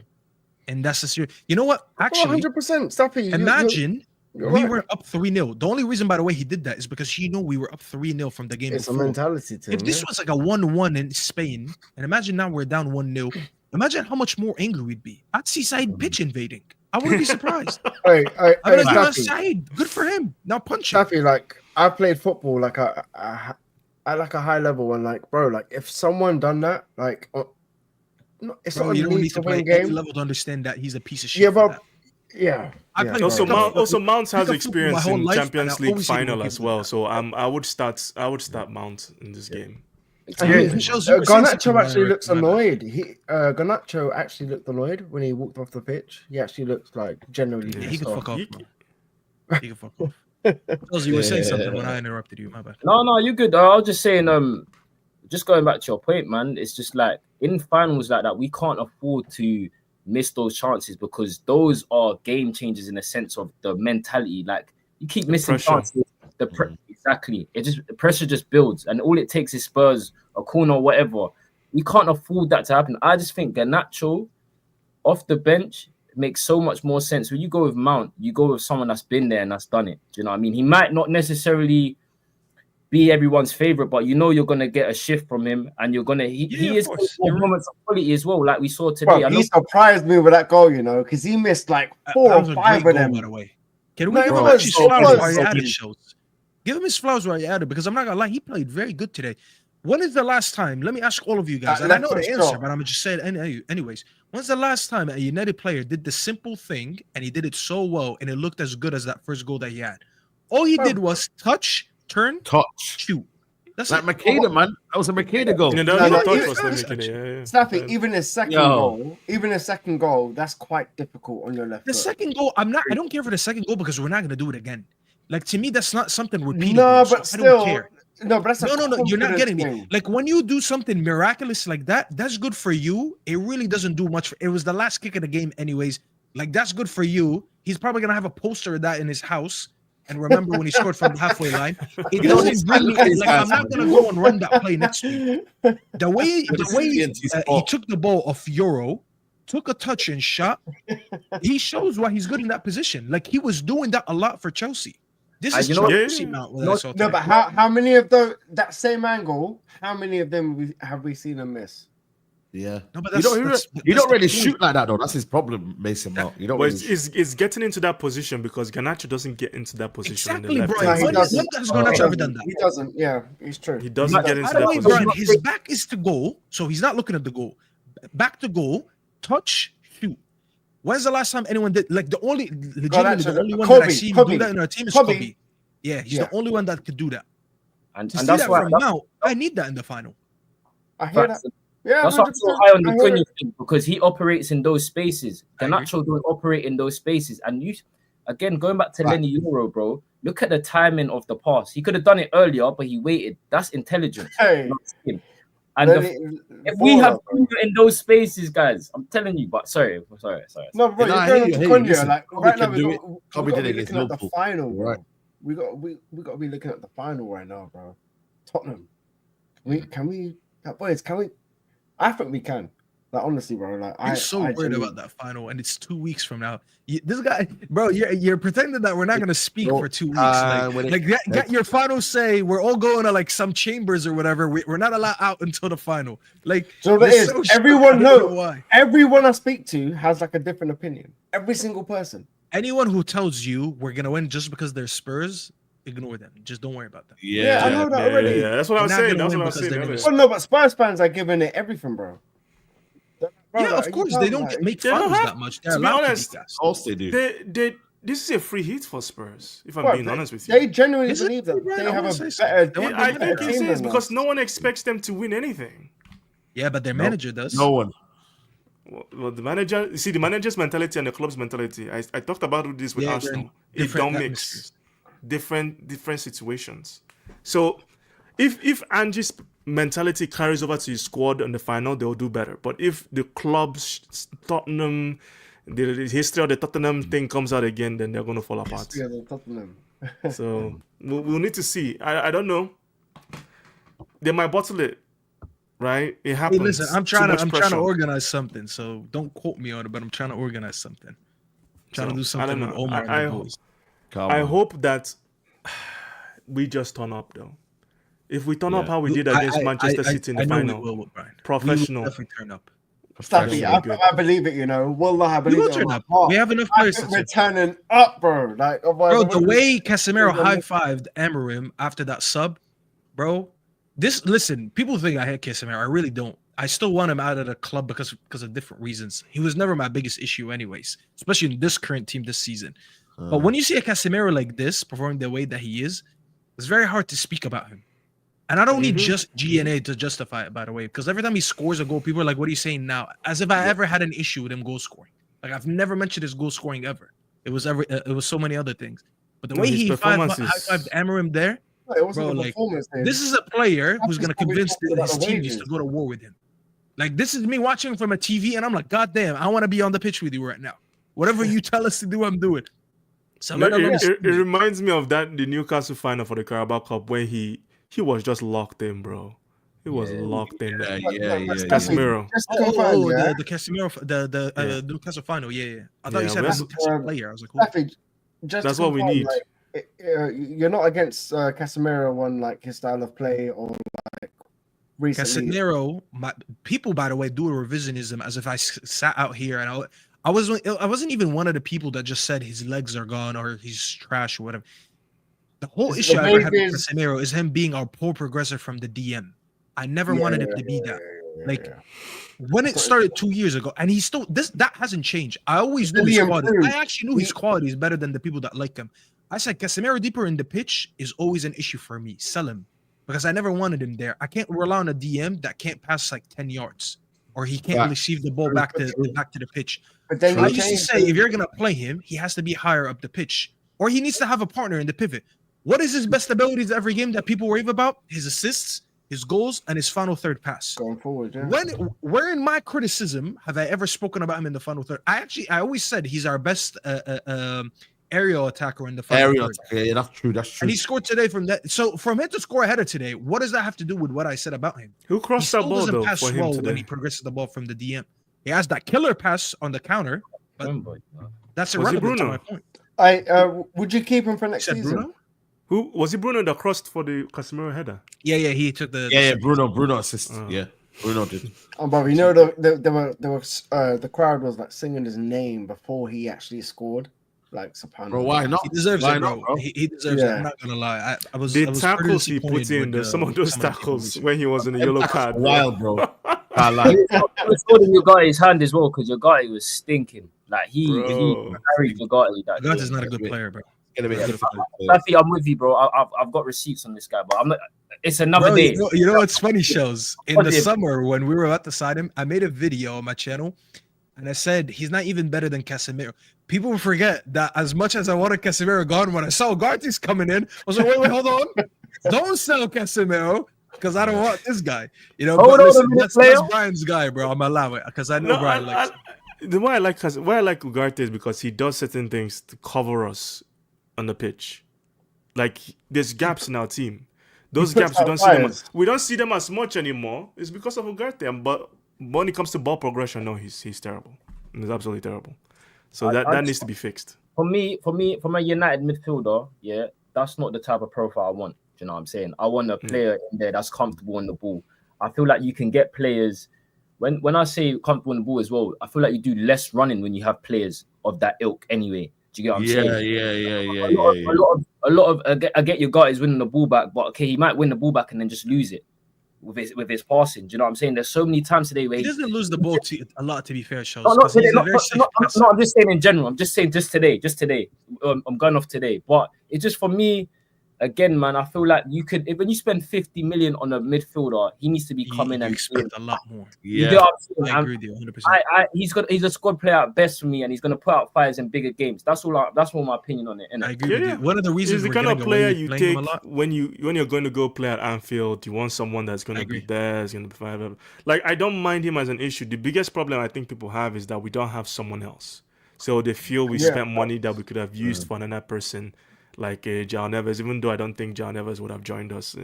and that's the serious. You know what? Actually, 100%. Stop it. Imagine. We were up 3-0. The only reason, by the way, he did that is because he knew we were up 3-0 from the game before. It's a mentality to him. If this was like a 1-1 in Spain, and imagine now we're down 1-0, imagine how much more angry we'd be. I'd see Saeed pitch invading. I wouldn't be surprised. Hey, I'm like, Saeed, good for him. Now punch him. Staffy, like, I played football like at like a high level, and like, bro, like if someone done that, like, it's not you don't need to play at any level to understand that he's a piece of shit. Yeah, but Also, Mount has experience in Champions League final as well, so I would start Mount in this game. Garnacho actually looks annoyed. Garnacho actually looked annoyed when he walked off the pitch. He actually looked like generally. Yeah, he could fuck off. He could fuck off. You were saying something when I interrupted you. My bad. No, you're good. I was just saying, just going back to your point, man. It's just like in finals like that, we can't afford to miss those chances because those are game changers in the sense of the mentality. Like, you keep missing chances. Exactly. The pressure just builds, and all it takes is Spurs, a corner, or whatever. We can't afford that to happen. I just think Garnacho off the bench makes so much more sense. When you go with Mount, you go with someone that's been there and that's done it. Do you know what I mean? He might not necessarily be everyone's favorite, but you know you're gonna get a shift from him, and you're gonna he is moments of quality as well, like we saw today. Bro, he surprised me with that goal, you know, because he missed like 4 or 5 of them. By the way, can we give him his flowers while you're at it, shows? Give him his flowers while you're at it, because I'm not gonna lie, he played very good today. When is the last time? Let me ask all of you guys, and I know the answer, but I'm gonna just say it anyways. When's the last time a United player did the simple thing and he did it so well and it looked as good as that first goal that he had? All he did was touch, turn, shoot. That's Like it. Makeda, man. That was a Makeda goal. Yeah, No, that no, was even- touch was like yeah. Snappy, even a second Yo. goal, that's quite difficult on your left The foot. second goal, I don't care for the second goal because we're not gonna do it again. Like to me, that's not something repeatable. No, so but I still, don't care. no, but that's a No, you're not confidence getting me. thing. Like when you do something miraculous like that, that's good for you. It really doesn't do much. It was the last kick of the game, anyways. Like that's good for you. He's probably gonna have a poster of that in his house. And remember when he scored from the halfway line, it You know, doesn't he's bring me. got his Like I'm hands, not man. gonna go and run that play next week. The way he took the ball off Euro, took a touch and shot, he shows why he's good in that position. Like he was doing that a lot for Chelsea. This is you know- Chelsea now. No, but how many of those that same angle? How many of them have we seen him miss? Yeah. No, but You don't that's really the point. shoot like that, though. That's his problem, Mason Mount. You don't But really it's getting into that position because Garnacho doesn't get into that position. Exactly, on the bro. left he hand doesn't. When has Garnacho ever done that? He doesn't. Yeah, it's true. He doesn't get into By the that way, position. Brian, his back is to goal, so he's not looking at the goal. Back to goal, touch, shoot. When's the last time anyone did like the only legitimately the only one that I see him do that in our team is Kobe. Yeah, he's the only one that could do that. And To see that's that why from Mount, I need that in the final. I hear that. Yeah, that's why I'm 100%. so high on the I hear Cunha it. thing because he operates in those spaces. I agree. Garnacho don't operate in those spaces. And you, again, going back to Right. Lenny Euro, bro, look at the timing of the pass. He could have done it earlier, but he waited. That's intelligence. Hey, not skill. And if we have Cunha in those spaces, guys, I'm telling you. But sorry. No, bro, No, I you're hear going you, to I hear you. Cunha. Listen, Like Kobe right now, can we do got, it. we Kobe got to did it be against looking at the Liverpool. final, bro. Right. We got to be looking at the final right now, bro. Tottenham. Can we? Boys, can we? I think we can. Like honestly, bro. Like I'm so worried about that final, and it's 2 weeks from now. This guy, bro, you're pretending that we're not gonna speak for 2 weeks. Get your final say. We're all going to like some chambers or whatever. We're not allowed out until the final. Like, So that is everyone knows knows. Everyone I speak to has like a different opinion. Every single person. Anyone who tells you we're gonna win just because they're Spurs, ignore them. Just don't worry about them. Yeah, I know that already. Yeah, that's what I was You're not saying. gonna That's win what I was because saying. they're earlier. Well, no, but Spurs fans are giving it everything, bro. Bro, Yeah, like, of course they don't make They don't finals have- that much. They're to be allowed honest, to be gassed. Of course they do. This is a free hit for Spurs, if I'm Bro, being honest with you. They genuinely Is it? believe that Right, they I have wanna a say so. better. They want- I they think better it team is than because us. no one expects them to win anything. Yeah, but their manager does. No one. Well, the manager, you see, the manager's mentality and the club's mentality. I talked about this with Yeah, Arsenal. It different don't mix different situations. So, if Angie's mentality carries over to his squad in the final, they'll do better. But if the club's Tottenham, the history of the Tottenham thing comes out again, then they're going to fall apart. Yeah, they're Tottenham. So we'll need to see. I don't know. They might bottle it, right? It Hey, happens. listen, I'm Too trying much to pressure. organize something, so don't quote me on it. But I'm trying to organize something. Trying to do So, I don't something with know. Omar and the boys. I hope that we just turn up, though. If we turn up how we did against Manchester City in the know final, we will, Brian. professional. We will definitely turn up. Staffy, I believe it. You know, wallah, I believe will it. turn on my up. heart. We have enough I players think to we're turn turning up, bro. Like, Bro, the way Casemiro high-fived Amorim after that sub, bro. Listen, people think I hate Casemiro. I really don't. I still want him out of the club because of different reasons. He was never my biggest issue anyways, especially in this current team this season. But when you see a Casemiro like this performing the way that he is, it's very hard to speak about him. And I don't need just GNA to justify it, by the way, because every time he scores a goal, people are like, what are you saying now? As if I ever had an issue with him goal scoring. Like, I've never mentioned his goal scoring ever. It was so many other things. But the way he high-fived Amorim there, bro, like, this is a player who's going to convince his teammates to go to war with him. Like, this is me watching from a TV, and I'm like, God damn, I want to be on the pitch with you right now. Whatever you tell us to do, I'm doing. So it reminds me of the Newcastle final for the Carabao Cup where he was just locked in, bro. He was locked in. Casemiro. The Casemiro, the Newcastle final. Yeah. I thought you said that's a player. I was like, oh. That's what we need. Like, you're not against Casemiro on like his style of play or like recently. Casemiro, people, by the way, do a revisionism as if I sat out here and I wasn't even one of the people that just said his legs are gone or he's trash or whatever. The whole issue I ever had with Casemiro is him being our poor progressor from the DM. I never wanted him to be that. When it started 2 years ago, and he's still that hasn't changed. I always knew his quality. I actually knew his quality is better than the people that like him. I said Casemiro deeper in the pitch is always an issue for me. Sell him. because I never wanted him there. I can't rely on a DM that can't pass like 10 yards or he can't receive the ball back to the pitch. But then I used to say, if you're gonna play him, he has to be higher up the pitch, or he needs to have a partner in the pivot. What is his best abilities every game that people rave about? His assists, his goals, and his final third pass. Going forward, yeah. Where in my criticism have I ever spoken about him in the final third? I always said he's our best aerial attacker in the final third. Yeah, that's true. That's true. And he scored today from that. So from him to score a header today, what does that have to do with what I said about him? Who crossed that ball though pass for him today? when he progresses the ball from the DM. He has that killer pass on the counter, but that's irrelevant to my point. Would you keep him for next season? Bruno? Who was it? Bruno that crossed for the Casemiro header? Yeah, he took the. Yeah, Bruno assisted. Yeah, Bruno did. Oh, but you know the crowd was like singing his name before he actually scored. Like Soprano. Bro, why not? He deserves why it, bro. Not, bro? He deserves it. I'm not gonna lie. I was the I was tackles he put in, some of those tackles when he was in the yellow card. Wild, bro. I like. He was holding your guy's hand as well because your guy was stinking. Like he carried your guy. That is not a good player, bro. I think I'm with you, bro. I've got receipts on this guy, but I'm not. It's another day. You know what's funny, shows in the summer when we were about to sign him, I made a video on my channel, and I said he's not even better than Casemiro. People forget that as much as I wanted Casemiro gone, when I saw Ugarte coming in, I was like, wait, hold on, don't sell Casemiro because I don't want this guy. You know, but listen, that's Brian's guy, bro. I'm allowing it because I know Brian likes it. The why I like Ugarte is because he does certain things to cover us on the pitch. Like there's gaps in our team. Those gaps we don't see them as much anymore. It's because of Ugarte. But when it comes to ball progression, no, he's terrible. He's absolutely terrible. So that needs to be fixed. For me, from a United midfielder, yeah, that's not the type of profile I want. Do you know what I'm saying? I want a player in there that's comfortable on the ball. I feel like you can get players. When I say comfortable on the ball as well, I feel like you do less running when you have players of that ilk anyway. Do you get what I'm saying? A lot of I get your guy is winning the ball back, but okay, he might win the ball back and then just lose it with his passing. Do you know what I'm saying? There's so many times today where he doesn't lose the ball a lot, to be fair, Shows. I'm just saying in general. I'm just saying just today. I'm going off today, but it's just for me. Again, man, I feel like you could when you spend 50 million on a midfielder, he needs to be coming and expect a lot more. Yeah, you know I agree with you 100%. He's a squad player at best for me, and he's gonna put out fires in bigger games. That's all my opinion on it. I agree with you. One of the reasons he's the kind of player you take when you're going to go play at Anfield. You want someone that's going to be there, is going to provide. Like I don't mind him as an issue. The biggest problem I think people have is that we don't have someone else, so they feel we spent money that we could have used for another person. Like João Neves, even though I don't think João Neves would have joined us,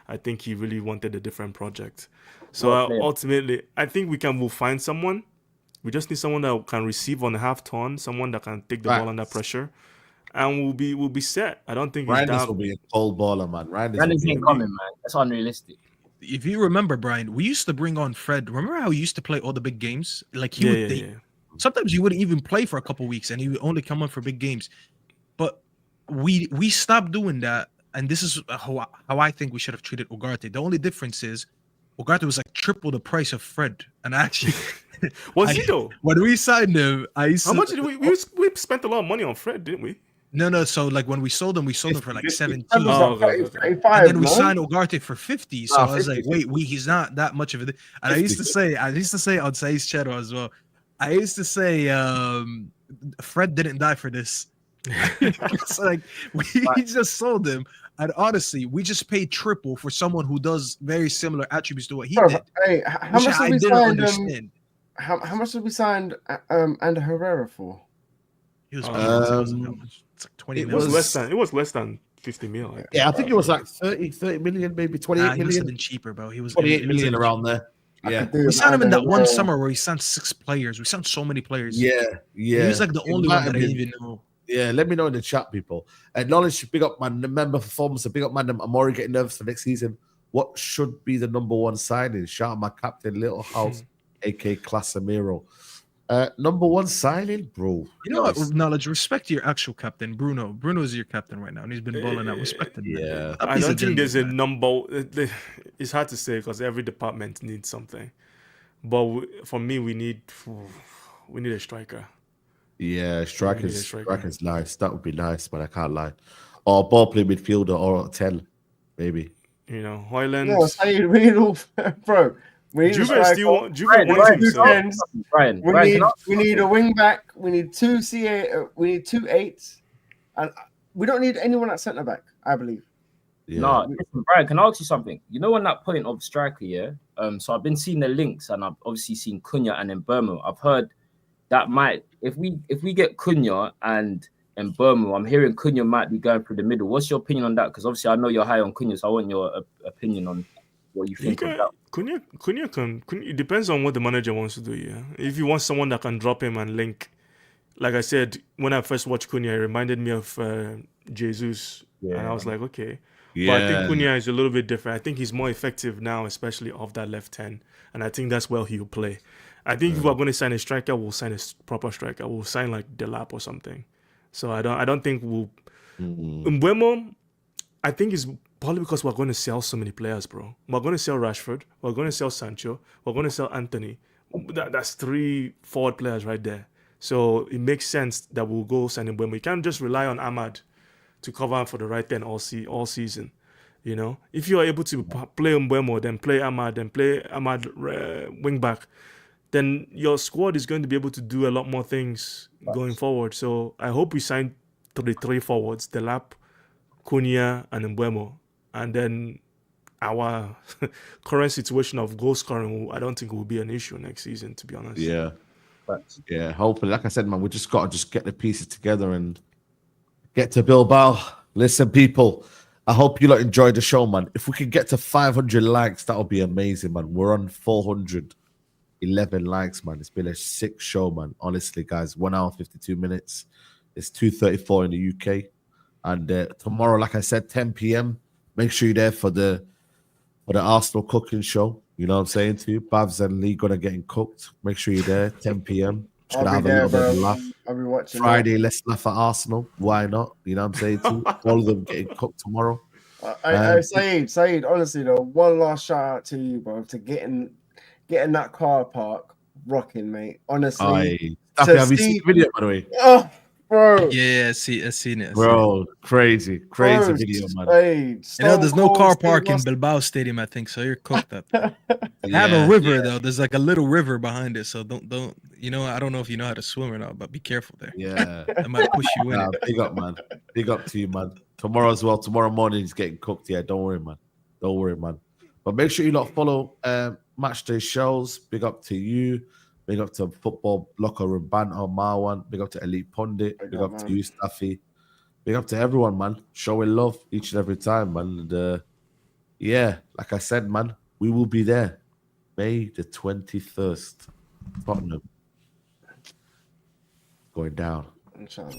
I think he really wanted a different project. So ultimately, I think we'll find someone. We just need someone that can receive on a half turn, someone that can take the ball under pressure, and we'll be set. I don't think Reinders will be a cold baller, man. Reinders ain't coming, man. That's unrealistic. If you remember, Brian, we used to bring on Fred. Remember how he used to play all the big games? Like he would. Sometimes he wouldn't even play for a couple weeks, and he would only come on for big games. But we stopped doing that, and this is how I think we should have treated Ugarte. The only difference is Ugarte was like triple the price of Fred, and actually was he though? When we signed him, how much did we spent a lot of money on Fred, didn't we? No. So like when we sold him for like 17. And then we signed Ugarte for 50. So I was like, wait, he's not that much of a. And 50. I used to say on Saeed's channel as well. I used to say Fred didn't die for this. It's like we just sold him, and honestly, we just paid triple for someone who does very similar attributes to what he did. Hey, how much did we sign? How much did we sign Ander Herrera for? He was it's like 20 million. It was less than 50 million. Yeah, I think it was like 30 million, maybe 28 million. He must have been cheaper, bro. He was 28 million around there. Yeah, we signed him in that one summer where he signed 6 players. We signed so many players. Yeah. He was like the only one that I didn't even know. Yeah, let me know in the chat, people. And knowledge, big up man, member performance, big up man. I'm already getting nervous for next season. What should be the number one signing? Shout out my captain, Little House, aka Casemiro. Number one signing, bro. You know what? Knowledge, respect your actual captain, Bruno. Bruno is your captain right now, and he's been balling out. Respect him. Yeah, I don't think there's a number. It's hard to say because every department needs something. But for me, we need a striker. Yeah, striker's nice. That would be nice, but I can't lie. Or ball play midfielder or 10, maybe. You know, Hoyland. No, Saeed, we need all, bro. We need Juve a still striker. want Juve Brian, wants Brian, him. So. Tens. Brian, We Brian, need can I- we need a wing back. We need two CA. We need 2 8s, and we don't need anyone at centre back. I believe. Yeah. No, listen, Brian, can I ask you something? You know, on that point of striker, yeah. So I've been seeing the links, and I've obviously seen Cunha and Mbeumo. I've heard that might, if we get Cunha and Mbeumo, I'm hearing Cunha might be going through the middle. What's your opinion on that? Because obviously I know you're high on Cunha, so I want your opinion on what you think of that. Cunha can. It depends on what the manager wants to do. Yeah, if you want someone that can drop him and link, like I said, when I first watched Cunha, it reminded me of Jesus, and I was like, okay. Yeah. But I think Cunha is a little bit different. I think he's more effective now, especially off that left hand, and I think that's where he'll play. I think if we're going to sign a striker, we'll sign a proper striker. We'll sign like Delap or something. So I don't think we'll. Mbeumo, I think it's probably because we're going to sell so many players, bro. We're going to sell Rashford. We're going to sell Sancho. We're going to sell Anthony. That's 3 forward players right there. So it makes sense that we'll go sign Mbeumo. We can't just rely on Ahmad to cover for the right end all season. You know, if you are able to play Mbeumo, then play Ahmad, wing back, then your squad is going to be able to do a lot more things going forward. So I hope we sign the 3 forwards, Delap, Cunha, and Mbeumo. And then our current situation of goal scoring, I don't think will be an issue next season, to be honest. Yeah. Yeah, hopefully. Like I said, man, we just got to get the pieces together and get to Bilbao. Listen, people, I hope you lot enjoyed the show, man. If we can get to 500 likes, that'll be amazing, man. We're on 411 likes, man. It's been a sick show, man. Honestly, guys, 1 hour, 52 minutes. It's 2:34 in the UK. And tomorrow, like I said, 10 p.m., make sure you're there for the Arsenal cooking show. You know what I'm saying to you? Babs and Lee gonna getting cooked. Make sure you're there, 10 p.m. Just I'll gonna be have there, a little bit bro. of a laugh. I'll be watching. Friday, let's laugh at Arsenal. Why not? You know what I'm saying to you? All of them getting cooked tomorrow. Saeed, honestly though, one last shout out to you, bro, to getting that car park rocking, mate. Honestly, Staffy, have you seen the video, by the way? Oh, bro. Yeah, I've seen it. Bro, crazy video, man. Saeed, You know, there's no car Stone park in Cold Bilbao Stadium, I think, so you're cooked up. They Yeah. have a river though. There's like a little river behind it, so don't. You know, I don't know if you know how to swim or not, but be careful there. Yeah. That might push you in. Nah, big up, man. Big up to you, man. Tomorrow as well. Tomorrow morning he's getting cooked. Yeah, don't worry, man. Don't worry, man. But make sure you lot follow Matchday shows. Big up to you. Big up to Football Locker Room Banter, Marwan. Big up to Elite Pundit. Big up to you, Staffy. Big up to everyone, man. Showing love each and every time, man. And yeah, like I said, man, we will be there. May the 21st. Tottenham. Going down. Inshallah.